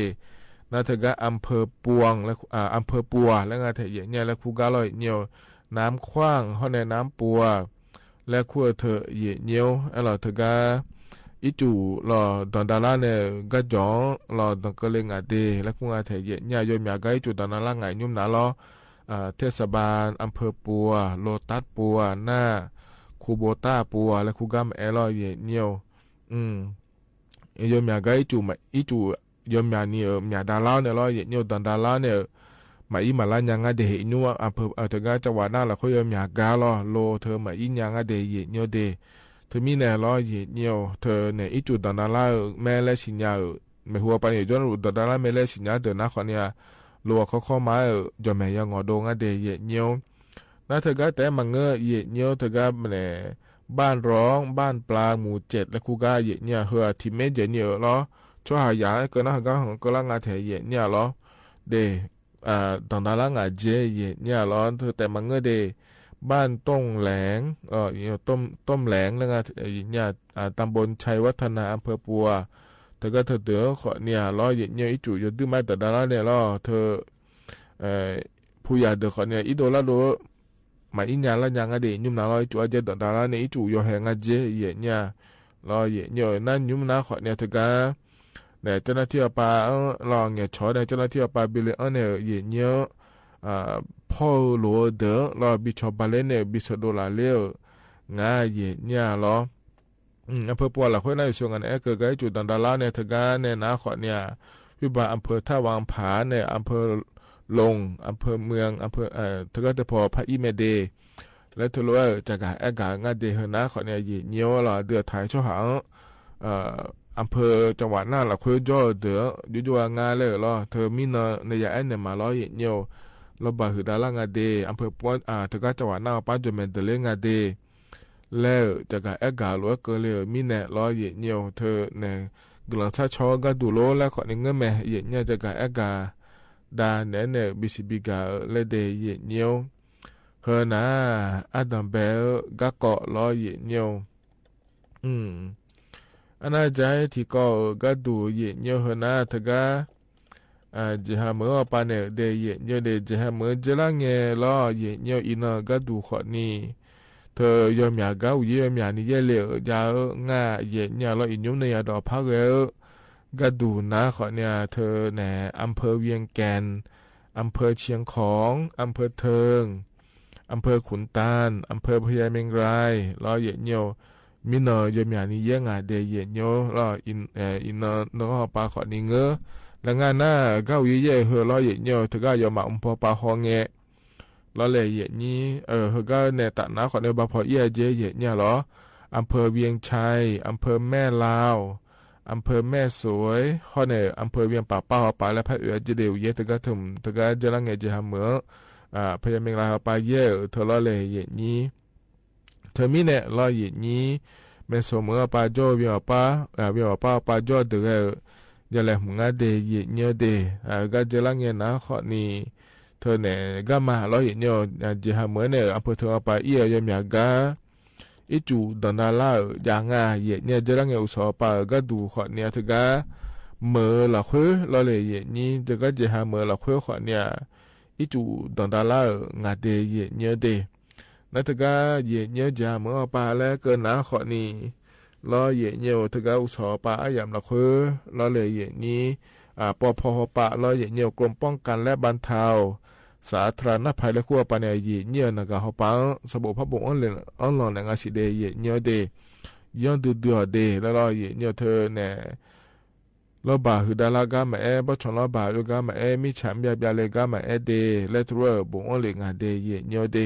น่าเธอก็อำเภอปวงและอำเภอปัวและงาเทียเนี่ยและคู่กาลอยเนี่ยน้ำคว้างเขาในน้ำปัวและขั้วเธอเย็นเนี่ยเราเธอก็อีจูรอตอนดาราเนี่ยก็จ่อรอตอนก็เลยงาเดแล้วกูงาเทียเนี่ยยมอยากให้จูตอนนั้นละไงยุ่มหนาล้อเทศบาลอำเภอปัวโลตัสปัวหน้าคูโบต้าปัวและคูกามลอยเนี่ยยมอยากให้จูมาอีจูยมอยากเนี่ยอยากดาราเนี่ยล้อเนี่ยตอนดาราเนี่ยมาอีมาลายังงาเดอินัวอำเภอถึงจังหวัดหน้าเราเขายมอยากกาล้อโลเธอมาอียังงาเดเนี่ยเดเธอมีแนวล้อเยี่ยวเธอเนี่ยอีจุดตอนนั้นละแม่เล่สิญญาไม่หัวไปเนี่ยจนรู้ตอนนั้นละแม่เล่สิญญาเดินนักคนเนี่ยรัวเขาเข้ามาจะแม่ยังงอโดงอ่ะเดย์เยี่ยวน่าเธอก็แต่มังเงยเยี่ยวเธอก็เนี่ยบ้านร้องบ้านปลาหมู่7และคู่ก้าเนี่ยเฮือทีเมจเนี่ยล้อช่วยหายาก็น่าก็ของก็ละงาเทเนี่ยล้อเดตอนนั้นละงาเจเนี่ยล้อเธอแต่มังเงยเดบ้านต้งแหลงต้มแหลงแล้วก็เนี่ยตำบลชัยวัฒนาอำเภอปัวเธอก็เธอเดือขอเนี่ยล้อเนี่ยอีจู่อยู่ดื้อมาแต่ดาราเนี่ยล้อเธอผู้ใหญ่เดือขอเนี่ยอีโดละโด mà ít nhà là nhà nga để nhung nào lo chủ aje đợt đó là này chủ yo hàng aje ye nha lo ye nhờ nan nhung nào khỏi nhà thực ra để cho nó thiêu ba lo nghe chó để cho nó thiêu ba bị lệ này ye nhớ Paul lúa đỡ lo bị cho ba lên này bị sợ đô la liêu nga ye nha loอำเภอปัวหลักห้วยในส่วนกันเกิดกับจุดดันดาลาในทะกาในนาขอเนี่ยวิบาอำเภอท่าวางผาในอำเภอลงอำเภอเมืองอำเภอทะกาตะพอพระอิเมเดและทุลุจากการแอกางาเดเฮนาขอเนี่ยยีเนียวละเดือดถ่ายช่อหางอำเภอจังหวัดน่าหลักห้วยจ่อเดืออยู่ๆงาเลยล่ะเธอมีนาในยาเนี่ยมาล้อยีเนียวเราบาหือดาลางาเดอำเภอปัวทะกาจังหวัดน่าป้าจอมเมนเดเลงาเดแล้วจากการแอกาลัวเกลียวมีแน่ล้อเย็นเนียวเธอเนี่ยกลังชาชอก็ดูโลแล้วขอในเงื่อนแม่เย็นเนี่ยจากการแอกาดาเนี่ยบิสิบิกาเลเดเย็นเนียวเฮน่าอาดัมเบลก็เกาะล้อเย็นเนียวอันนั้นใจที่ก็ดูเย็นเนียวเฮน่าเธอก็จะหาเมื่อปานเนี่ยเดเย็นเนียวเดจะหาเมื่อจะละเงล้อเย็นเนียวอินก็ดูขอนี่เธอยอมอยากก้าวเยี่ยมอยากนี่เย่เหลี่ยยาวง่าเย็นเนี่ยเราอินยุ่งในดอกพักแล้วก็ดูนะขอเนี่ยเธอแหนอำเภอเวียงแก่นอำเภอเชียงของอำเภอเทิงอำเภอขุนตาลอำเภอพญาเมงรายเราเย็นเนียวมินอยอมอยากนี่เย่ง่าเดเย็นเนียวเราอินน้องปลาขอนี่เงอแล้วงานหน้าก้าวเย่เฮอเราเย็นเนียวเธอก็ยอมมาพอปลาหองเงะล้อเลยเย็นนี้เฮก็เนี่ยตัดน้าขอในบาพอเยี่ยเจเย็นเนี่ยหรออำเภอเวียงชัยอำเภอแม่ลาวอำเภอแม่สวยข้อเนี่ยอำเภอเวียงป่าป้าป่าและพระเอือจะเดียวเยอะแต่ก็ถึงแต่ก็จะละเงยจะทำเหมือพญาเมงลาวป่าเย่เธอล้อเลยเย็นนี้เธอมีเนี่ยล้อเย็นนี้แม่สมเหมือป่าโจเวียงป่าป่าโจเดืออย่าแหลมงาเดเย็นเนี่ยเดก็จะละเงยนะข้อนี้เธอเนี่ยก็มาล้อเย็นเนี่ยจะทำเหมือนเนี่ยอำเภอเธอป่าเอี่ยยังอยากก็อีจูดอนดาล่าอย่างเย็นเนี่ยจะละเงยอุศป่าก็ดูข้อเนี่ยเธอก็เมื่อละคุยล้อเลยเย็นนี้เธอก็จะทำเมื่อละคุยข้อเนี่ยอีจูดอนดาล่างาเดเย็นเนี่ยเดนั่นเธอก็เย็นเนี่ยจะเมื่อป่าแล้วเกินหนาข้อนี้ล้อเย็นเนี่ยเธอก็อุศป่าอย่างละคุยล้อเลยเย็นนี้ปพปะล้อเย็นเนี่ยกรมป้องกันและบรรเทาสาธารณภัยและขั้วปานเยเนี่ยนะก็เขาปังสบู่พับบุ้งอันหลอนในงานสิเดเยเนี่ยเดย้อนดูเดแล้วเราเยเนี่ยเธอเนี่ยเราบ่าหือดาลากามาบ่ชนเราบ่าอยู่กามามีฉันแบบเลยกามาเดและตัวบุ้งอันเลยงานเดเยเนี่ยเด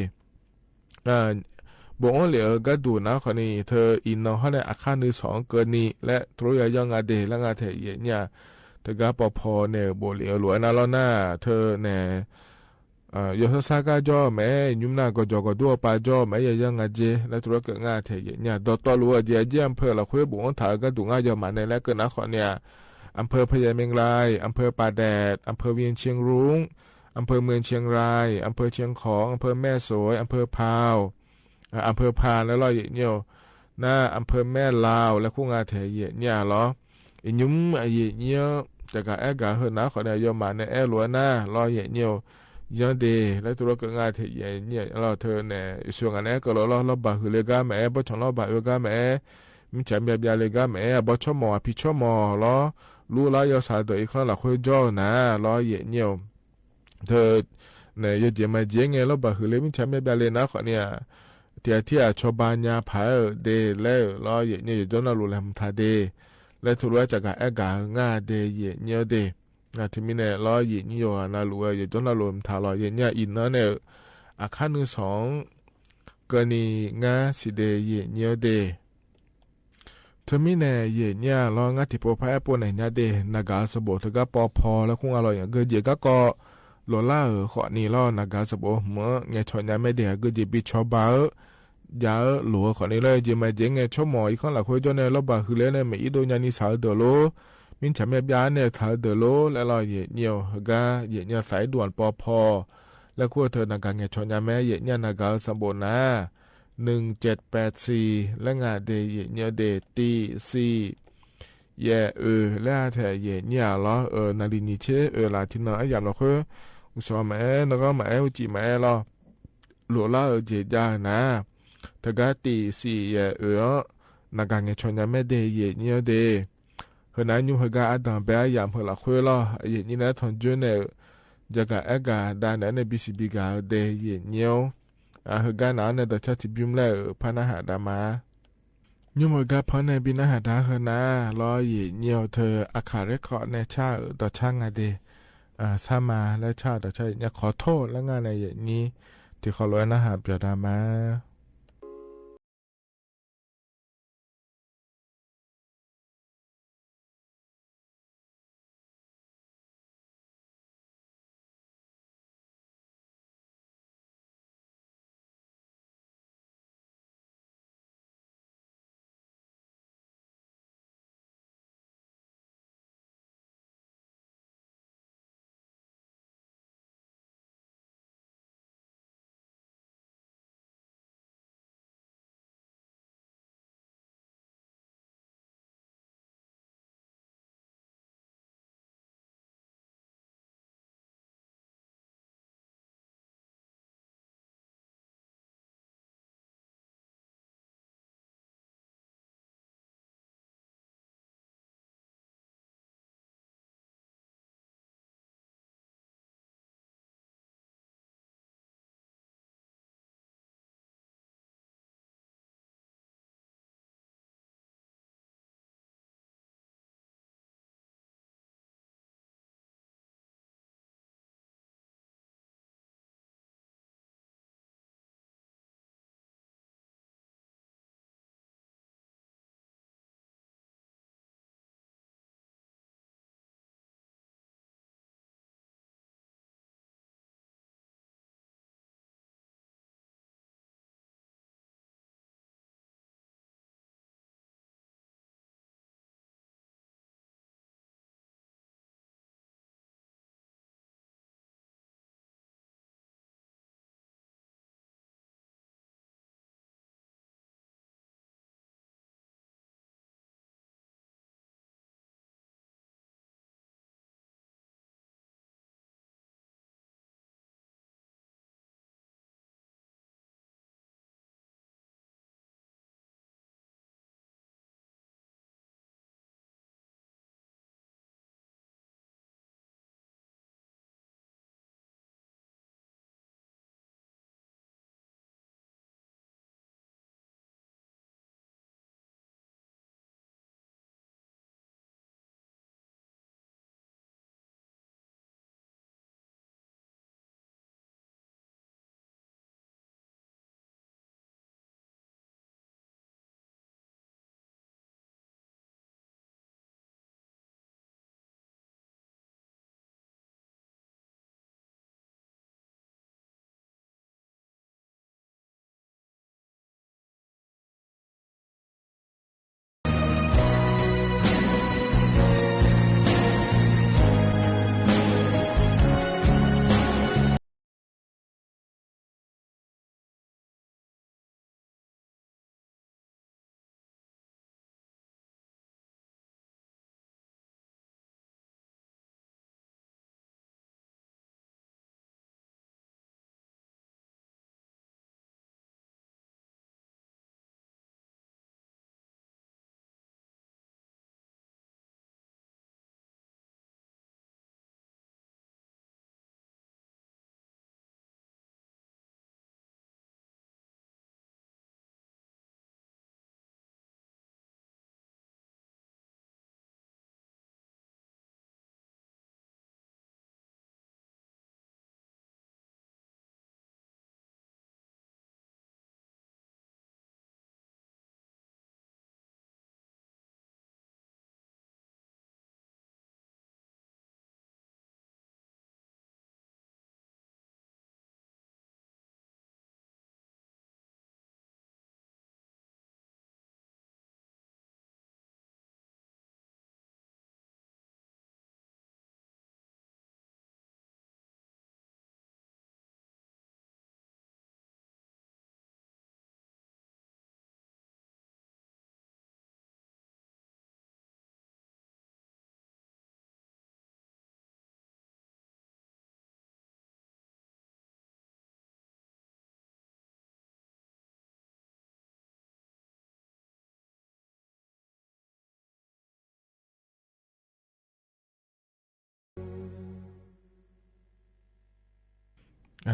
บุ้งอันเลยก็ดูนะคนนี้เธออินนอเขาในอาคาร2เกินนี้และตัวยังงานเดและงานเทเยเนี่ยเธอก็พอเนี่ยโบเลียวหลวยนะแล้วนะเธอเนี่ยยศสากาจอแม่ยุ่มนาก็จอก็ดัวปาจอแม่ยังงาเจและตัวก็งาเทยเนี่ยดอตลัวเดียเยี่ยมอำเภอละคุยบุงถาก็ดูงายอมาในและก็นะขอเนี่ยอำเภอพญาเมงรายอำเภอป่าแดดอำเภอเวียงเชียงรุ้งอำเภอเมืองเชียงรายอำเภอเชียงของอำเภอแม่สวยอำเภอพาวอำเภอพานแล้วลอยเนี่ยหน้าอำเภอแม่ลาวและคู่งาเทยเนี่ยเหรอยุ่มเนี่ยจากการแอกาเฮนะขอเนี่ยยอมาในแอหลวหน้าลอยเนี่ยยังเดและตัวก็ง่ายเทียเนี่ยเราเธอเนี่ยส่วนอันนี้ก็เราบ่าคือเลกาแม่บ่ชนเราบ่าเลกาแม่มิจฉาแบบยาเลกาแม่บ่ชมอพิชมอล้อรู้แล้วยาสาตัวอีกข้างหลังคุยจ่อนะล้อเย็นเนี่ยเธอเนี่ยยเดียมาเจงไงเราบ่าคือเลมิจฉาแบบยาเลนะเขาเนี่ยที่ชาวบ้านยาผาเดแล้วล้อเย็นเนี่ยจนเรารู้แล้วทาเดและตัวจากการแอกาง่าเดเย็นเนี่ยเดที่มีเนี่ยล้อเย็นนี่อยู่นะรู้ว่าอยู่จนเราลมทาล้อเย็นเนี่ยอินนะเนี่ยอาคาร2กรณีงาสิเดเย็นเนี่ยเดที่มีเนี่ยเย็นเนี่ยล้องาที่พอพายปนเนี่ยเดนากาสบถึงก็ปอพอแล้วคงอร่อยอย่างเกยก็โลล่าขอนี่ล้อนากาสบเมื่อไงชอนยาไม่เดียก็จะบิชอบบ้ายาหลัวขอนี่เลยจะมาเจงไงชอบหมออีกข้างหลังคุยจนเนี่ยเราบ่าคือเลยเนี่ยไม่อีโดนยานิสาวเดโลมินฉันแบบยาเนี่ยถ่ายเดโลและเราเยี่ยวกาเยี่ยสายด่วนปอพอแล้วคู่เธอนากาเงชอนยาแม่เยี่ยนากาสมบูรณ์นะ1784และงาเดเยี่ยเดตีซีเย่และแถเยี่ยล้อนาลินิเชลาทินาอย่างเราคืออุศแม่แล้วก็แม่อุจิแม่ล้อ หลัวล่าเจียนะถ้าก็ตีสี่นักการเงินชนยังไม่ได้เย็นเนี่ยเดเฮนั้นยุ่งเฮก็อาดังเบียยามเฮละคุยละเย็นนี่นะทนจุนเนี่ยจะก็เอกาด้านนั้นในบิสิบิกาเดเย็นเนี่ยเฮก็นั้นเนี่ยแต่ชาติบิมแล้วพันอาหารดามายุ่งเฮก็พันในบินอาหารดาเฮนะรอเย็นเนี่ยเธออาคาเรคอในชาต่อช่างอะเดสามาและชาต่อชาเนี่ยขอโทษและงานในเย็นนี้ที่เขาล้วนอาหารเปียดามา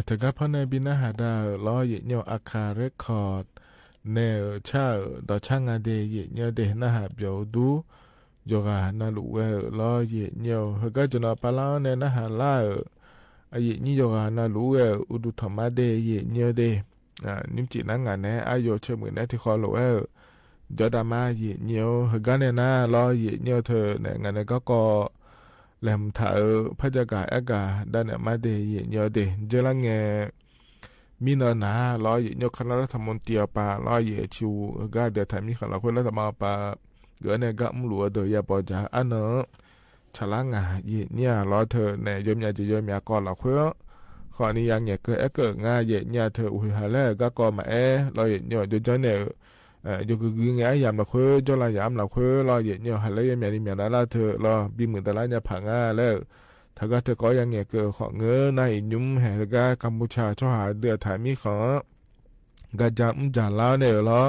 แต่ก็พอในบินหาดาล้อเยเนียวอาคาเรคคอร์ดเนอชาดอช่างอาเดเยเนียวเดนะหาเบียวดูโยกานาลุเวล้อเยเนียวเฮก็จะนอปาลาเนนะหาลาเยนี่โยกานาลุเวอุดุธรรมะเดเยเนียวเดนิมจินังงานเนอายโยเชมือเนที่คอโลเวจอดามาเยเนียวเฮก็เนนะล้อเยเนียวเธอเนงานเนก็แหลมถ่ายพระจักรอากาด้านมาเดยเนียวเดเจลังเงมีนนาล้อเยเนียวคณะรัฐมนตรีปาล้อเยชิวก็เดี๋ยวถ่ายมีขณะคนรัฐบาลปาเกิดในก็มลัวเดียบอจ่าอันเนอฉลางเยเนี่ยล้อเธอในยมยาจะยมยาก่อนละเพื่อขอนี้ยังเงเกิดง่ายเยเนี่ยเธออุ้ยฮาเล่ก็ก่อมาล้อเยเนียวจะเนี่ยอยู่คือไงยามเราคุยจนเรายามเราคุยเราเยเนี่ยหันเลยมีมีอะไรเธอเราบีมือแต่ละเนี่ยผังแล้วถ้าก็เธอก็ยังเงเกิดของเงินในยุ่มแห่งก็กัมพูชาช่วยหาเดือดถ่ายมีของก็จะจ่าล้าเนี่ยเรา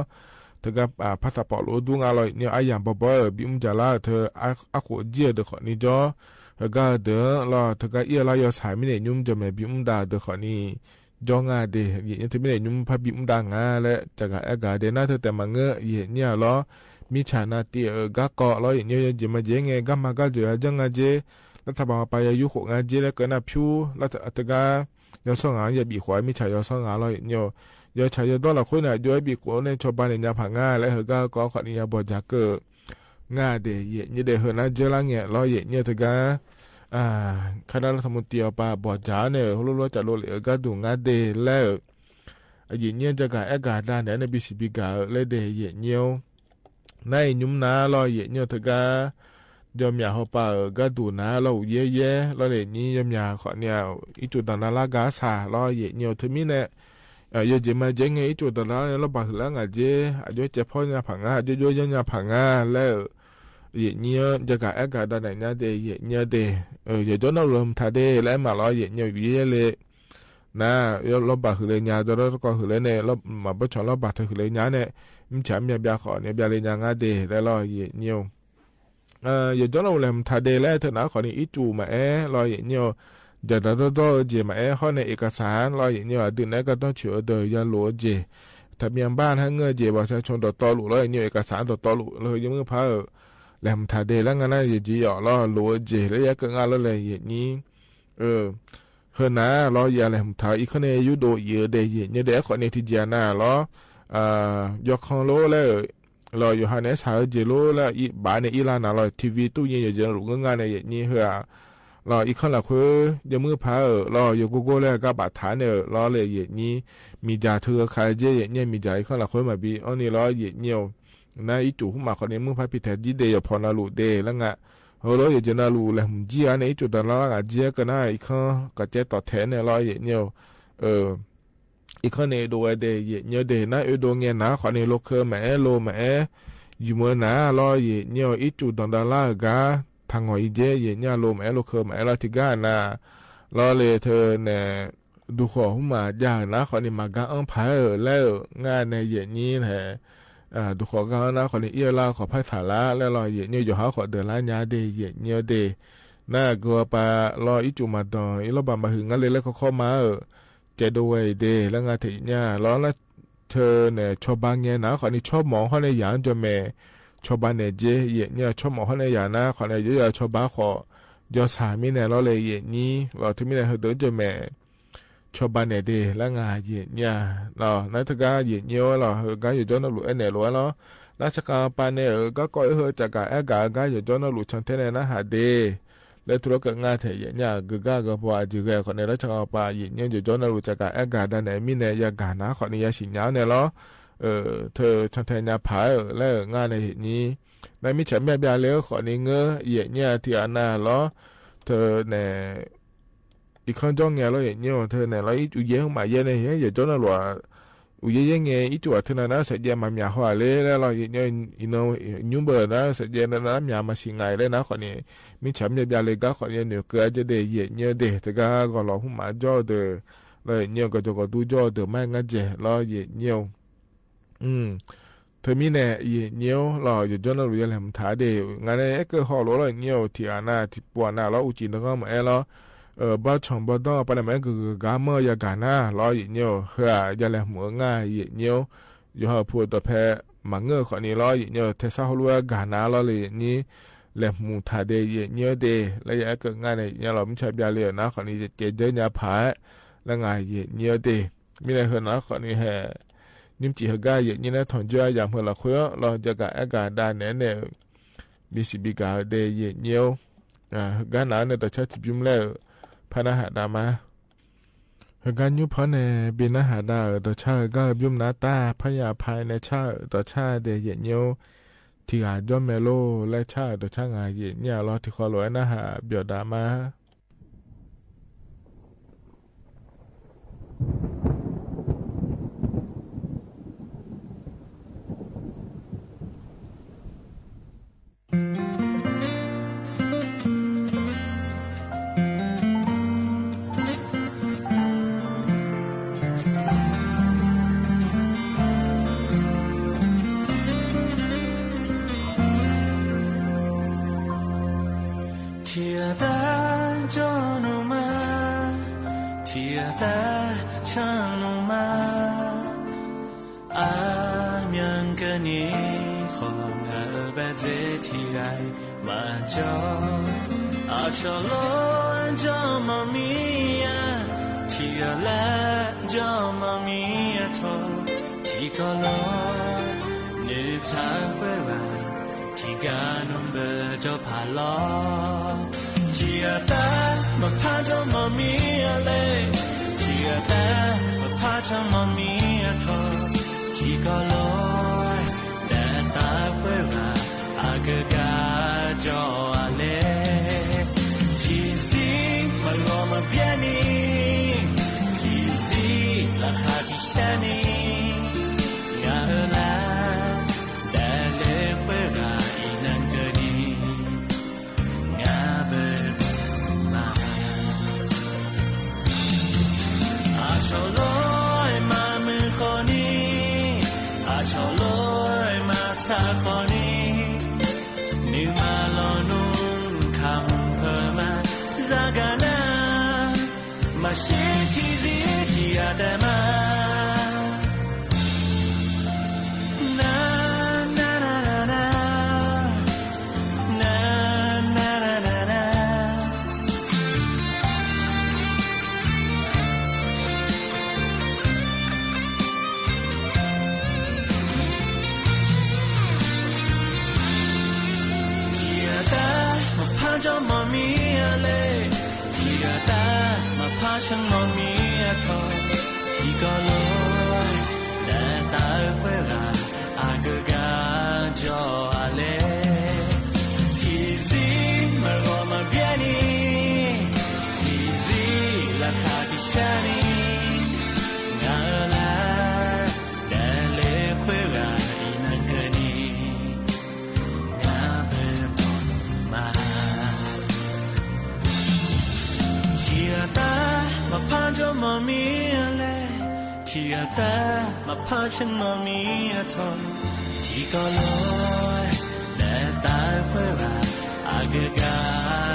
เธอก็ภาษาปอรู้ดูงานเราเนี่ยไอ้ยามบ่อยบีจ่าล้าเธออาขวดเจียเดือดขอนี้จ้อก็เดือดเราเธอก็เอี้ยเราอยากสายไม่เนี่ยยุ่มจะไม่บีด่าเดือดขอนี้จองาเดยยังที่ไม่ได้ยุ่งพับยุ่งดังและจากอากาศเดน่าเธอแต่มาเงยเนี่ยล้อมีชานาตีก็เกาะล้ออย่างเงี้ยจะมาเจงไงก็มาก็เจอจังอาเจแล้วถ้าบอกไปอายุหกอาเจแล้วก็น่าผิวแล้วแต่ก็ยอสองอย่าบีขวายมีชายยอสองล้ออย่างเงี้ยยอชายยอตัวละคนน่ะยอบีขวายในชาวบ้านเนี่ยผังแล้วเฮก็ขอนี้บอกจากเกิดงาเดยเนี่ยเดเฮน่าเจลังเนี่ยล้ออย่างเงี้ยเธอก็คณะรัฐมนตรีปาบอจ่าเนี่ยเขารู้จักโลเลก็ดูงานเดแล้วยิ่งเนี่ยจะการอากาศด้านเนี่ยในบิสิบิกาเลยเดย์ยิ่งเนี่ยในยุ่มน้าเรายิ่งเนี่ยถึงก็ยอมอยากเขาปาก็ดูน้าเราเย่ๆเราเลยนี่ยอมอยากขอเนี่ยอีจุดต่างๆละกาซาเรายิ่งเนี่ยถึงมีเนี่ยยอมจะมาเจงไงอีจุดต่างๆเราบอกแล้วไงเจ้อายุเจ็บพ่อเนี่ยผังอายุเยอะเนี่ยผังอาแล้วเยเนี่ยจะการอากาศด้านไหนเนี่ยเดย์เยเนี่ยเดย์อย่าจนเราลมท่าเดย์แล้วมาล้อเยเนี่ยอยู่เยอะเลยนะเราบาคือเลยเนี่ยจะเราก็คือเลยเนี่ยเรามาบ่ชอบเราบาคือเลยเนี่ยเนี่ยมันฉ่ำเนี่ยขอเนี่ยเลยเนี่ยงาเดย์แล้วล้อเยเนี่ยอย่าจนเราลมท่าเดย์แล้วเถอะนะขอนี่อีจูมาล้อเยเนี่ยจะเราเจมาเขาในเอกสารล้อเยเนี่ยดึงนั้นก็ต้องเชื่อเดย์อย่าหลวเจทะเบียนบ้านให้เงินเจประชาชนต่อหลุล้อเยเนี่ยเอกสารต่อหลุเลยยังไม่พอแหลมท่าเดแล้วงั้นนะอย่าจีอ๋อล้อหลวเจแล้วยังก็งานแล้วเลยอย่างนี้เฮนะล้ออย่าแหลมท่าอีกคนเนี่ยยุโดเยอะเดย์เนี่ยเด็กคนเนี่ยที่เจียน่าล้อยกของโลแล้วล้ออยู่หันเนี่ยสาวเจโลแล้วอีบ้านเนี่ยอีลาน่ะล้อทีวีตู้เย็นอย่างเจรู้งานเนี่ยอย่างนี้เหรอล้ออีกคนละคือยังมือพาล้ออยู่กูแล้วก็บาดฐานเนี่ยล้อเลยอย่างนี้มีจ่าเธอใครเจอย่างเนี่ยมีจ่าอีกคนละคือมาบีอันนี้ล้ออย่างเนี่ยนะอีจู่มาคนนี้มือพาพิเศษดีเดียพอนาลูเดแล้วไงเฮโลอย่าจะนาลูเลยมึงจีอันนี้อีจู่ตอนนั้นก็จีกันนะอีกคนก็เจต่อแทนเนี่ยล้ออย่างเนี่ยอีกคนเนี่ยดูเดย์เนี่ยเดย์นะดูเงี้ยนะคนนี้โลเคอร์แม่โลแม่อยู่เมื่อนะล้ออย่างเนี่ยอีจู่ตอนนั้นก็ทางหอยเจเนี่ยโลแม่โลเคอร์แม่ล้อที่กันนะล้อเลยเธอเนี่ยดูขอหุ่มมาอย่างนะคนนี้มากันอันพายแล้วงานในอย่างนี้แหละดูขอกันนะคนนี้เอี้ยล่าขอพายสาระแล้วรอเยเนี่ยอยู่หาขอเดินล้านยาเดย์เยเนี่ยเดย์น่ากลัวปลารออีจุมาดอนอีรบามาหึงงั้นเลยแล้วเขาเข้ามาเจดูไว้เดย์แล้วงานถึงเนี่ยล้อแล้วเธอเนี่ยชอบบ้านเนี่ยนะคนนี้ชอบมองเขาในอย่างจะแม่ชอบบ้านเนี่ยเจเยเนี่ยชอบมองเขาในอย่างนะคนนี้เยอะชอบบ้านขอยอสามีเนี่ยล้อเลยเยนี้ล้อถึงมีเนี่ยเขาเดินจะแม่ชอบบ้านเนี่ยเดแล้วงานเยเนี่ยล้อนั่นถ้าก็เยเนี่ยล้อก็อยู่จนเราหลุดเนี่ยล้อล้อราชการปานเนี่ยก็ก่อยเฮจากการแอกาอยู่จนเราหลุดชันเทเนี่ยนะหาเดและธุรกิจงานเทียเนี่ยก็พอจีเกคนในราชการปานเนี่ยอยู่จนเราหลุดจากการแอกาด้านไหนมีเนี่ยยากานะคนนี้ยาสิญญาเนี่ยล้อเธอชันเทเนี่ยผายแล้วงานในนี้ในมิจฉาแบบยาเลี้ยวคนนี้เงยเนี่ยที่อันน่ะล้อเธอเนี่ยอีกคนจ้องเงี้ยเราอย่างเงี้ยเธอเนี่ยเราอีจุเยี่ยงมาเยี่ยเนี่ยอย่าจนเราอุยเยี่ยงเงี้ยอีจุเธอเนี่ยเสียเยี่ยมมาหยาหัวเลยแล้วเราอย่างเงี้ยอินโนยุ่งเบอร์นะเสียเยี่ยมนะหยามาสิงไงเลยนะคนนี้มิจฉาแบบยาเลยก็คนนี้เนี่ยเกิดจะเดย์เงี้ยเดย์แต่ก็เราหุ่มมาจ่อเดย์เราเงี้ยก็จะก็ดูจ่อเดย์ไม่งั้นเจเราอย่างเงี้ย เธอมีเนี่ยเงี้ยวรออยู่จนเราอยู่แล้วมันถ่ายเดียวงานเนี่ยก็ห่อล้อเงี้ยวที่อันน่ะที่ปวดน่ะเราอุจินแล้วก็มาแล้วบ้าช่องบ้าต้องไปแล้วมันก็กาเมื่อยากันนะรอเงี้ยวเฮ้ยอย่าแล้วหัวง่ายเงี้ยวอยู่ห่อพูดตัวแพ้มังเงอคนนี้รอเงี้ยวเทสาหัวกันนะรอเลยนี้แล้วมูถ่ายเดียวเงี้ยวเดียวแล้วยังก็งานเนี่ยเราไม่ใช่เบียร์เลยนะคนนี้จะเจเจเนี่ยผาแล้วงานเงี้ยวเดียวมีอะไรเหรอนะคนนี้แห่นิมจีฮกายอย่างนี้นะถอนจ้าอย่างเพื่อละคุยเราจะกะอากาศได้เนี่ยมีสิบิกาเดย์เยี่ยวกาหนาเนี่ยแต่ชัดจิบิมแล้วพนักหาดามาการยุพเนี่ยบินหาดาแต่ชาก็บิมนาตาพยาภายในชาแต่ชาเดย์เยี่ยวที่อาจอมเมโลและชาแต่ชางาเยี่ยเราที่ขอลอยนะฮะเบียดามาฉันมองมีทอที่ก็ลอยแต่ตาเวลาอากาศจออะไรที่สิมันรอมาเบียนี่ที่สิราคาที่ฉันนี่งาละแต่เล็กเวลาอีนักเกินนี่งาเป็นต้นมาที่ตามาพาจอมามีอะไรที่ตามาพาฉันมามีทองที่ก็ลอยแต่ตาเพื่อว่าอากา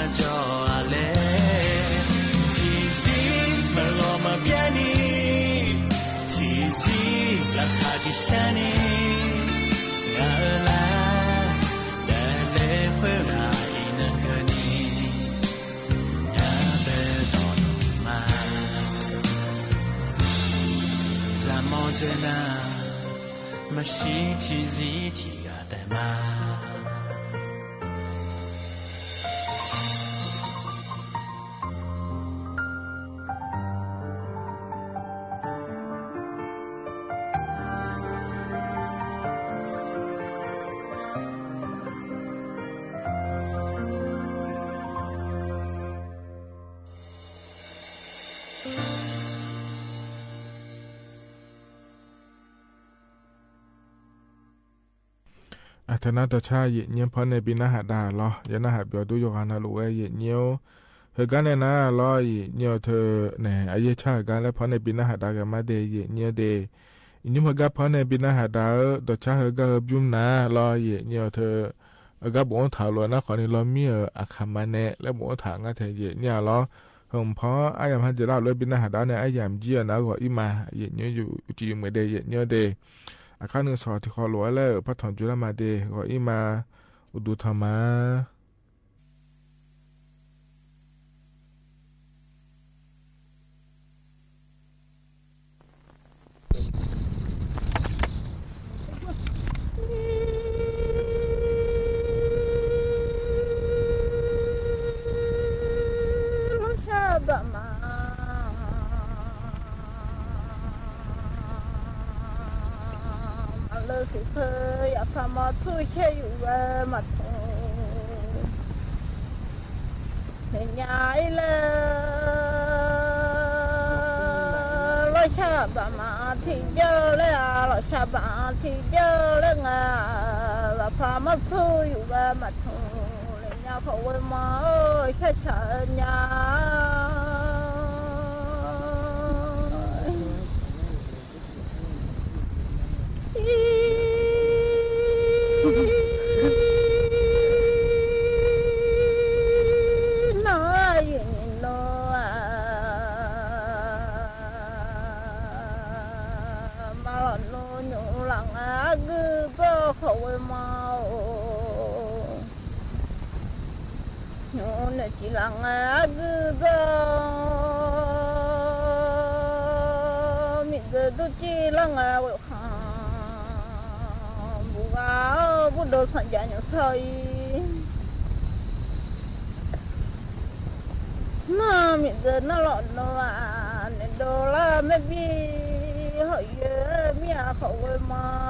ศจออะไรที่สิมันรอมาเบียนี่ที่สิราคาที่ฉันนี่งาละแต่เล็กเพื่อว่าอีนักเกินนี่Zamojena mashiti ziti adamaอัธนาตชาเยเนียพอในบินาหาดาลอยนาหาเบียดูโยกานาลุเอเยเนียวเฮกันเนนาลอยเนียวเธอเนี่ยอายชากันแล้วพอในบินาหาดากันมาเดเยเนียวเด nhưng mà gặp họ này bên hà đã đợt cha họ gặp chúng na lo gì nhiều thơ gặp bọn thảo luận nó khỏi đi lo mi ở Akamaneแล้วbọn thảo ngay thế gì nhiều lo khôngเพราะai làm gì đóเลยbên hà đã này ai làm gì nó gọi im mà gì nhiềuอยู่chỉ mới đây gì nhiều đâyข้างหนึ่งสอนที่ขอหลวงแล้วพระถอนจุลมาเดก็อีมาอุดุธรรมะสิเคยอยากทำมาช่วยเชื่ออยู่ว่ามาทงเห็นยายเลยเราชาบมาที่เยอะเลยเราชาบมาที่เยอะเลยไงเราพามาช่วยอยู่ว่ามาทงเลยยาพอวันมาแค่ฉันยาchỉ là ngã cứ đó mình giờ tôi chỉ là ngã vậy bố áo bố đồ sản gia những sợi mà mình giờ nó lọt nó nên đồ là mấy bi hỏi mía khẩu với mà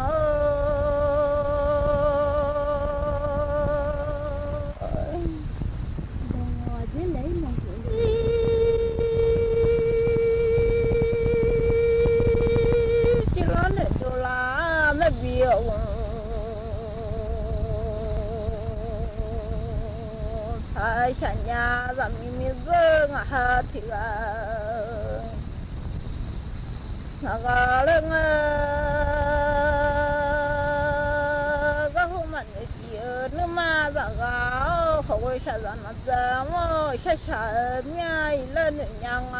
ai chả nhà làm mi dơ ngã ha thì ngã lên các hôm mà người kia nước ma giả gáo không có chả giả nó dám chả nhai lên nữa nhang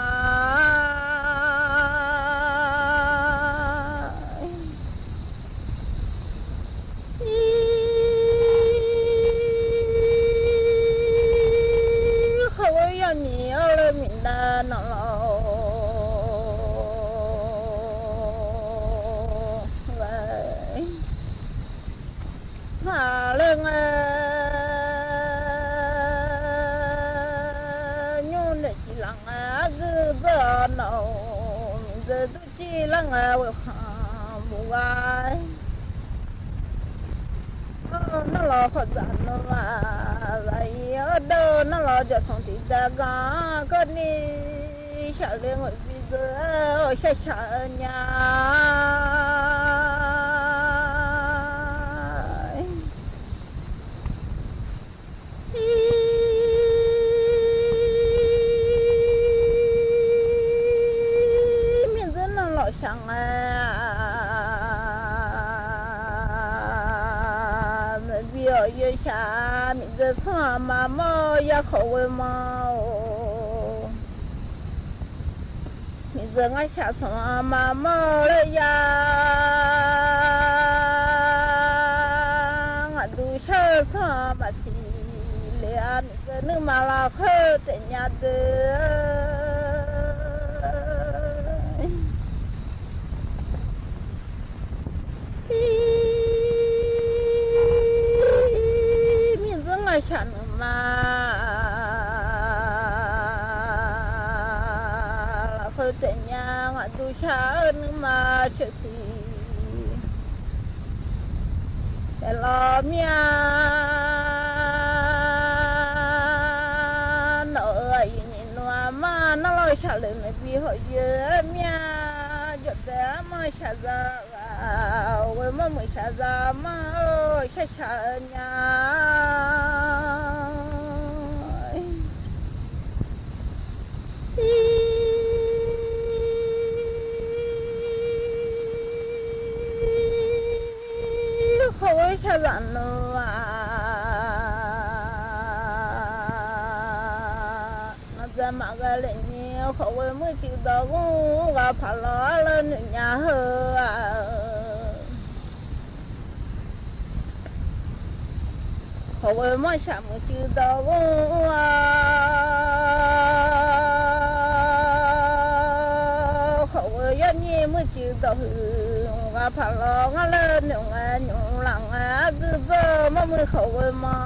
nhiều lên mình đã nó vậy mà lên nhung để chỉ là cứ bờ nào mình giờ tôi chỉ là bùa gai nó lo phật giản nó mà lại ở đâu nó lo cho thằng thì ra gà có đi trả lên ngồi bây giờ sẽ trả nhà mình rất là lo chẳng yêu cha mình giờ thua mà mò ya khẩu với mò mình giờ ngay cha thua mà mò lấy ya ngã đu sơ thua mà thì liền giờ nước mà là khơi tại nhà chẳng mà là khơi tại nhà ngã đu cha nước mà chuyện gì để lo mía nợ ấy nhìn nó mà nó lo trả lời mấy vì họ dễ mía giọt té mà trả ra với mà mới trả ra mà ơi trả nhà ชะลันโนจะมากะเลนี่เขาเวมือจิดอกว่าพะลอละหนึ่งยาเฮเขาเวมือชะมือจิดอกเขาเวยันยี่มือจิดอกว่าพะลอละหนึ่งหนึ่งหลังคือเจอมามือเขาเวมา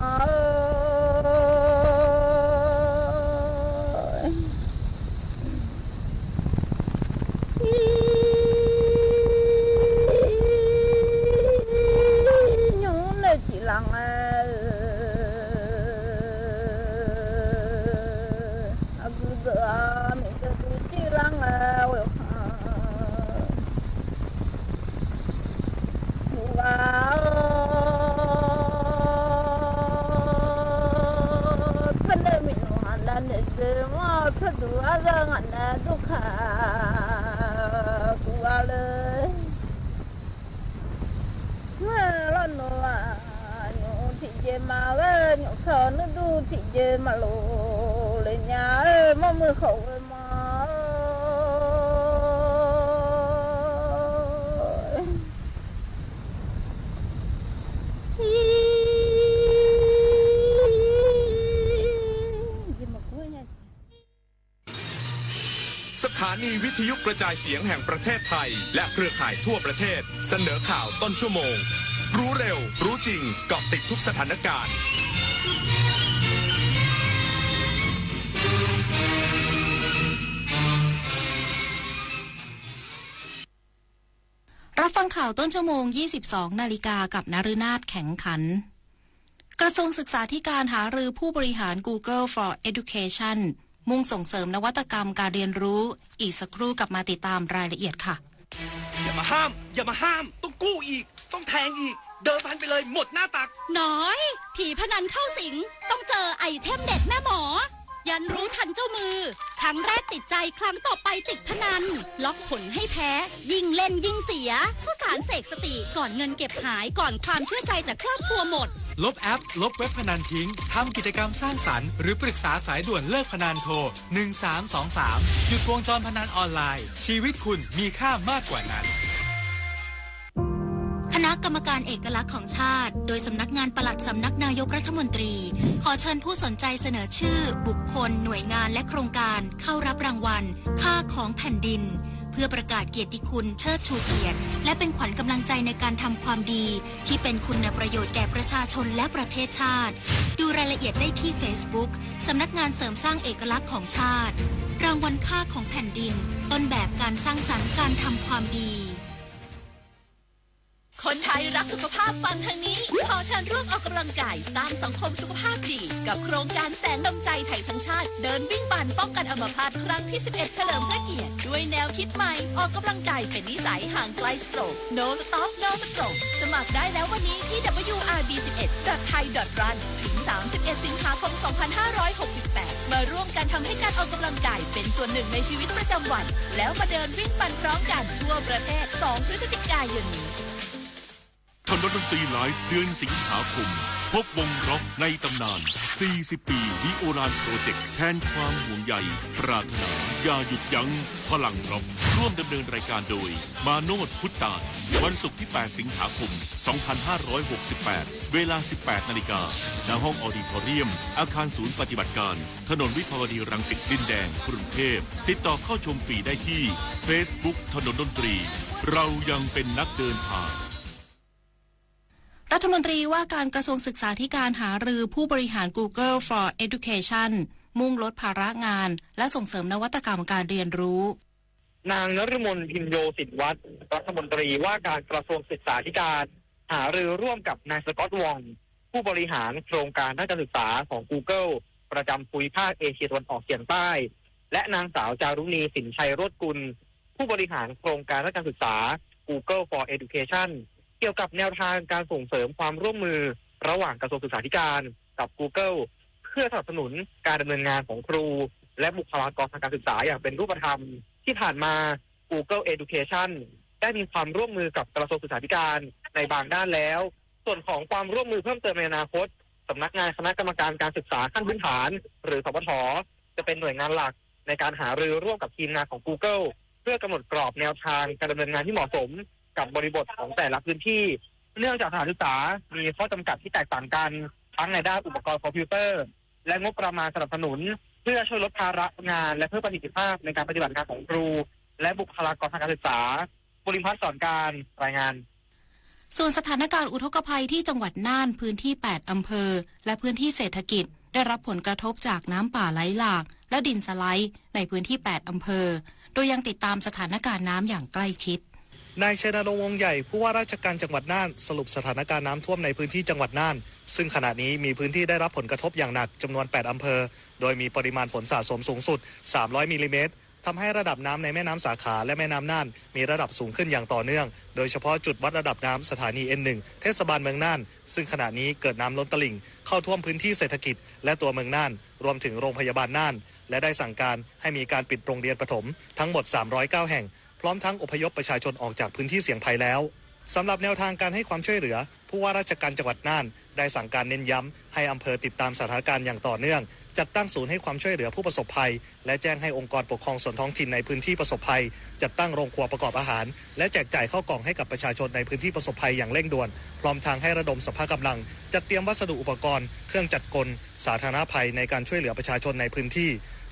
มาโลเลยญามามือเขามาสถานีวิทยุกระจายเสียงแห่งประเทศไทยและเครือข่ายทั่วประเทศเสนอข่าวต้นชั่วโมงรู้เร็วรู้จริงเกาะติดทุกสถานการณ์รับฟังข่าวต้นชั่วโมง 22 นาฬิกากับนฤนาถแข็งขันกระทรวงศึกษาธิการหารือผู้บริหาร Google for Education มุ่งส่งเสริมนวัตกรรมการเรียนรู้อีกสักครู่กลับมาติดตามรายละเอียดค่ะอย่ามาห้ามต้องกู้อีกต้องแทงอีกเดิมพันไปเลยหมดหน้าตักน้อยผีพนันเข้าสิงต้องเจอไอเทมเด็ดแม่หมอยันรู้ทันเจ้ามือครั้งแรกติดใจครั้งต่อไปติดพนันล็อกผลให้แพ้ยิ่งเล่นยิ่งเสียข้าวสารเสกสติก่อนเงินเก็บหายก่อนความเชื่อใจจากครอบครัวหมดลบแอปลบเว็บพนันทิ้งทำกิจกรรมสร้างสรรค์หรือปรึกษาสายด่วนเลิกพนันโทร1323หยุดวงจรพนันออนไลน์ชีวิตคุณมีค่ามากกว่านั้นคณะกรรมการเอกลักษณ์ของชาติโดยสำนักงานปลัดสำนักนายกรัฐมนตรีขอเชิญผู้สนใจเสนอชื่อบุคคลหน่วยงานและโครงการเข้ารับรางวัลค่าของแผ่นดินเพื่อประกาศเกียรติคุณเชิดชูเกียรติและเป็นขวัญกำลังใจในการทำความดีที่เป็นคุณประโยชน์แก่ประชาชนและประเทศชาติดูรายละเอียดได้ที่ Facebook สำนักงานเสริมสร้างเอกลักษณ์ของชาติรางวัลค่าของแผ่นดินต้นแบบการสร้างสรรค์การทำความดีคนไทยรักสุขภาพฟังทางนี้ขอเชิญร่วมออกกำลังกายสร้างสังคมสุขภาพดีกับโครงการแสนนำใจไทยทั้งชาติเดินวิ่งปั่นป้องกันอัมพาตครั้งที่ 11 เฉลิมพระเกียรติด้วยแนวคิดใหม่ออกกำลังกายเป็นนิสัยห่างไกลสโตรก No Stop No Stroke สมัครได้แล้ววันนี้ที่ wrb11.thai.run ถึง 31 สิงหาคม 2568 มาร่วมกันทำให้การออกกำลังกายเป็นส่วนหนึ่งในชีวิตประจำวันแล้วมาเดินวิ่งปั่นพร้อมกันทั่วประเทศ 2 พฤศจิกายนนี้ถนนดนตรีไลฟ์เดือนสิงหาคมพบวงร็อกในตำนาน40 ปีวิโอลานโปรเจกต์แทนความห่วงใยปรารถนาอย่าหยุดยั้งพลังร็อกร่วมดำเนินรายการโดยมาโนดพุทธาวันศุกร์ที่ 8 สิงหาคม 2568 เวลา 18 นาฬิกาณห้องออดิทอเรียมอาคารศูนย์ปฏิบัติการถนนวิภาวดีรังสิตดินแดงกรุงเทพติดต่อเข้าชมฟรีได้ที่ Facebook ถนนดนตรีเรายังเป็นนักเดินทางรัฐมนตรีว่าการกระทรวงศึกษาธิการหารือผู้บริหาร Google for Education มุ่งลดภาระงานและส่งเสริมนวัตกรรมการเรียนรู้นางนฤมลพิมโยสิทธิวัฒน์รัฐมนตรีว่าการกระทรวงศึกษาธิการหารือร่วมกับนายสกอตต์วองผู้บริหารโครงการด้านการศึกษาของ Google ประจำภูมิภาคเอเชียตะวันออกเฉียงใต้และนางสาวจารุณีสินชัยโรจน์กุลผู้บริหารโครงการด้านการศึกษา Google for Educationเกี่ยวกับแนวทางการส่งเสริมความร่วมมือระหว่างกระทรวงศึกษาธิการกับ Google เพื่อสนับสนุนการดำเนินงานของครูและบุคลากรทางการศึกษาอย่างเป็นรูปธรรมที่ผ่านมา Google Education ได้มีความร่วมมือกับกระทรวงศึกษาธิการในบางด้านแล้ว ส่วนของความร่วมมือเพิ่มเติมในอนาคตสำนักงานคณะกรรมการการศึกษาขั้นพื้นฐานหรือสปท.จะเป็นหน่วยงานหลักในการหารือร่วมกับทีมงานของ Google เพื่อกำหนดกรอบแนวทางการดำเนินงานที่เหมาะสมกับบริบทของแต่ละพื้นที่เนื่องจากสถานศึกษามีข้อจำกัดที่แตกต่างกันทั้งในด้านอุปกรณ์คอมพิวเตอร์และงบประมาณสนับสนุนเพื่อช่วยลดภาระงานและเพิ่มประสิทธิภาพในการปฏิบัติงานของครูและบุคลากรทางการศึกษาบุริพัฒน์สอนการรายงานส่วนสถานการณ์อุทกภัยที่จังหวัดน่านพื้นที่ 8 อำเภอและพื้นที่เศรษฐกิจได้รับผลกระทบจากน้ำป่าไหลหลากและดินสไลด์ในพื้นที่ 8 อำเภอโดยยังติดตามสถานการณ์น้ำอย่างใกล้ชิดนายชัยนรงค์วงใหญ่ผู้ว่าราชการจังหวัดน่านสรุปสถานการณ์น้ำท่วมในพื้นที่จังหวัดน่านซึ่งขณะนี้มีพื้นที่ได้รับผลกระทบอย่างหนักจำนวน 8 อำเภอโดยมีปริมาณฝนสะสมสูงสุด300มิลลิเมตรทำให้ระดับน้ำในแม่น้ำสาขาและแม่น้ำน่านมีระดับสูงขึ้นอย่างต่อเนื่องโดยเฉพาะจุดวัดระดับน้ำสถานี N1 เทศบาลเมืองน่านซึ่งขณะนี้เกิดน้ำล้นตลิ่งเข้าท่วมพื้นที่เศรษฐกิจและตัวเมืองน่านรวมถึงโรงพยาบาลน่านและได้สั่งการให้มีการปิดโรงเรียนประถมทั้งหมด309แห่งพร้อมทั้งอพยพประชาชนออกจากพื้นที่เสี่ยงภัยแล้วสำหรับแนวทางการให้ความช่วยเหลือผู้ว่าราชการจังหวัดน่านได้สั่งการเน้นย้ำให้อำเภอติดตามสถานการณ์อย่างต่อเนื่องจัดตั้งศูนย์ให้ความช่วยเหลือผู้ประสบภัยและแจ้งให้องค์กรปกครองส่วนท้องถิ่นในพื้นที่ประสบภัยจัดตั้งโรงครัวประกอบอาหารและแจกจ่ายข้าวกล่องให้กับประชาชนในพื้นที่ประสบภัยอย่างเร่งด่วนพร้อมทางให้ระดมสภากำลังจัดเตรียมวัสดุอุปกรณ์เครื่องจักรกลสาธารณภัยในการช่วยเหลือประชาชนในพื้นที่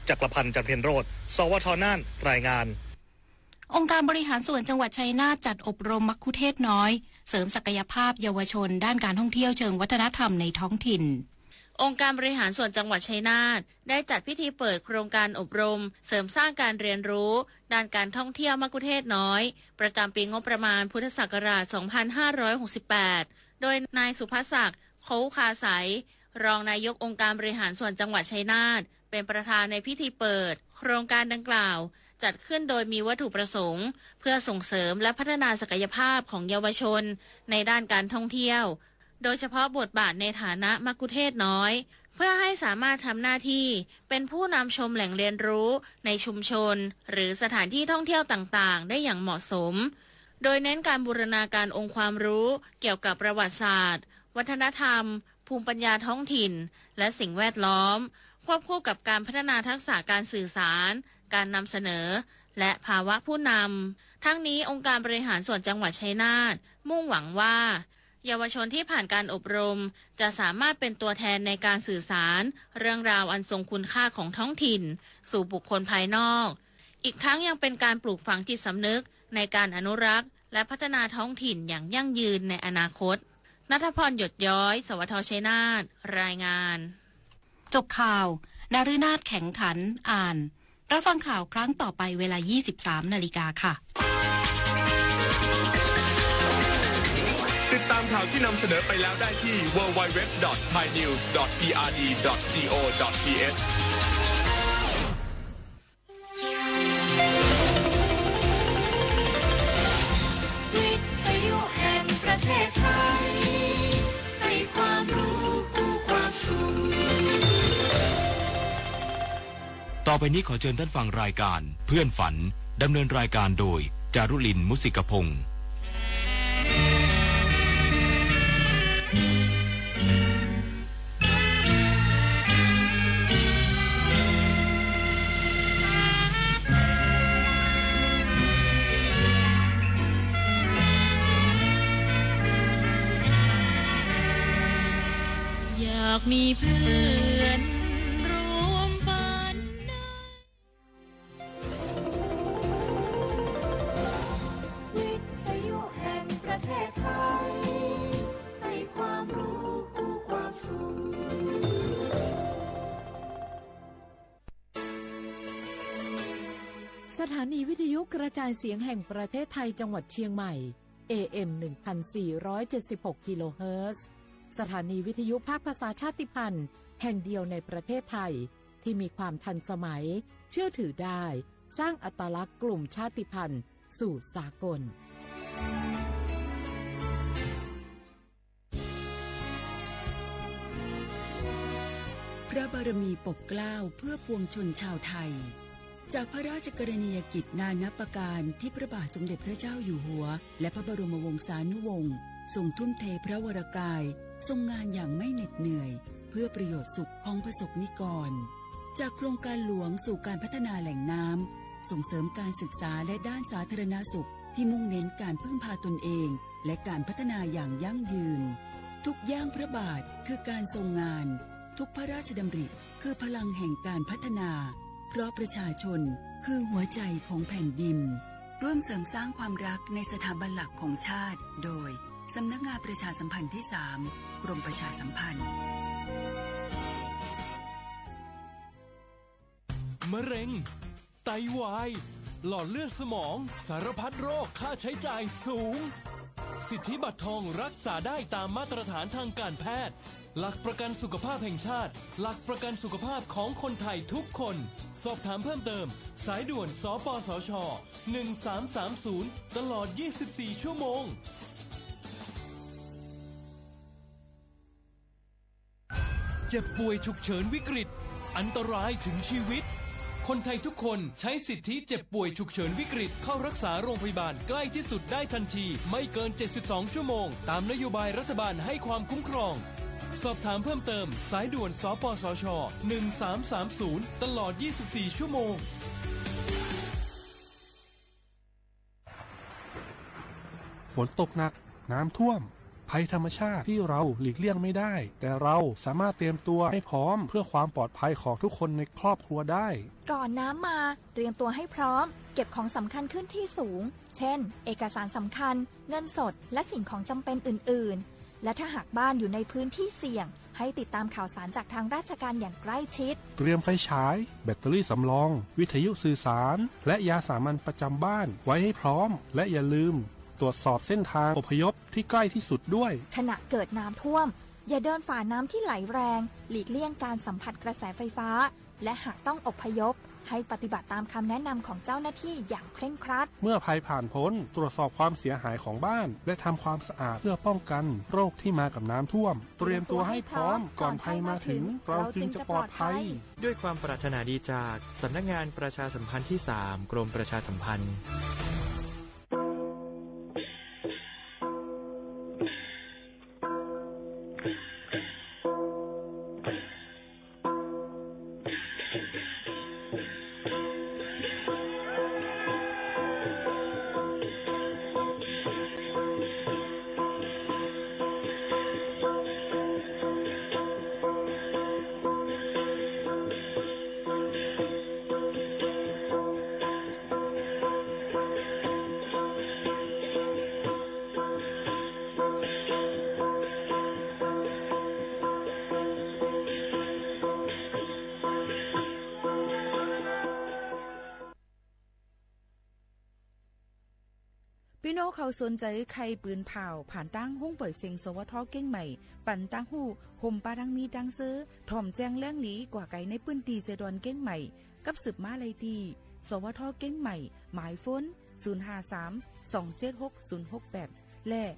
จักรพันธ์จันทร์เพ็ญโรจน์สวท.น่านรายงานองค์การบริหารส่วนจังหวัดชัยนาทจัดอบรมมัคคุเทศก์น้อยเสริมศักยภาพเยาวชนด้านการท่องเที่ยวเชิงวัฒนธรรมในท้องถิ่นองค์การบริหารส่วนจังหวัดชัยนาทได้จัดพิธีเปิดโครงการอบรมเสริมสร้างการเรียนรู้ด้านการท่องเที่ยวมัคคุเทศก์น้อยประจำปีงบประมาณพุทธศักราช 2568 โดยนายสุภศักดิ์ โคคาไสรองนายกองค์การบริหารส่วนจังหวัดชัยนาทเป็นประธานในพิธีเปิดโครงการดังกล่าวจัดขึ้นโดยมีวัตถุประสงค์เพื่อส่งเสริมและพัฒนาศักยภาพของเยาวชนในด้านการท่องเที่ยวโดยเฉพาะบทบาทในฐานะมัคคุเทศก์น้อยเพื่อให้สามารถทำหน้าที่เป็นผู้นำชมแหล่งเรียนรู้ในชุมชนหรือสถานที่ท่องเที่ยวต่างๆได้อย่างเหมาะสมโดยเน้นการบูรณาการองค์ความรู้เกี่ยวกับประวัติศาสตร์วัฒนธรรมภูมิปัญญาท้องถิ่นและสิ่งแวดล้อมควบคู่กับการพัฒนาทักษะการสื่อสารการนำเสนอและภาวะผู้นำทั้งนี้องค์การบริหารส่วนจังหวัดชัยนาทมุ่งหวังว่าเยาวชนที่ผ่านการอบรมจะสามารถเป็นตัวแทนในการสื่อสารเรื่องราวอันทรงคุณค่าของท้องถิ่นสู่บุคคลภายนอกอีกทั้งยังเป็นการปลูกฝังจิตสำนึกในการอนุรักษ์และพัฒนาท้องถิ่นอย่างยั่งยืนในอนาคตณัฐพร หยดย้อยสวท.ชัยนาทรายงานจบข่าวนฤนาถแข็งขันอ่านรับฟังข่าวครั้งต่อไปเวลา 23 นาฬิกาค่ะติดตามข่าวที่นำเสนอไปแล้วได้ที่ www.thainews.prd.go.thวิทยุแห่งประเทศไทยให้ความรู้กู้ความสุขต่อไปนี้ขอเชิญท่านฟังรายการเพื่อนฝันดำเนินรายการโดยจารุลิน มุสิกพงศ์อยากมีเพื่อนร่วมฝันวิทยุแห่งประเทศไทยให้ความรู้กู้ความสุขสถานีวิทยุกระจายเสียงแห่งประเทศไทยจังหวัดเชียงใหม่ AM 1476 กิโลเฮิรตซ์สถานีวิทยุภาคภาษาชาติพันธุ์แห่งเดียวในประเทศไทยที่มีความทันสมัยเชื่อถือได้สร้างอัตลักษณ์กลุ่มชาติพันธุ์สู่สากลพระบารมีปกเกล้าเพื่อปวงชนชาวไทยจากพระราชกรณียกิจนานับประการที่พระบาทสมเด็จพระเจ้าอยู่หัวและพระบรมวงศานุวงศ์ ทรงทุ่มเทพระวรกายทรงงานอย่างไม่เหน็ดเหนื่อยเพื่อประโยชน์สุขของประสบนิกรจากโครงการหลวงสู่การพัฒนาแหล่งน้ำส่งเสริมการศึกษาและด้านสาธารณสุขที่มุ่งเน้นการพึ่งพาตนเองและการพัฒนาอย่างยั่งยืนทุกย่างพระบาทคือการทรงงานทุกพระราชดำริคือพลังแห่งการพัฒนาเพราะประชาชนคือหัวใจของแผ่นดินร่วมเสริมสร้างความรักในสถาบันหลักของชาติโดยสำนักงานประชาสัมพันธ์ที่ 3 กรมประชาสัมพันธ์มะเร็งไตวายหลอดเลือดสมองสารพัดโรคค่าใช้จ่ายสูงสิทธิบัตรทองรักษาได้ตามมาตรฐานทางการแพทย์หลักประกันสุขภาพแห่งชาติหลักประกันสุขภาพของคนไทยทุกคนสอบถามเพิ่มเติมสายด่วนสปสช1330ตลอด24ชั่วโมงเจ็บป่วยฉุกเฉินวิกฤตอันตรายถึงชีวิตคนไทยทุกคนใช้สิทธิเจ็บป่วยฉุกเฉินวิกฤตเข้ารักษาโรงพยาบาลใกล้ที่สุดได้ทันทีไม่เกิน72ชั่วโมงตามนโยบายรัฐบาลให้ความคุ้มครองสอบถามเพิ่มเติมสายด่วนสปสช1330ตลอด24ชั่วโมงฝนตกหนักน้ำท่วมภัยธรรมชาติที่เราหลีกเลี่ยงไม่ได้แต่เราสามารถเตรียมตัวให้พร้อมเพื่อความปลอดภัยของทุกคนในครอบครัวได้ก่อนน้ำมาเตรียมตัวให้พร้อมเก็บของสำคัญขึ้นที่สูงเช่นเอกสารสำคัญเงินสดและสิ่งของจำเป็นอื่นๆและถ้าหากบ้านอยู่ในพื้นที่เสี่ยงให้ติดตามข่าวสารจากทางราชการอย่างใกล้ชิดเตรียมไฟฉายแบตเตอรี่สำรองวิทยุสื่อสารและยาสามัญประจำบ้านไว้ให้พร้อมและอย่าลืมตรวจสอบเส้นทางอพยพที่ใกล้ที่สุดด้วยขณะเกิดน้ำท่วมอย่าเดินฝ่าน้ำที่ไหลแรงหลีกเลี่ยงการสัมผัสกระแสไฟฟ้าและหากต้องอพยพให้ปฏิบัติตามคำแนะนำของเจ้าหน้าที่อย่างเคร่งครัดเมื่อภัยผ่านพ้นตรวจสอบความเสียหายของบ้านและทำความสะอาดเพื่อป้องกันโรคที่มากับน้ำท่วมเตรียมตัวให้พร้อมก่อนภัยมาถึงเราจึงจะปลอดภัยด้วยความปรารถนาดีจากสำนักงานประชาสัมพันธ์ที่ 3 กรมประชาสัมพันธ์พี่น้องเขาสนใจใครปืนเผาผ่านตั้งหุ้งเปิดเสียงสวทเก้งใหม่ปั่นตั้งหู้ห่มปาดังมีดังซื้อถ่อมแจ้งแล้งหลีกว่าไก่ในปื้นตีเจดอนเก้งใหม่กับสืบมาเลยดีสวทเก้งใหม่หมายฟ้น053-276-068และ0922468579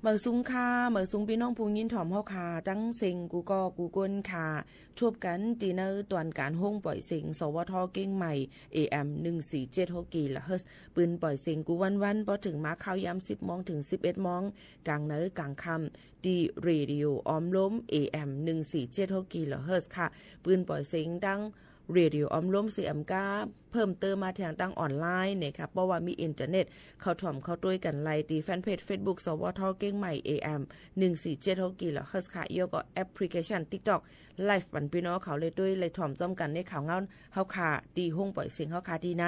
เมื่อซุงค่าเมื่อซุงพี่น้องผู้ยินถ่อมเฮาค่ะตั้งเซ็งกูก็กูก้นค่ะชวบกันตีเนอร์ตอนการห้องปล่อยเสียงสวทเก้งใหม่ AM 1476 กิโลเฮิรตซ์ปืนปล่อยเสียงกูวันๆพอถึงมาข่าวยาม 10 โมงถึง 11 โมงกลางเนอกลางค่ำดีเรดิโออ้อมล้ม AM 1476 กิโลเฮิรตซ์ค่ะปืนปล่อยเสียงดังเรดิโออ้อมล้ม CM กาเพิ่มเติมมาทางตั้งออนไลน์นะครับเพราะว่ามีอินเทอร์เน็ตเข้าถ่อมเข้าด้วยกันไลน์ตีแฟนเพจ Facebook สวทเก้งใหม่ AM 1476 กิโลเฮิรตซ์ค่ะยกก็แอปพลิเคชัน TikTok ไลฟ์บันพี่น้องเขาเลยด้วยเลยถ่อมจ้อมกันในข่าวเงาเฮาค่ะตีห้องปล่อยเสียงเฮาค่ะที่ใน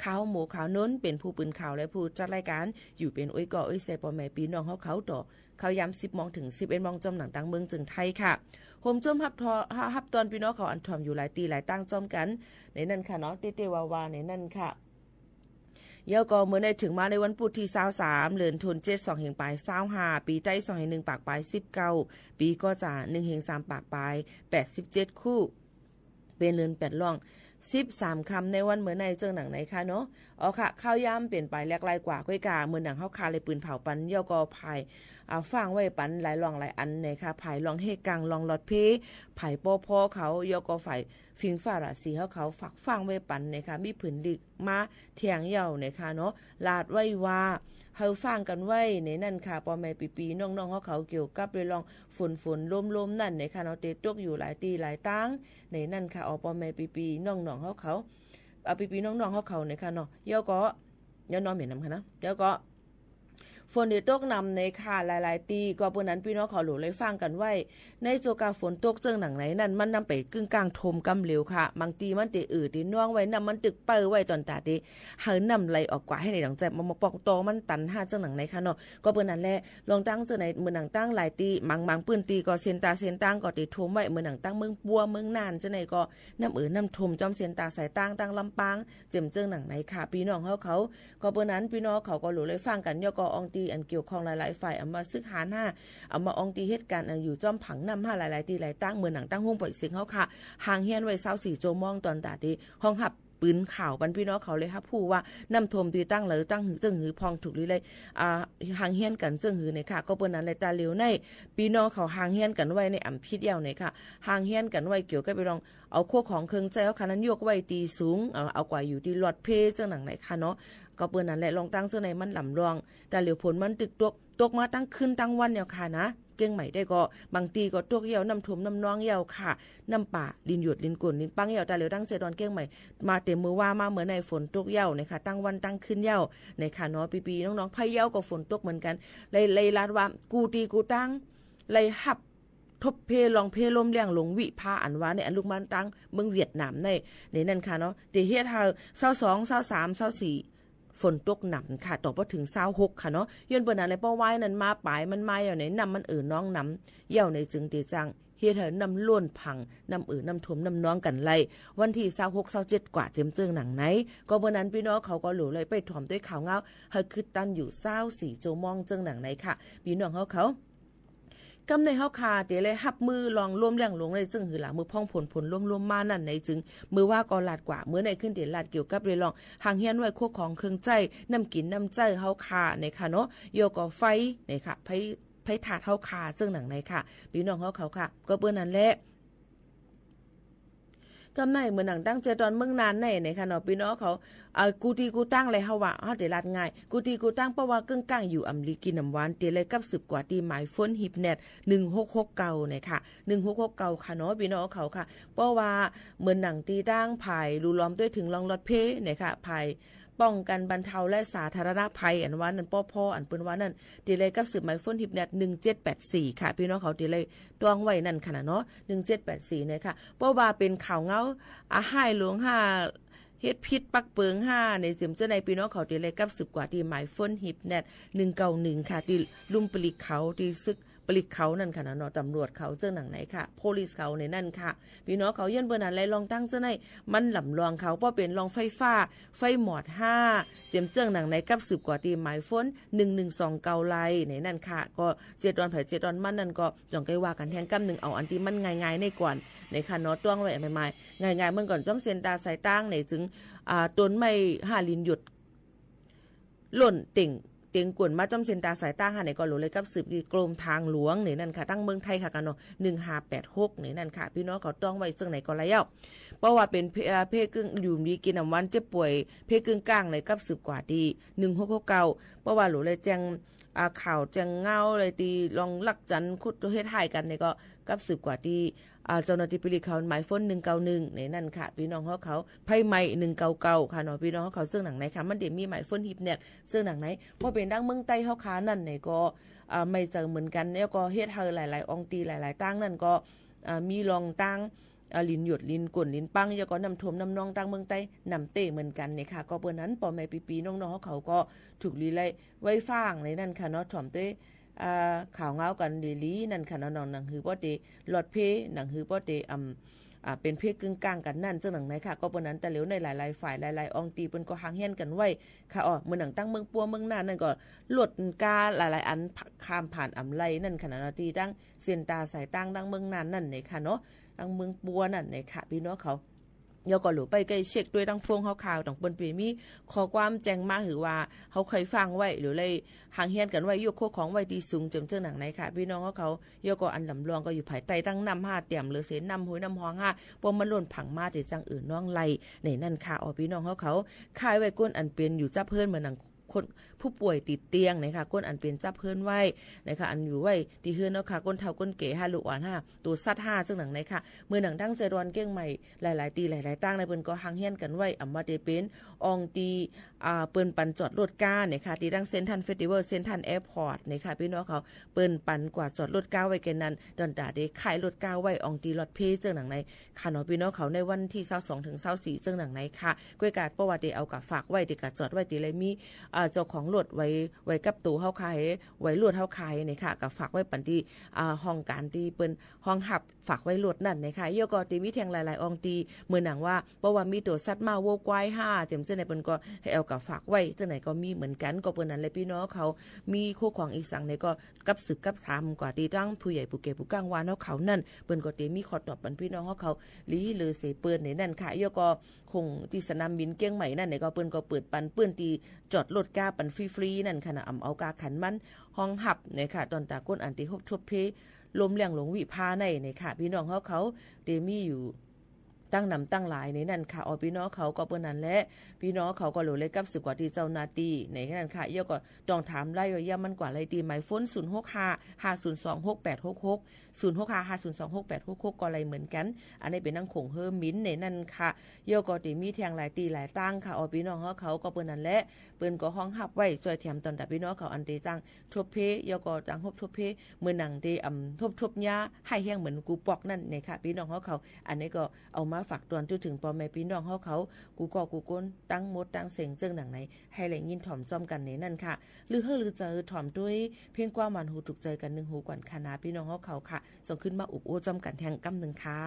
ข่าวหมูข่าวน้นเป็นผู้ปืนข่าวและผู้จัดรายการอยู่เป็นอ้อยก่ออ้อยเซปอแม่พี่น้องเฮาเขาต่อเขาย้ำ 10 โมงถึง 11 โมงจอมหนังตังเมืองจึงไทยค่ะโฮมจอมฮับตอนพี่น้องเขาอันถ่อมอยู่หลายตีหลายตั้งจอมกันในนั่นค่ะเนาะเตวาวาในนั่นค่ะเยาก็เมื่อในถึงมาในวันพุธที่23เดือนธันวาคม2แห่งปลาย25ปีใต้2แห่ง1ปากปลาย19ปีก็จะ1แห่ง3ปากปลาย87คู่เป็นเดือน8ล่อง13คำในวันเมื่อในเจิงหนังไหนคะเนาะอ๋อค่ะข้าวย่ำเปลี่ยนไปแลกลายกว่าก้อยกาเมื่อหนังเฮาคาเลยปืนเผาปันเยาก็ภายฟังไว้ปันหลายรองหลายอันนะคะภายรองเฮกังรองหลอดเพภายปอพอเขาเยาก็ฝ่ายฟิงฟ้าราศีเขาฝักฟังไว้ปันนะคะมีผืนลิกมาเทียงเยานะคะเนาะลาดไว้ว่าเฮาฟังกันไว้ในนั่นค่ะปอแม่ปีๆน้องๆเขาเกี่ยวกับเรื่องฝนลมๆนั่นนะคะเนาะเตตกอยู่หลายตีหลายตั้งในนั่นค่ะปอแม่ปีๆน้องๆเขาปีๆน้องๆเขานะคะเนาะเยาก็เยานอนเหม็นน้ำค่ะนะเยาก็ฝนที่ตกนำในค่ะหลายๆตีก็เปิ้นนั้นพี่น้องเขาหลูเลยฟังกันไว้ในโจกาฝนตกเจิงหนังไหนนั่นมันนำไปกึ่งกลางทมกำเหลวค่ะบางตีมันติติน่วงไว้นำมันตึกเปิ้ไว้ตอนตาติเฮานำไหลออกกว่าให้ในหลังใจมาปอกตอมันตันหาเจิงหนังไหนค่ะเนาะก็เปิ้นนั้นแหละลองตั้งเจอในเมืองหนังตั้งหลายตีมังปืนตีก็เซียนตาเซียนตั้งก็ติทมไว้เมืองหนังตั้งเมืองปัวเมืองนานเจอในก็น้ำน้ำทมจอมเซียนตาสายตั้งลำปางเจิมเจิงหนังไหนค่ะพี่น้องเขาก็เปิ้นนั้นพี่น้องเขาก็หลูเลยฟังกันย่อก็อองตีอันเกี่ยวข้องหลายฝ่ายเอามาซึกหาหน้าเอามาอองตีเหตุการณ์อยู่จอมผังนำ5หลายๆตีหลายตั้งเมืองหนังตั้งห้องปล่อยเสียงเฮาค่ะห่างเฮียนไว้24โจมองตอนตาดีห้องหับปืนข่าวบันพี่น้องเขาเลยครับผู้ว่านำทมตีตั้งหรือตั้งหือจึงหือพองถูกเลยห่างเฮียนกันจึงหือเนี่ยค่ะก็เปิ้นนั้นเลยตาเหลียวในพี่น้องเขาห่างเฮียนกันไว้ในอำพิษยาวเนี่ยค่ะห่างเฮียนกันไว้เกี่ยวกับไปลองเอาโคของเครื่องใจเฮาค่ะนั้นยกไว้ตีสูงเอากว่าอยู่ที่หลอดเพจังหนังไหนค่ะเนาะก็เปิ้นนั้นแหละลองตั้งเจ้าในมันหลำรองแต่เหลียวผลมันตึกตกมาตั้งคืนตั้งวันเนี่ยค่ะนะเก่งใหม่ได้ก็บางตีก็ตกเหี่ยวน้ำท่วมน้ำน้องเหี่ยวค่ะน้ำป่าลินหยดลินกุ่นลินปังเหี่ยวแต่เหลียวตั้งเจดอนเก่งใหม่มาเต็มมือว่ามาเหมือนในฝนตกเหี่ยวนะคะตั้งวันตั้งคืนเหี่ยวในค่ะเนาะปีๆน้องๆพะเหี่ยวก็ฝนตกเหมือนกันเลยลาดว่ากูตีกูตั้งเลยหับทบเพลองเพลมเลี้ยงหลงวิภาอันว่าในอันลูกมันตั้งเมืองเวียดนามในนั่นค่ะเนาะตีเฮ็ดเฮา22 23 24ฝนตกหนักค่ะต่อพอถึง26ค่ะเนาะย้อนเปิ้นอะไรป้อไว้นั้นมาปลายมันมาอยู่ไหนนำมันน้องน้ำเหี่ยวในจึงตีจังเฮ็ดให้น้ำล้วนพังน้ำน้ำท่วมน้ำน้องกันไล่วันที่26 27กว่าเต็มเจิงหนังไหนก็เมื่อนั้นพี่น้องเขาก็หลูเลยไปถ่อมด้วยข่าวเงาเฮาคือตันอยู่24โจมองเจิงหนังไหนค่ะพี่น้องเขากำในเฮาคาเตเลยหับมือลองร่วมแรงหลงในจึงหือหลังมือพ่องผลร่วมมานั่นในจึงมือว่าก็ลาดกว่าเมื่อในขึ้นเตลาดเกี่ยวกับเรลองห่างเฮียนไว้โคของเครื่องใจน้ำกินน้ำใจเฮาคาในค่ะเนาะโยก็ไฟในค่ะไผถาดเฮาคาจึงหนังในค่ะพี่น้องเขาค่ะก็เปิ้นนั้นแหละกำในเหมือนหนังตั้งเจตอนเมืองนานในค่ะเนาะพี่น้องเขากูตีกูตั้งเลยเฮาว่าเฮาได้รัดง่ายกูตีกูตั้งเพราะว่ากึ่งกลางอยู่อำลีกินน้ำหวานเตเลยกับ10กว่าตีหมายฝนฮิปเน็ต1669เนี่ยค่ะ1669ค่ะเนาะพี่น้องเขาค่ะเพราะว่าเหมือนหนังตีตั้งภายรูล้อมด้วยถึงรองรถเพเนี่ยค่ะภายป้องกันบรรเทาและสาธารณภัยอันว่านั่นพ่ออันเปิ้นว่านั่นตีเลยกับ10หมายฝนฮิปเน็ต1784ค่ะพี่น้องเขาตีเลยตวงไว้นั่นค่ะเนาะ1784เนี่ยค่ะเพราะว่าเป็นข่าวเงาให้หลวง5เฮ็ดพิษปักเปิง5ในจิมเจ้าในพี่น้องเขาตีเลยกับ10กว่าที่หมายฝนฮิปเน็ต191ค่ะที่ลุ่มปลิกเขาที่ซึกปลิกเขานั่นค่ะเนาะตำรวจเขาเจ้าหนังไหนค่ะโพลิสเขาในนั่นค่ะพี่น้องเขาย้อนเปิ้นนั้นลองตั้งเจ้าในมันหลำรองเขาเพราะเป็นรองไฟฟ้าไฟหมอด5เจียมเจ้าหนังไหนกับ10กว่าที่หมายฝน1129ไลในนั่นค่ะก็เจดอนไผเจดอนมันนั่นก็จ่องไกว่ากันแทงกำ1เอาอันที่มันง่ายๆในก่อนในค่ะเนาะต้วงไว้ใหม่ๆง่ายๆมันก่อนจ้อมเส้นตาสายตั้งในจึงต้นไม้5ลิ้นหยุดหล่นติ่ง ตียงกวนมาจอมเซ็นตาสายตาหาไหนก็หลุเลยกับสืบดีกรมทางหลวงนี่นั่นค่ะตั้งเมืองไทยค่ะกันเนาะ1586นี่นั่นค่ะพี่น้องเขาต้องไว้ซึ่งไหนก็แล้วเพราะว่าเป็นเพกึ่งอยู่ดีกินน้ำวันเจ็บป่วยเพกึ่งกลางในกับสืบกว่าดี1669เพราะว่าหลุเลยแจ้งข่าวแจ้งเงาเลยตีลองลักจันคุดเฮ็ดให้กันนี่ก็กับสืบกว่าดีเจ้าหน้าที่ปิริเขาหมายฟ้น191ในนั่นค่ะพี่น้องเขาไพ่ใหม่199ค่ะเนาะพี่น้องเขาซึ่งหนังไหนค่ะมันเดี๋ยวมีหมายฟ้นฮิปเน็ตซึ่งหนังไหนว่าเป็นดังเมืองใต้เขาขานั่นไหนก็ไม่เจอเหมือนกันแล้วก็เฮ็ดเฮอหลายๆองตีหลายๆตั้งนั่นก็มีรองตั้งลินหยดลินกวนลินปังแล้วก็นำท่วมนำนองตั้งเมืองใต้นำเต้เหมือนกันนี่ค่ะก็เปิ้นนั้นปอแม่ปีๆน้องๆเขาก็ถูกลีไล่ไว้ฟ้างในนั่นค่ะเนาะถ่อมเต้ข่าวเงากันลีนั่นค่ะน้องๆหนังฮือบ่ได้หลอดเพหนังฮือบ่ได้เป็นเพกึ่งกลางกันนั่นซึ่งหนังไหนค่ะก็เปิ้นนั้นแต่เหลียวในหลายๆฝ่ายหลายๆองตีเปิ้นก็ห่างเฮียนกันไว้ค่ะเมื่อหนังตั้งเมืองปัวเมืองน่านนั่นก็หลดกาหลายๆอันข้ามผ่านอำไลนั่นค่ะเนาะที่ตั้งเส้นตาสายตั้งดังเมืองน่านนั่นนี่ค่ะเนาะดังเมืองปัวนั่นนี่ค่ะพี่น้องเขายก็หลูไปใกล้เช็คด้วยดังฟงข่าวๆต้องเปิ้นเปมีขอความแจ้งมาหรือว่าเขาเคยฟังไว้หรือเลยห่างเฮียนกันไว้ยกโคของไว้ดีสูงจำเจ้าหนังไหนค่ะพี่น้องเขายก็อันลำลองก็อยู่ภายใต้ตั้งนำ5เตี่ยมหรือเสนนำห้วยนำห้อง5บ่มันล้นผังมาแต่จังอื่นน้องไหลในนั่นค่ะพี่น้องเขาคายไว้ก้นอันเป็นอยู่จับเพิ่นเหมือนหนังคนผู้ป่วยติดเตียงนะคะก้นอันเป็นจับเพิ่นไว้นะคะอันอยู่ไว้ที่เฮือนเนาะค่ะก้นเฒ่าก้นเก๋5ลูกอ่อน5ตัวสัตว์5จังหนังไหนค่ะเมื่อหนังตั้งใจรอนเก้งใหม่หลายๆตีหลายๆตั้งในเปิ้นก็ห่างเฮียนกันไว้อำมาได้เป็นอองตีเปิ้นปันจอดรถก้าเนี่ยค่ะที่ดังเซ็นทรัลเฟสติวัลเซ็นทรัลแอร์พอร์ตเนี่ยค่ะพี่น้องเขาเปิ้นปันกว่าจอดรถก้าไว้แก่นั้นดอนตาได้ขายรถก้าไว้อองตีรถเพจังหนังไหนค่ะเนาะพี่น้องเขาในวันที่22ถึง24จังหนังไหนค่ะก้วยกาดประวัติเอากับฝากไว้ที่กาจอดไว้ที่เลยมีเจ้าของรถไว้กับตู้เฮาขายไว้รถเฮาขายนี่ค่ะก็ฝากไว้ปันที่ห้องการที่เปิ้นห้องหับฝากไว้รถนั่นนะคะยก็ตีมีแทงหลายๆอองตีเมื่อหนังว่าเพราะว่ามีตัวสัตว์มาโวกวาย5เต็มเจ้าในเปิ้นก็ให้เอากับฝากไว้จังไหนก็มีเหมือนกันก็เปิ้นนั้นเลยพี่น้องเขามีคู่ของอีสังเนี่ยก็กับสืบกับถามกว่าที่ตั้งผู้ใหญ่ผู้แก่ผู้กลางวานเขานั่นเปิ้นก็ตีมีขอตอบปันพี่น้องเขาลีหรือเสเปิ้นในนั่นค่ะยก็คงที่สนามบินเกียงใหม่นั่นเนี่ยก็เปิ้นก็เปิดปันเปิ้นตีจอดรถก้าปันฟรีๆนั่นค่ะนะเอากาขันมันห้องหับเนี่ยค่ะตอนตาก้นอันที่ฮบชบเพลมเลี้ยงหลงวิพาในเนี่ยค่ะพี่น้องเขาเดมีอยู่ตั้งนำตั้งหลายในนั่นค่ะพี่น้องเขาก็เปิ้นนั้นแหละพี่น้องเขาก็หลเลยกับ10กว่าที่เจ้าหน้าที่ในนั้นค่ะยก็ต้องถามไล่ว่ามันกว่าไรตีหมายฝน065 502 6866 065 502 6866ก็ไรเหมือนกันอันนี้เป็นนางคงเฮิมมิ้นในนั่นค่ะยก็ได้มีแทงหลายตีหลายตั้งค่ะพี่น้องเขาก็เปิ้นนั้นแหละเปิ้นก็ห้องหับไว้จอยแถมตอนแต่พี่น้องเขาอันเตจังทบเพยก็จังทบทบเพเมื่อหนังได้ทบยาให้แห้งเหมือนกูปอกนั่นเนี่ยค่ะพี่น้องเขาอันนี้ก็เอามาฝากตอนจนถึงพ่อแม่พี่น้องเขากูก้นตั้งมดตั้งเสียงเจิงหนังไหนให้แหล่งยินถ่อมจอมกันในนั่นค่ะหรือเจอถ่อมด้วยเพียงกว่ามันหูถูกใจกัน1หูกว่าคณะพี่น้องเขาค่ะส่งขึ้นมาอุบโอ้จอมกันแทงกำนึงค่ะ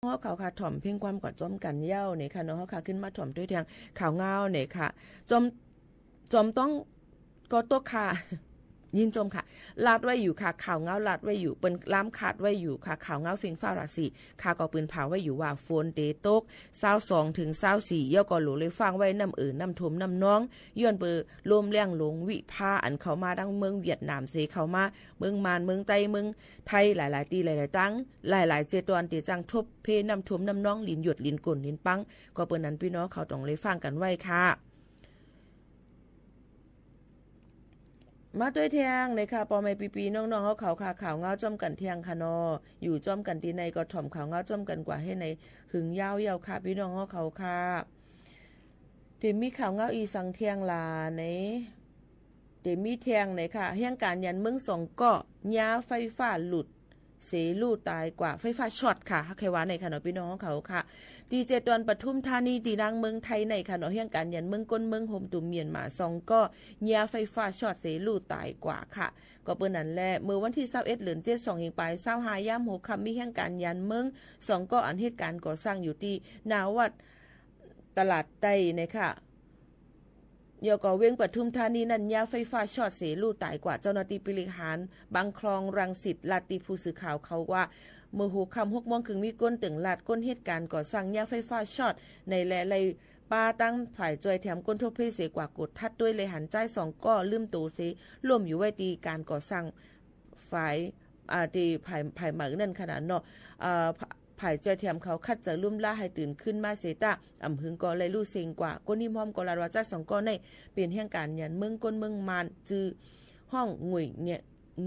เฮาเขาค่ะถ่อมเพ่งความกอดจอมกันเย้าเนี่ยค่ะเนาะเฮาค่ะขึ้นมาถ่อมด้วยทางข่าวเงาเนี่ยค่ะจอมต้องก็ตกค่ะยินจมค่ะลาดไว้อยู่ค่ะข่าวเงาลาดไว้อยู่เปิ้นล้ำขาดไว้อยู่ค่ะข่าวเงาฟิงฟ้าราศีค่ะก็ปืนเผาไว้อยู่ว่าโฟนเตตก22ถึง24ย่อก็หลูเลยฟังไว้น้ำน้ำทมน้ำน้องย้อนเปอลมแรงหลงวิภาอันเข้ามาดังเมืองเวียดนามเสเข้ามาเมืองมานเมืองไต้เมืองไทยหลายๆตีหลายๆตั้งหลายๆเจตอนที่จังทบเพน้ำทมน้ำน้องลินหยดลินกลลินปังก็เปิ้นนั้นพี่น้องเขาต้องเลยฟังกันไว้ค่ะมาด้วยเทียงในค่ะปอไม่ปีน้องๆเขาค่ะข่าวเงาจ้อมกันเทียงค่ะนออยู่จ้อมกันที่ในก็ถ่อมข่าวเงาจ้อมกันกว่าให้ในหึงยาวค่ะพี่น้องเขาค่ะเดี๋ยวมีข่าวเงาอีสังเทียงลาในเดี๋ยวมีเทียงในค่ะเหตุการณ์ยันเมือง2ก็ยาไฟฟ้าหลุดเสลูตายกว่าไฟฟ้าช็อตค่ะใครว่าในค่ะเนาะพี่น้องเขาค่ะดีเจดอนปทุมธานีตีนางเมืองไทยในค่ะเนาะเหตุการณ์ยันเมืองก้นเมืองโฮมตุมเมียนมา2ก็ยาไฟฟ้าช็อตเสลูตายกว่าค่ะก็เปิ้นนั้นแหละเมื่อวันที่21เดือน7 2เฮงปลาย25ย่ำ6ค่ำมีเหตุการณ์ยันเมือง2ก็อันเหตุการณ์ก่อสร้างอยู่ที่นาวัดตลาดใต้นะคะยกเว้งปทุมธานีนันยาไฟฟ้าช็อตเสลูตายกว่าเจ้าหน้าที่บริหารบางคลองรังสิตลาดตีผู้สื่อข่าวเขาว่าเมื่อหัวค่ำ6 โมงครึ่งมีก้นตึงลาดก้นเหตุการณ์ก่อสร้างยาไฟฟ้าช็อตในแหล่ไรป้าตั้งฝ่ายจอยแถมก้นทั่วเพเสกว่ากดทัดด้วยเลยหันใจ2ก็ลืมตูเสร่วมอยู่ไว้ตีการก่อสร้างฝ่ายตีภายหมักนั่นขนาดเนาะภายเจอแถมเขาคัดจะลุ่มล่าให้ตื่นขึ้นมาเสตาอำหึงก็เลยรู้เซ็งกว่าก้นนิ่มหอมก็ลาดว่าจ้า2ก็ในเป็นเหตุการณ์ยันเมืองก้นเมืองมานจือห้องงวยเนี่ย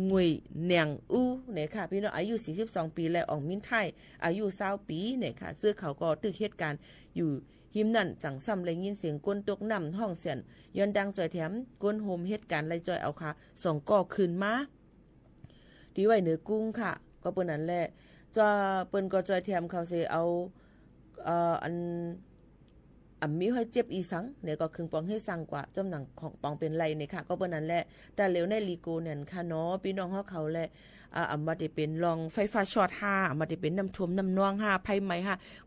งวยเนียงอู้เนี่ยค่ะพี่น้องอายุ42ปีและอองมินไทยอายุ20ปีเนี่ยค่ะซึ่งเขาก็ตึกเหตุการณ์อยู่หิมนั่นจังซ้ำเลยยินเสียงก้นตกน้ำห้องเสียนย้อนดังจอยแถมก้นโฮมเหตุการณ์เลยจอยเอาค่ะ2ก็ขึ้นมาดีไว้เหนือกุ้งค่ะก็เปิ้นนั้นแหละจะเปิ้นก็จอยแถมเขาสิเอาอันมีให้เจ็บอีสังเนี่ยก็คึงปองให้สั่งกว่าจำหนังของปองเป็นไรเนี่ยค่ะก็เปิ้นนั้นแหละแต่เหลวในลีโกเนี่ยค่ะเนาะพี่น้องเขาแหละมาได้เป็นลองไฟฟ้าช็อต5มาได้เป็นน้ำท่วมน้ำนอง5ไผไหม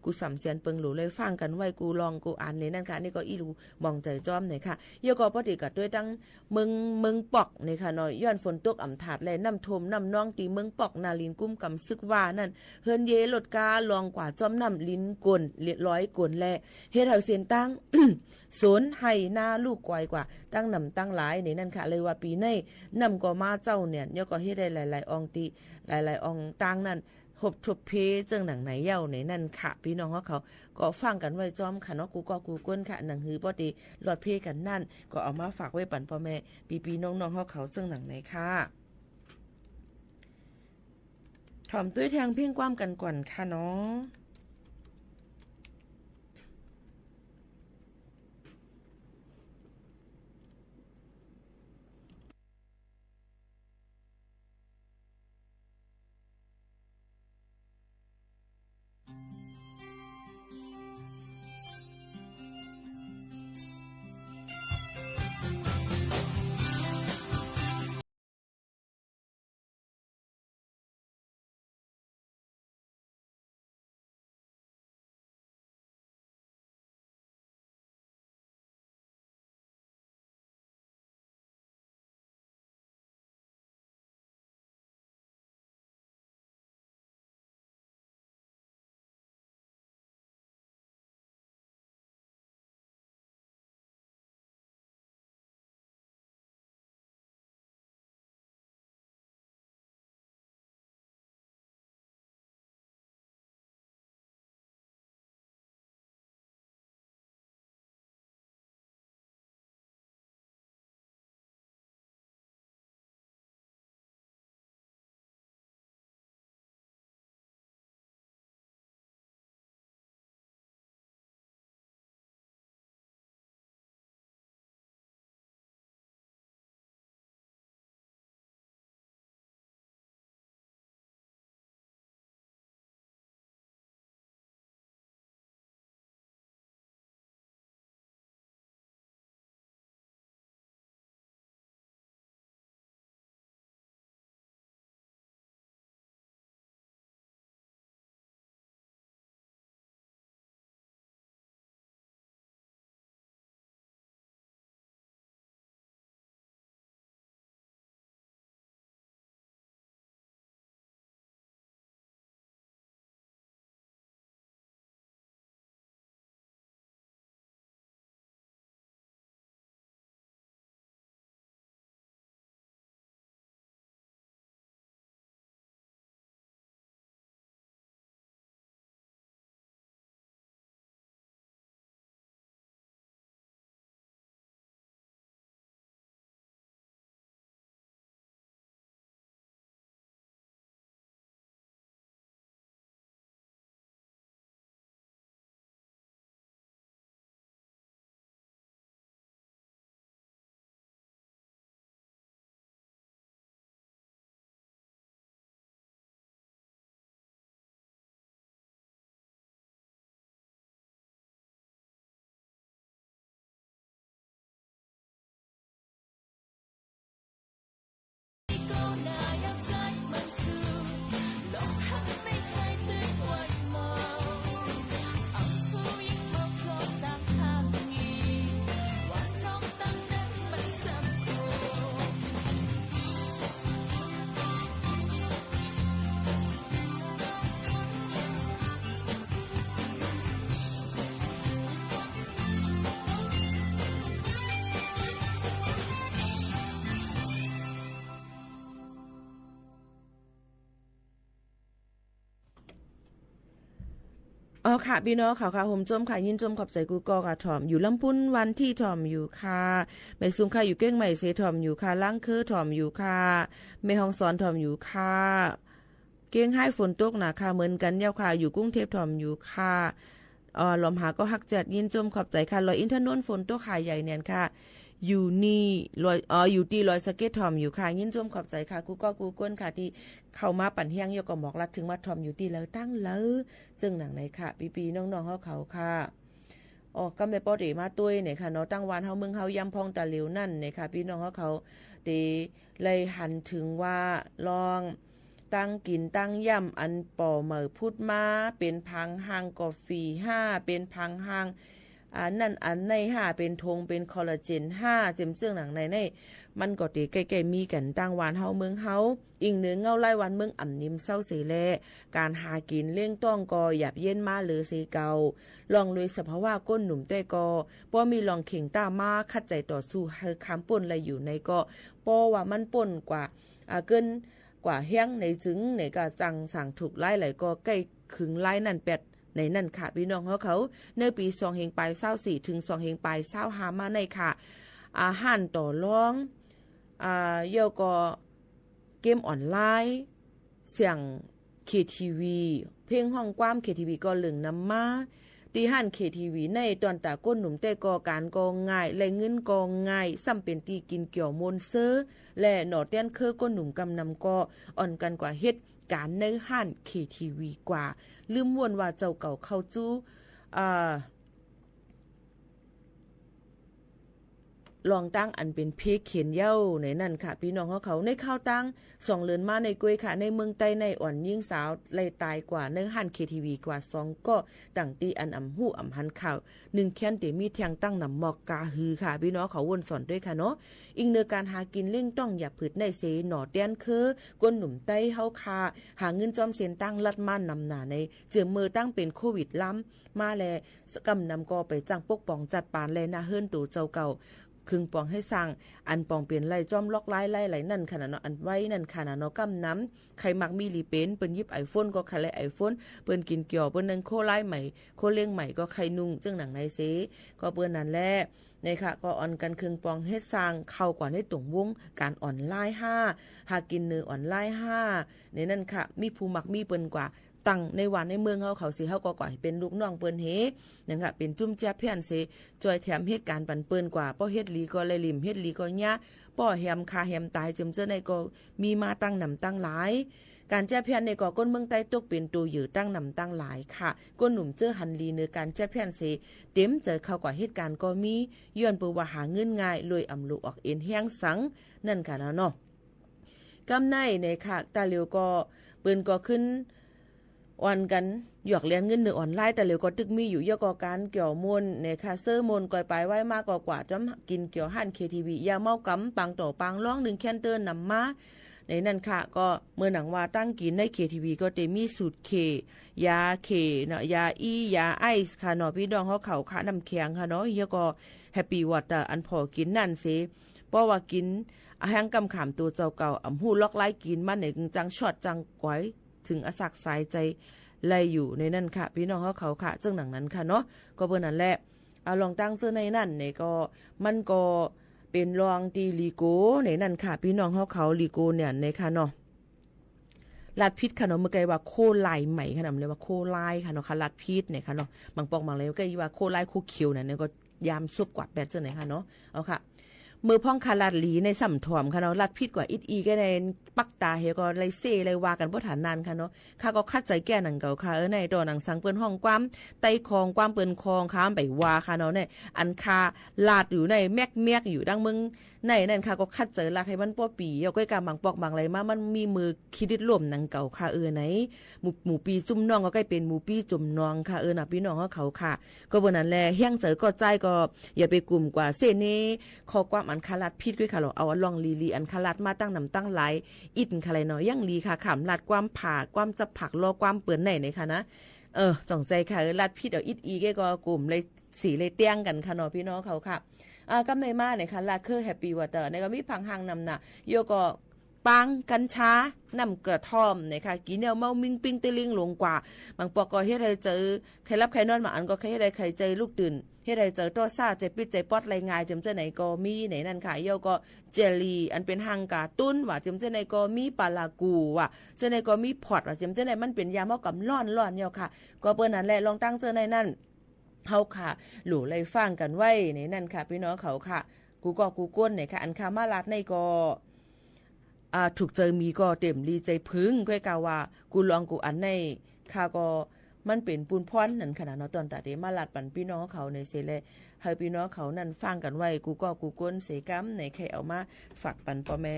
กูสำเสียนเปิงหลูเลยฟังกันไว้กูลองกูอ่านเลยนั่นค่ะนี่ก็อีรู้มองใจจ้อมเนี่ยค่ะเยอะก็ปฏิกัดด้วยตั้งเมืองปอกเนี่ยค่ะเนาะย้อนฝนตกอ่ำถาดและน้ำท่วมน้ำนองตีเมืองปอกนาลินกุ้มกำซึกว่านั่นเฮิรนเยลดกาลองกว่าจ้อมน้ำลิ้นกลร้อยกลแลเฮ็ดให้เสียนตั้ง สวนให้หน้าลูกกวายกว่าตั้งนำตั้งหลายนี่นั่นค่ะเลยว่าปีนี้นำก็มาเจ้าเนี่ยยก็เฮ็ดได้หลายๆองตีหลายๆองตั้งนั่นหบทบเพเจิงหนังไหนเย้าในนั่นค่ะพี่น้องเขาก็ฟังกันไว้จอมค่ะเนาะกูก้นค่ะหนังหือบ่ดีหลอดเพกันนั่นก็เอามาฝากไว้ปั่นพ่อแม่ปีน้องๆเขาเจิงหนังไหนค่ะถ่อมตุ้ยแทงเพ่งความกันก่อนค่ะเนาะ อ๋อค่ะพี่น้องค่ะผมจมค่ะยินจมขอบใจกูกอค่ะถอมอยู่ลำพุนวันที่ถอมอยู่ค่ะแม่ซุมค่ะอยู่เก้งใหม่เสถอมอยู่ค่ะล้างคือถอมอยู่ค่ะแม่ห้องสอนถอมอยู่ค่ะเก้งให้ฝนตกหนาค่ะเหมือนกันยาวค่ะอยู่กรุงเทพถอมอยู่ค่ะลมหาก็ฮักจัดยินจมขอบใจค่ะลอยอินทนนท์ฝนตกค่ะใหญ่เนี่ยค่ะอยู่นี่ลอยอยู่ตีลอยสเก็ตทอมอยู่ค่ะยินจมขอบใจค่ะกูก็กูก้นค่ะที่เข้ามาปั่นเฮียงยกก็หมอกลัดถึงมาทอมอยู่ตีแล้วตั้งแล้วจึงหนังไหนค่ะปีๆน้องๆเขาค่ะกำในปอดมาตุ้ยเนี่ยค่ะเนาะตั้งวานเฮาเมืองเฮายำพองตะเหลียวนั่นเนี่ยค่ะพี่น้องเขาดีเลยหันถึงว่าลองตั้งกินตั้งย่ำอันป่อเหมอพุดมาเป็นพังหางกาแฟ5เป็นพังหางนั่นอันใน5เป็นธงเป็นคอลลาเจน5เจมเสื่องหนังในมันก็ติใกล้ๆมีกันตั้งวานเฮาเมืองเฮาอิงเนื้อเงาไล่วันเมืองอ่ำนิ่มเศร้าเสแลการหากินเลี้ยงต้องกอหยับเย็นมาหรือเสเกาลองเลยสภาวะก้นหนุ่มแต่กอป้อมีลองเข่งตามาคัดใจต่อสู้เฮอคำป่นอะไรอยู่ในก็ป้อว่ามันป่นกว่าเกินกว่าเฮียงในจึงในก็จังสั่งถูกไล่ไหลก็ใกล้ขึงไล่นั่นแปดในนั่นค่ะพี่น้องเขาในปี2เฮงปลาย24ถึง2เฮงปลาย25มาในค่ะอาหารต่อรองเกี่ยวก็เกมออนไลน์เสียง KTV เพลงห้องความ KTV ก็เหลืองนำมาตีหัน KTV ในตอนตาก้นหนุ่มแต่ก็การก็ง่ายและเงินก็ง่ายซ้ำเป็นตีกินเกี่ยวมนเซอและหนอเตียนคือก้นหนุ่มกำนำก็อ่อนกันกว่าเฮ็ดการในห้าน KTV กว่าลืมวนว่าเจ้าเก่าเข้าจู้ลองตั้งอันเป็นเพกเขียนเย้าในนั่นค่ะพี่น้องเขาในข้าวตั้ง2เลือนมาในกล้วยค่ะในเมืองใต้ในอ่อนยิ่งสาวเลยตายกว่าในหัน KTV กว่า2ก็ตั้งตีอันหู้หันข่าว1แค้นเตมีแทงตั้งนำหมอกกาฮือค่ะพี่น้องเขาวนสอนด้วยค่ะเนาะอิงเนื้อการหากินเล่งต้องอย่าผืดในเสหนอเตียนคือก้นหนุ่มใต้เฮาคาหาเงินจอมเสียนตั้งลัดม่านนำหนาในเจือมือตั้งเป็นโควิดล้ำมาแลกำนำก็ไปจ้างปกป้องจัดปานแลนาเฮิรนตู่เจ้าเก่าครึ่งปองให้สร้างอันปองเปลี่ยนไล่จอมล็อกไล่ไหลนั่นขนาดเนาะอันไว้นั่นขนาดเนาะกำน้ำใครมักมีรีเป็นเปิ้นยิบ iPhone ก็ใครไล่ iPhone เปิ้นกินเกี่ยวเปิ้นนั่นโคไล่ใหม่โคเลี้ยงใหม่ก็ใครนุ่งจึงหนังในเสก็เปิ้นนั่นแหละนี่ค่ะก็ออนกันครึ่งปองเฮ็ดสร้างเข้ากว่าในตุ่งวงการออนไลน์5หากินเนื้อออนไลน์5ในนั่นค่ะมีผู้มักมีเปิ้นกว่าตั้งในวันในเมืองเขาสิเฮาก็กว่าเป็นลูกน้องเปิ้นเฮนะคะเป็นจุ่มแจ๊บเพี้ยนเสจอยแถมเหตุการณ์ปันเปิ้นกว่าป้อเฮ็ดลีก็เลยลิมเฮ็ดลีก็ยะป้อแฮมคาแฮมตายจึมเจอในก็มีมาตั้งนำตั้งหลายการแจ๊บเพี้ยนในก็ก้นเมืองใต้ตกเป็นตัวอยู่ตั้งนำตั้งหลายค่ะก้นหนุ่มเจอหันลีในการแจ๊บเพี้ยนเสเต็มเจอเข้ากว่าเหตุการณ์ก็มีย้อนเปิ้ว่าหาเงินง่ายรวยอำลุออกเอ็นแห้งสังนั่นค่ะเนาะกำในค่ะตาเหลียวก็เปิ้นก็ขึ้นอ่อนกันหยอกเลี้ยนเงินเนื้อออนไลน์แต่เหลียวก็ตึกมีอยู่เยอะกว่าการเกี่ยวมนเนี่ยค่ะเซอร์มนก่อยไปไว้มากกว่าจำกินเกี่ยวหั่น KTV ยาเมากำปังต่อปังร้อง1แคนเตอร์นำมาในนั่นค่ะก็เมื่อหนังว่าตั้งกินใน KTV ก็เตมีสูตรเคยาเคเนาะยาอียาไอซ์ค่ะเนาะพี่น้องเขาค่ะน้ำแข็งค่ะเนาะเยอะก็แฮปปี้วอเตอร์อันพอกินนั่นสิเพราะว่ากินอาหารกำขามตัวเจ้าเก่าหู้ล็อกไล่กินมาในจังช็อตจังก๋วยถึงอสักสายใจไล่อยู่ในนั่นค่ะพี่น้องเขาค่ะซึ่งหนังนั้นค่ะเนาะก็เบอร์นั้นแหละลองตั้งเจอในนั่นเนี่ยก็มันก็เป็นรองตีลีโกในนั่นค่ะพี่น้องเขาลีโกเนี่ยในค่ะเนาะลาดพิษค่ะเนาะเมื่อไกลว่าโคไลใหม่ค่ะเนาะเรียกว่าโคไลค่ะเนาะค่ะลาดพิษเนี่ยค่ะเนาะบางปอกบางเลยก็ว่าโคไลโคเขียวเนี่ยก็ยามซุปกว่าแปดเจอไหนค่ะเนาะเอาค่ะมือพ่องคาลาดหลีในสัมถอมค่ะเนาะลัดพิษกว่าอีก็ในปักตาเฮก็ไรเซ่ไรว่ากันบ่ฐานนานค่ะเนาะข้าก็คัดใจแก่หนังเก่าค่ะในตัวหนังสังเปิ้นห้องความไตคองความเปิ้นคองค้ามไปว่าค่ะเนาะเนี่ยอันคาลาดอยู่ในแมกอยู่ดังมึงในนั่นค่ะก็คัดเจอลาดให้มันป้อปีเอาก้อยกาบางปอกบางไรมามันมีมือคิดร่วมหนังเก่าค่ะไหนหมูปีจุ่มน้องก็ใกล้เป็นหมูปีจุ่มน้องค่ะน่ะพี่น้องเขาค่ะก็บ่นั้นแลเฮียงเจอก็ใจก็อย่าไปกลุ่มกว่าเส้นนี้ข้อความอันคาลาดพิษด้วยค่ะเราเอาลองลีอันคาลาดมาตั้งนำตั้งหลายอิดค่ะไรเนาะยังลีค่ะขำลาดความผ่าความจับผักรอความเปื้อนไหนค่ะนะจ่องใจค่ะลาดพิษเอาอิดก็กลุ่มเลยสีเลยเตี้ยงกันค่ะเนาะพี่น้องเขาค่ะกำในมาเนี่ยค่ะลาดคือแฮปปี้วอเตอร์ในก็มีพังหางนำน่ะโยก็ ปังกัญชานำกระท่อมนะคะกินแนวเมามิงปิงตะลิงลงกว่าบางปอกก็เฮ็ดให้เจอใครรับใครนอนมาอันก็เฮ็ดให้ใครใจลูกตื่นเฮ็ดให้เจอตัวซ่าใจปิดใจปอดไหลง่ายจำเจ้าไหนก็มีไหนนั่นค่ะเยาก็เจลลี่อันเป็นฮังกาตุ้นว่าจำเจ้าไหนก็มีปาลากูว่าเจ้าไหนก็มีพอดว่าจำเจ้าไหนมันเป็นยาเมากับร้อนเยาค่ะก็เปิ้นนั่นแหละลองตั้งเจ้าไหนนั่นเฮาค่ะหลู่ไล่ฟังกันไว้ในนั่นค่ะพี่น้องเขาค่ะกูก้นเนี่ยค่ะอันคามาลาดในก็ถูกเจอมีก็เต็มรีใจพึ่งก้อยกาว่ากูลองกูอันในค่ะก็มันเป็นปูนพรนั่นขนาดเนาะตอนตาเดมาลาดปันพี่น้องเขาในเสเลให้พี่น้องเขานั่นฟังกันไว้กูก้นเสกัมในใครเอามาฝากปันพ่อแม่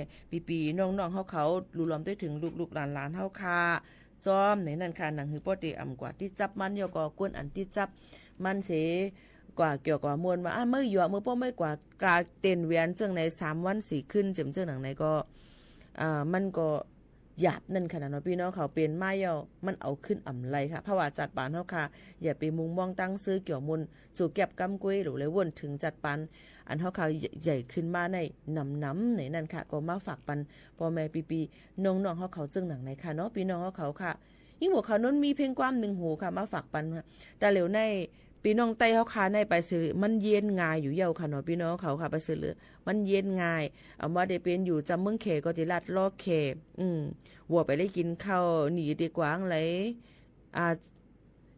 ปีน้องเขารู้ล้อมได้ถึงลูกหลานเฮาค่ะจอมในนั่นค่ะหนังหือป้อเตอำกว่าที่จับมันยก็ก้นอันที่จับมันเสกว่าเกี่ยวกับมวลมาเมื่อหยอเมื่อป้อไม่กว่ากาเต้นเวียนจังใน3วัน4ขึ้นเจังหนังไหนก็มันก็หยาบนั่นขนาดเนาะพี่น้องเขาเป็นไม้เยามันเอาขึ้นอ่ำไรค่ะเพราะว่าจัดปานเฮาค่ะอย่าไปมุงมองตั้งซื้อเกี่ยวมุนสู่แก็บกำกล้วยหรือเลยวนถึงจัดปันอันเฮาค่ะใหญ่ขึ้นมาในน้ำไหนนั่นค่ะก็มาฝากปันพ่อแม่ปีน้องๆเฮาเขาจึงหนังไหนค่ะเนาะพี่น้องเฮาเขาค่ะยิ่งหัวเขานั้นมีเพลงความ1หูค่ะมาฝากปันแต่เหลียวในพี่น้องไต้เฮาคาในไปซื้อมันเย็นง่ายอยู่เยาค่ะเนาะพี่น้องเขาค่ะไปซื้อเลยมันเย็นง่ายว่าได้เป็นอยู่จำเมืองเขก็ติลัดลอกเขวัวไปได้กินข้าวหนีดีกว่าไหล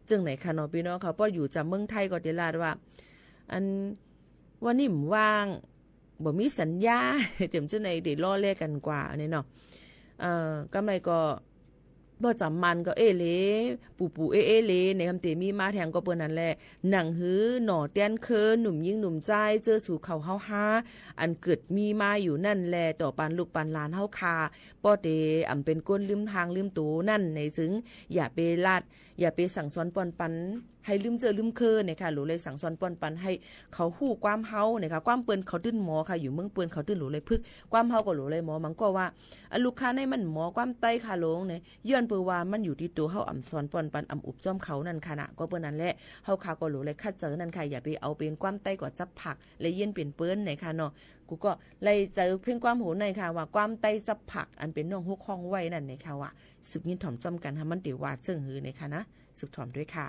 จึงไหนค่ะเนาะพี่น้องเขาป้ออยู่จำเมืองไทยก็ติลัดว่าอันวันนี้ว่างบ่มีสัญญาจำจังไหนได้ล้อเล่กันกว่านี่เนาะกำไรก็บ่จำมันก็เลปู่เลในคำเตมีมาแทงก็เปิ้นนั่นแหละหนังหือหน่อเตียนเคินหนุ่มยิ่งหนุ่มใจเจอสู่เขาเฮาฮาอันเกิดมีมาอยู่นั่นแลต่อปันลูกปันหลานเฮาคาป้อเตเป็นก้นลืมทางลืมตูนั่นในถึงอย่าไปลาดอย่าไปสั่งสอนปอนปันให้ลืมเจอลืมเคินเนี่ยค่ะหรูเลยสั่งสอนปอนปันให้เขาฮู้ความเฮาเนี่ยค่ะความเปิ้นเขาตื้นหมอค่ะอยู่เมืองเปิ้นเขาตื้นหรูเลยพึกความเฮาก็หรูเลยหมอมันก็ว่าลูกค้าในมันหมอความไตค่ะลงเนี่ยย้อนเปิ้นว่ามันอยู่ที่ตัวเฮาอำสอนปอนปันอำอุบจ้อมเขานั่นค่ะนะก็เปิ้นนั่นแหละเฮาค่ะก็หรูเลยคัดเจอนั่นค่ะอย่าไปเอาเป็นความไตก็จับผักและเย็นเป็นเปิ้นเนี่ยค่ะเนาะกูก็เลยเจอเพ่งความโหในค่ะว่าความไตจับผักอันเป็นน้องฮุกห้องไว้นั่นเนี่ยค่ะว่าสืบยินถ่อมจ้อมกันให้มันติว่าเจิงหือเนี่ยค่ะนะสืบถ่อมด้วยค่ะ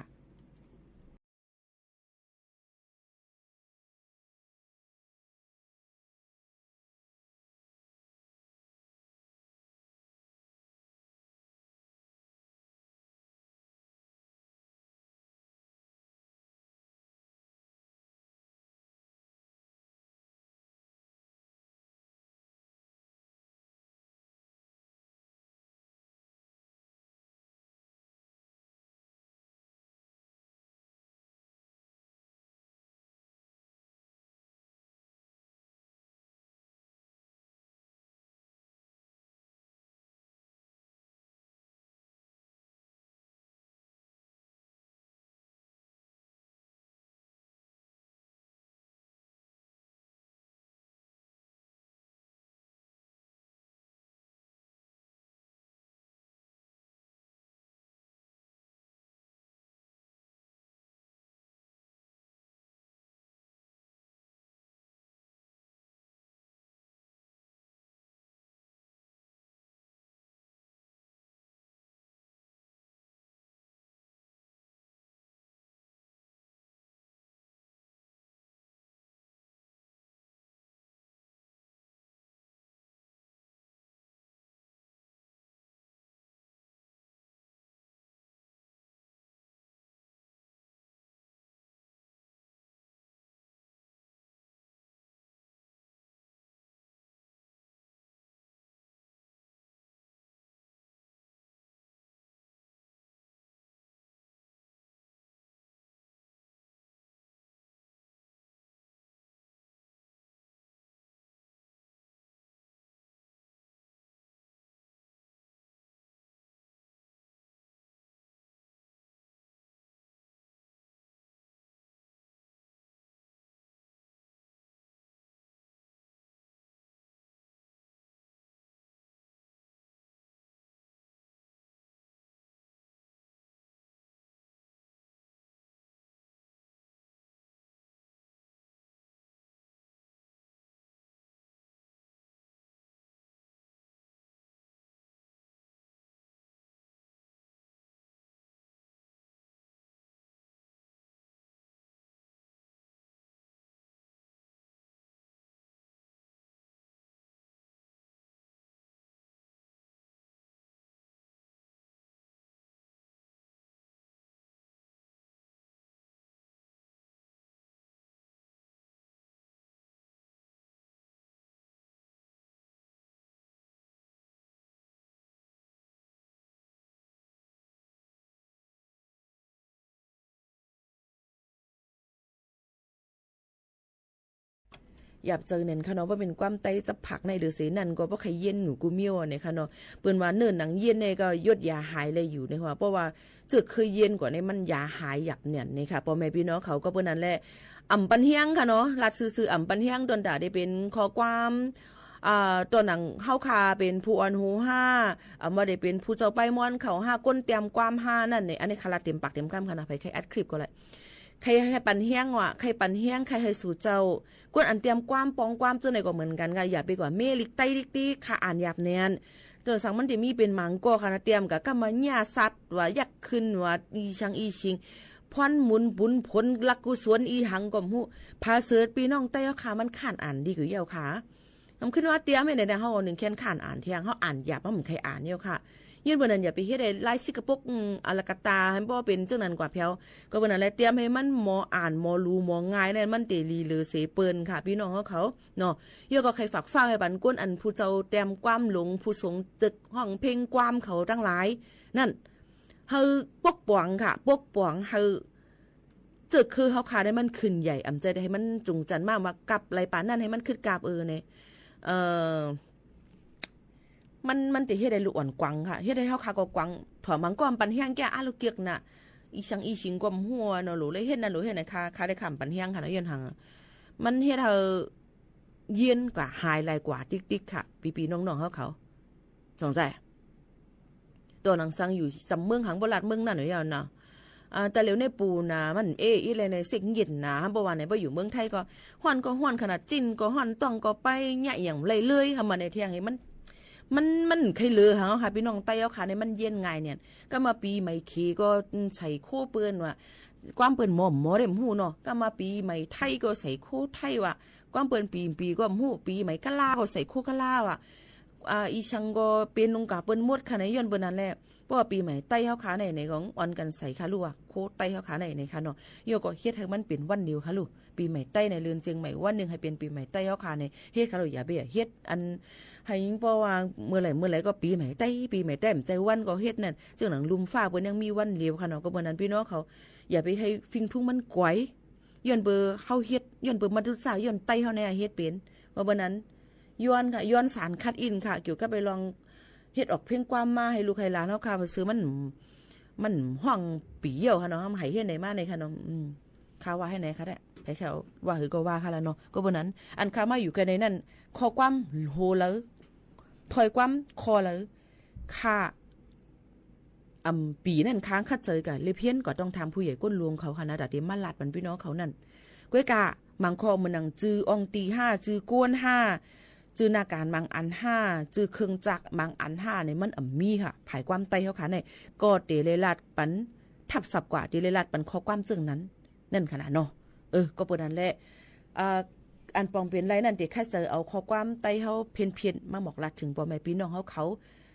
หยับเจอเน่นค่ะเนาะว่าเป็นความไตจะผักในหรือเสนั่นก็บ่ใครเย็นหนูกูเมียวเนี่ยค่ะเนาะเปิ้นว่าเนิ่นหนังเย็นเนี่ยก็ยดยาหายเลยอยู่ในหัวเพราะว่าจึกเคยเย็นกว่าในมันยาหายหยับเนี่ยนี่ค่ะพ่อแม่พี่น้องเขาก็เปิ้นนั่นแหละอ่ำปันเฮียงค่ะเนาะลัดซื่อๆอ่ำปันเฮียงดนดาได้เป็นข้อความตัวหนังเฮาคาเป็นผู้อ่อนหู5บ่ได้เป็นผู้เจ้าไปม่อนเขา5ก้นเตรียมความ5นั่นนี่อันนี้คาราเต็มปากเต็มคำค่ะนะไผใครอัดคลิปก็เลยใครให้ปันเฮียงว่ะใครปันเฮียงใครให้สู่เจ้ากวนอันเตรียมความปองความเจ้าไหนก็เหมือนกันค่ะอย่าไปกว่าเมลิกไตลิกตีค่ะอ่านหยาบแนนตัวสังมันจะมีเป็นมังก็ค่ะนะเตรียมกับก็มาหญ้าสัตว์ว่ายักขึ้นว่าอีชังอีชิงพรหมุนบุญผลลักกุศลอีหังก็ฮู้พาเสิร์ชพี่น้องไต้เฮาค่ะมันข้านอ่านดีคือเยาค่ะนำขึ้นว่าเตรียมให้ในเฮา1แค่นข้านอ่านเที่ยงเฮาอ่านหยาบบ่เหมือนใครอ่านเยาค่ะยืนบนนั้นอย่าไปเฮ็ดได้ลายสิกระปกอลากาตาให้บ่เป็นจังนั้นกว่าแพ้วก็บนนั้นแหละเตรียมให้มันหมออ่านหมอรู้หมอง่ายนั่นมันเตลีเลอเสเปิ้นค่ะพี่น้องเขาเนาะเยอะก็ใครฝากฟังให้บันก้นอันผู้เจ้าแต้มความหลงผู้สงตึกห้องเพลงความเขาทั้งหลายนั่นเฮาปกป้องค่ะปกป้องเฮาจึกคือเฮาขาได้มันขึ้นใหญ่อำใจได้ให้มันจุงจันมากมากับไหลปานนั้นให้มันขึ้นกราบเนี่ยมันติเฮ็ดได้ลูกอ่อนกวังค่ะเฮ็ดได้เฮาคาก็กวังถอมังก้อมปันเฮียงแก่อาลูกเกียกน่ะอีชังอีชิงกวมหัวเนาะหลูเลยเฮ็ดนั่นหลูเฮ็ดไหนคาได้คำปันเฮียงค่ะนะเย็นหังมันเฮ็ดเฮาเย็นกว่าหายลายกว่าติ๊กๆค่ะปีๆน้องๆเขาสงใจตัวหนังสังอยู่สำเมืองหังบ่ลัดเมืองนั่นหรือยาวน่ะแต่เหลวในปูนะมันอีเลยในสิ่งเย็นนะบ่ว่าไหนบ่อยู่เมืองไทยก็ฮ้อนก็ฮ้อนขนาดจิ้นก็ฮ้อนต้องก็ไปหยะอย่างเรื่อยๆทำมาในเที่ยงให้มันใครเลือหางค่ะพี่น้องไต้เอาค่ะในมันเย็นง่ายเนี่ยก็มาปีใหม่ขี่ก็ใส่โคเปื้อนว่าความเปิ้นหมอเร็มหูเนาะก็มาปีใหม่ไทยก็ใส่โคไทยว่ะความเปิ้นปีก็หูปีใหม่กะลาก็ใส่โคกะลาว่ะอีชังก็เป็นนงกาเปิ้นหมดค่ะในย้อนเปิ้นนั่นแหละเพราะว่าปีใหม่ไต้เฮาขาในของอ่อนกันใส่ค่ะลูกอ่ะโคไต้เฮาขาในค่ะเนาะโยก็เฮ็ดให้มันเป็นวันเดียวค่ะลูกปีใหม่ไต้ในเรือนเจียงใหม่วันนึงให้เป็นปีใหม่ไต้เฮาขาในเฮ็ดค่ะลูกอย่าไปเฮ็ดอันให้เพราะว่าเมื่อไหร่ก็ปีใหม่ไต้มใจวันก็เฮ็ดนั่นจังหนังลุมฟ้าเพิ่นยังมีวันเดียวค่ะเนาะก็บ่นั้นพี่น้องเขาอย่าไปให้ฟิงทุ่งมันก๋วยย้อนเบอร์เฮาเฮ็ดย้อนเบอร์มาดุษาย้อนไต้เฮาในเฮ็ดเป็นว่าบ่นั้นย้อนค่ะย้อนสารคัดอินค่ะเกี่ยวกับไปลองเฮ็ดออกเพลงความมาให้ลูกให้หลานเฮาค่ะซื้อมันห้องปีเหี่ยวค่ะเนาะให้เฮ็ดได้มาในค่ะเนาะข่าวว่าให้ไหนคะได้ให้เขาว่าคือก็ว่าค่ะแล้วเนาะก็บ่นั้นอันข่าวมาอยู่กันในนั้นข้อความโหเลยถอยความคอเลยค่ะปีนั่นค้างคัดเจอกันเลยเพี้ยนก็ต้องทำผู้ใหญ่ก้นลวงเขาค่ะนะดัดเดมาลาดมันพี่น้องเขานั่นก้วยกะมังคอมันนังจือองตี5จือก้วน5จือนาการมังอัน5จือเครื่องจักรมังอัน5เนี่ยมันมีค่ะผายความไตเขาค่ะเนี่ยก็เตเลลาดปันทับศัพท์กว่าเตเลลาดปันข้อความซึ่งนั้นนั่นขนาดเนาะก็ปนนั้นแหละอันปองเป็นไรนั่นเด็กแค่เจอเอาข้อความไตเฮาเพี้ยนมาบอกลัดถึงพ่อแม่พี่น้องเขา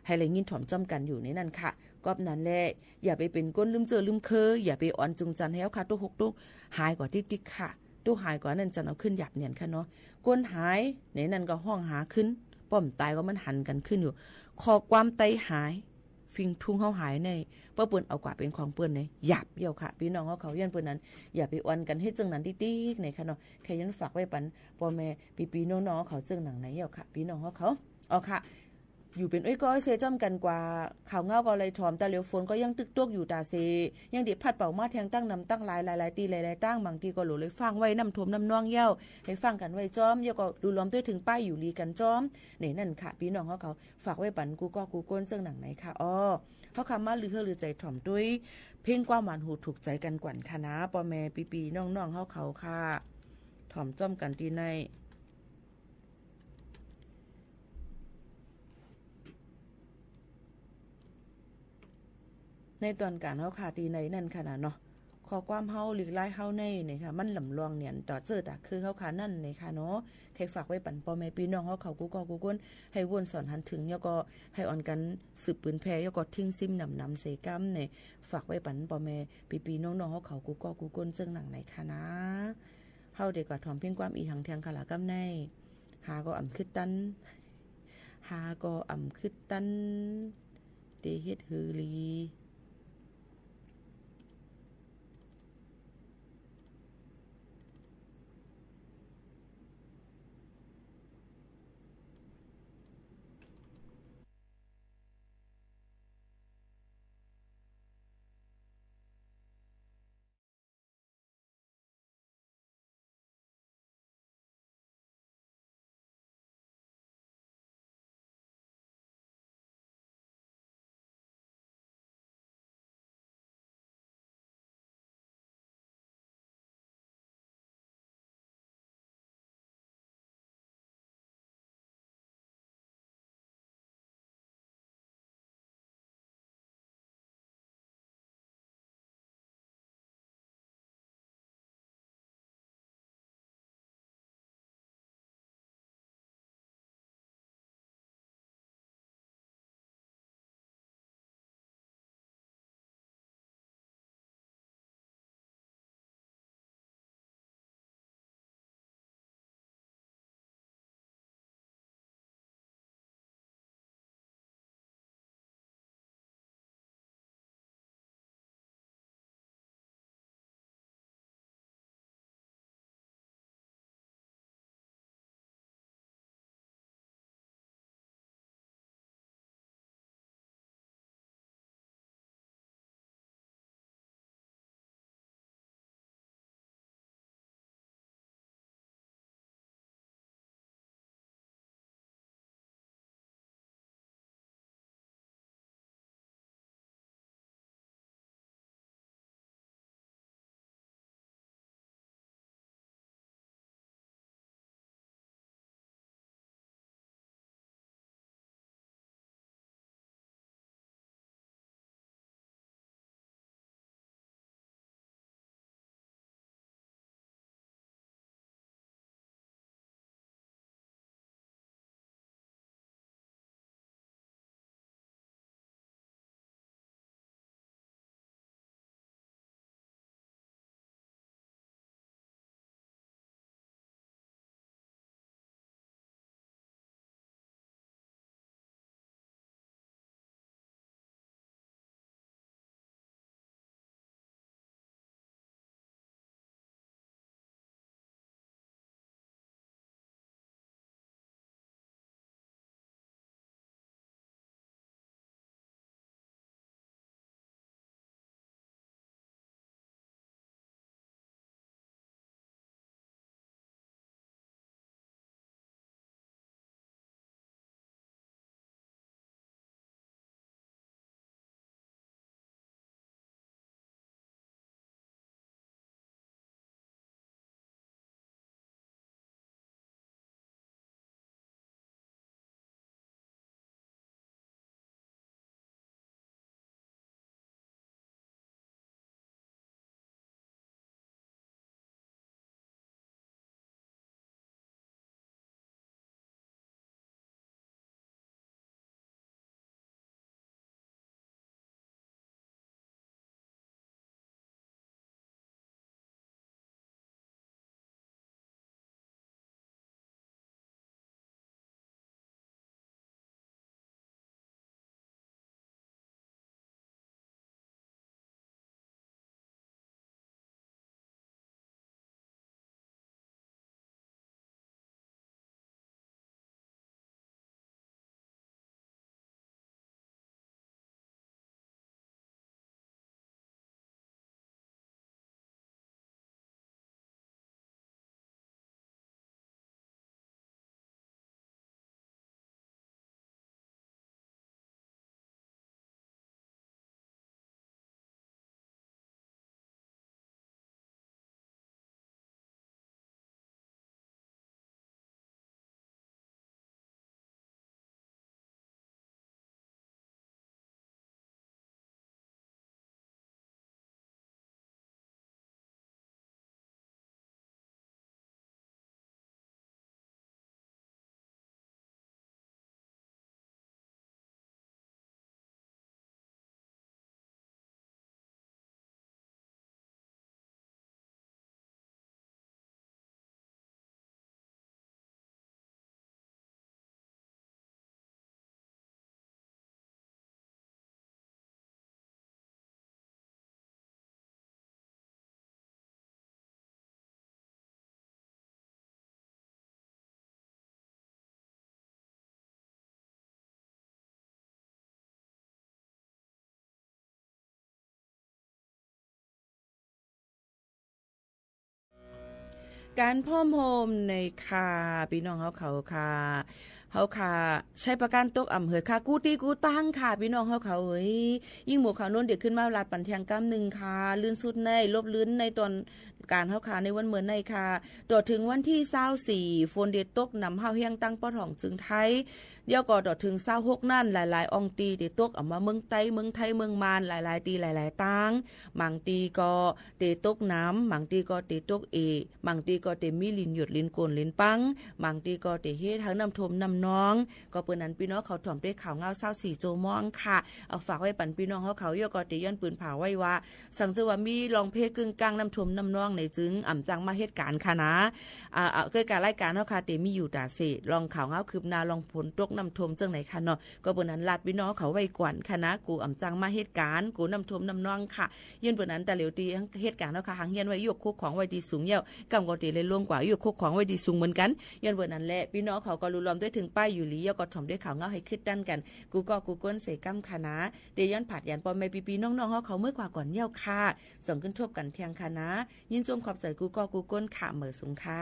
ให้ไรยินถ่อมจ้อมกันอยู่ในนั้นค่ะก็นั้นแหละอย่าไปเป็นก้นลืมเจอลืมเคยอย่าไปอ่อนจุงจันให้เฮาค่ะตัวหกตัวหายกว่าติ๊กๆค่ะตัวหายกว่านั่นจะเอาขึ้นหยับเนี่ยค่ะเนาะก้นหายในนั้นก็ห้องหาขึ้นป้อมตายก็มันหันกันขึ้นอยู่ข้อความไตหายฟิงทุ่งเฮาหายในเปิ้นเอากว่าเป็นของเปิ้นในหยับเยี่ยวค่ะพี่น้องเขายันเปิ้นนั้นอย่าไปอ่อนกันให้จังนั้นติ๊กๆในค่ะเนาะแค่ยันฝากไว้ปันพ่อแม่พี่น้องเขาจังหนังไหนเยี่ยวค่ะพี่น้องเขาเอาค่ะอยู่เป็นก็เซจ้อมกันกว่าข่าวเงาก็เลยถอมตาเหลียวฝนก็ยังตึกตวกอยู่ตาเซยังเด็ดพัดเป่ามาแทงตั้งนำตั้งหลายตีหลายตั้งบางทีก็หลุดเลยฟังไว้น้ำท่วมน้ำนองเย้าให้ฟังกันไว้จ้อมเย้าก็ดูล้อมด้วยถึงป้ายอยู่ลีกันจ้อมนี่นั่นค่ะพี่น้องเขาฝากไว้ปันกูก้นเจ้าหนังไหนค่ะเขาคำมาลือใจถ่อมด้วยเพ่งความหวานหูถูกใจกันกว่าค่ะนะพ่อแม่ปีน้องเขาค่ะถ่อมจ้อมกันที่ในตอนการเฮาขาตีในนั่นขนาดเนาะข้อความเฮาหลีกไล่เฮาในนี่ค่ะมันหลำลวงเนี่ยต่อเจอตาคือเฮาขานั่นนี่ค่ะเนาะใครฝากไว้ปั่นพ่อแม่พี่น้องเฮาเขากูก้นให้วนสอนหันถึงแล้วก็ให้อ่อนกันสืบปืนแพแล้วก็ทิ้งซิมนำเสกัมเนี่ยฝากไว้ปั่นพ่อแม่พี่น้องเฮาเขากูก้นเจิงหนังไหนค่ะนะเฮาเด็กก็ถ่อมเพียงความอีหังแทงคาลากำในหาก็คึดตันเตเฮ็ดฮือลี การพ่อมโฮมในคาพี่น้องเขาค่ะใช้ประกันตกอำเภอค่ะกูตีกูตั้งค่ะพี่น้องเขาเอ้ยยิ่งหมู่เขาโน้นเดี๋ยวขึ้นมาลาดปันเทียงกำ1ค่ะลื่นสุดในลบลื่นในตอนการเฮาค่ะในวันเหมือนในค่ะต่อถึงวันที่24ฝนเด็ดตกนำเฮาเฮียงตั้งปอถ่องจึงไทยเดี๋ยวก็ต่อถึง26นั่นหลายๆอองตีเตตกออกมาเมืองไต้เมืองไทยเมืองมานหลายๆตีหลายๆตังบางตีก็เตตกน้ำบางตีก็เตตกบางตีก็เตมีลินหยดลินโกนลินปังบางตีก็เตเฮ็ดทั้งน้ำทมน้ำน้องก็เปิ้นนั้นพี่น้องเขาถ่อมด้วยข่าวเงา24โจมองค่ะเอาฝากไว้ปันพี่น้องเขาย่อก็เตย้อนปืนผาไว้ว่าสังจะว่ามีลองเพกึ่งกลางน้ำทมน้ำน้องในจึงอ่ำจังมาเหตุการณ์ค่ะนะเกิดการรายการเฮาค่ะเตมีอยู่ดาเสลองข่าวเงาคืบหน้าลองผลตกน้ำทมจังไหนค่ะเนาะก็เปิ้นนั้นลาดพี่น้องเขาไว้ก่อนค่ะนะกูอ่ำจังมาเหตุการณ์กูน้ำทมน้ำน้องค่ะยืนเปิ้นนั้นแต่เหลียวตีเหตุการณ์เฮาค่ะหังเฮียนไว้ยกคุกของไว้ดีสูงเหี่ยวกำก็เตเลยลงกว่ายกคุกของไว้ดีสูงเหมือนกันยันเปิ้นนั้นแหละพี่น้องเขาก็รู้ล้อมด้วยถึงป้ายอยู่ลีก็ถ่อมด้วยข่าวเงาให้คิดดันกันกูก็กูก้นเสกำค่ะนะเตย้อนผัดยันปอมแม่ปีๆน้องๆเขาเมื่อกว่าก่อนเหี่ยวค่ะส่งขึ้นทบกันเที่ยงค่ะนะยินจมขอบใจกูก็กูก้นค่ะเหมือสูงค่ะ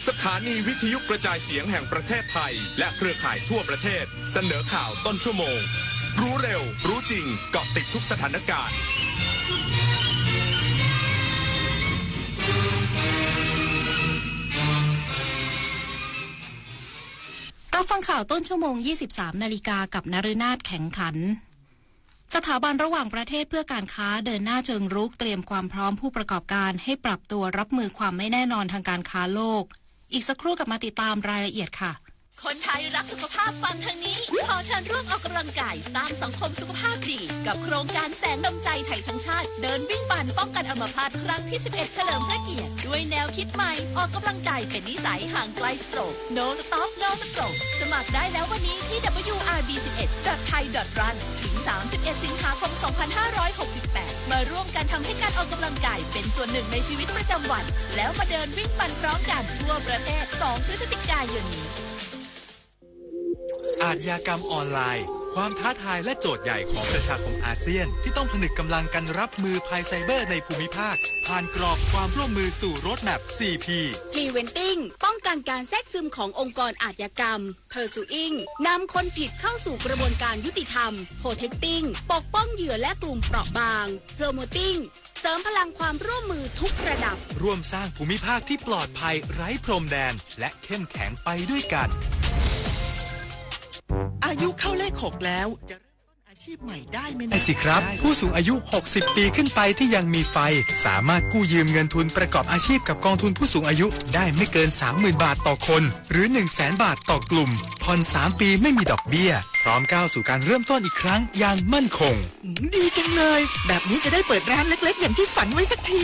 สถานีวิทยุกระจายเสียงแห่งประเทศไทยและเครือข่ายทั่วประเทศเสนอข่าวต้นชั่วโมงรู้เร็วรู้จริงเกาะติดทุกสถานการณ์รับฟังข่าวต้นชั่วโมง 23 นาฬิกากับนฤนาถแข็งขันสถาบันระหว่างประเทศเพื่อการค้าเดินหน้าเชิงรุกเตรียมความพร้อมผู้ประกอบการให้ปรับตัวรับมือความไม่แน่นอนทางการค้าโลกอีกสักครู่กลับมาติดตามรายละเอียดค่ะ คนไทยรักสุขภาพฟังทางนี้ขอเชิญร่วมออกกำลังกายสร้างสังคมสุขภาพดีกับโครงการแสงดำใจไทยทั้งชาติเดินวิ่งปั่นป้องกันอัมพาตครั้งที่ 11 เฉลิมพระเกียรติด้วยแนวคิดใหม่ออกกำลังกายเป็นนิสัยห่างไกลสโตรก No Stop No Stroke สมัครได้แล้ววันนี้ที่ wrb11.thai.run ถึง 31 สิงหาคม 2568 มาร่วมกันทำให้การออกกำลังกายเป็นส่วนหนึ่งในชีวิตประจำวันแล้วมาเดินวิ่งปั่นพร้อมกันทั่วประเทศ 2 พฤศจิกายนนี้ อาชญากรรมออนไลน์ความท้าทายและโจทย์ใหญ่ของประชาคมอาเซียนที่ต้องผนึกกำลังกันรับมือภัยไซเบอร์ในภูมิภาคผ่านกรอบความร่วมมือสู่โรดแมพ 4P Preventing ป้องกันการแทรกซึมขององค์กรอาชญากรรม Pursuing นำคนผิดเข้าสู่กระบวนการยุติธรรม Protecting ปกป้องเหยื่อและกลุ่มเปราะบาง Promoting เสริมพลังความร่วมมือทุกระดับร่วมสร้างภูมิภาคที่ปลอดภัยไร้พรมแดนและเข้มแข็งไปด้วยกันอายุเข้าเลข 6 แล้วจะเริ่มต้นอาชีพใหม่ได้ไหมนะได้สิครับผู้สูงอายุ60 ปีขึ้นไปที่ยังมีไฟสามารถกู้ยืมเงินทุนประกอบอาชีพกับกองทุนผู้สูงอายุได้ไม่เกิน 30,000 บาทต่อคนหรือ 100,000 บาทต่อกลุ่มผ่อน3 ปีไม่มีดอกเบี้ยพร้อมก้าวสู่การเริ่มต้นอีกครั้งอย่างมั่นคงดีจังเลยแบบนี้จะได้เปิดร้านเล็กๆอย่างที่ฝันไว้สักที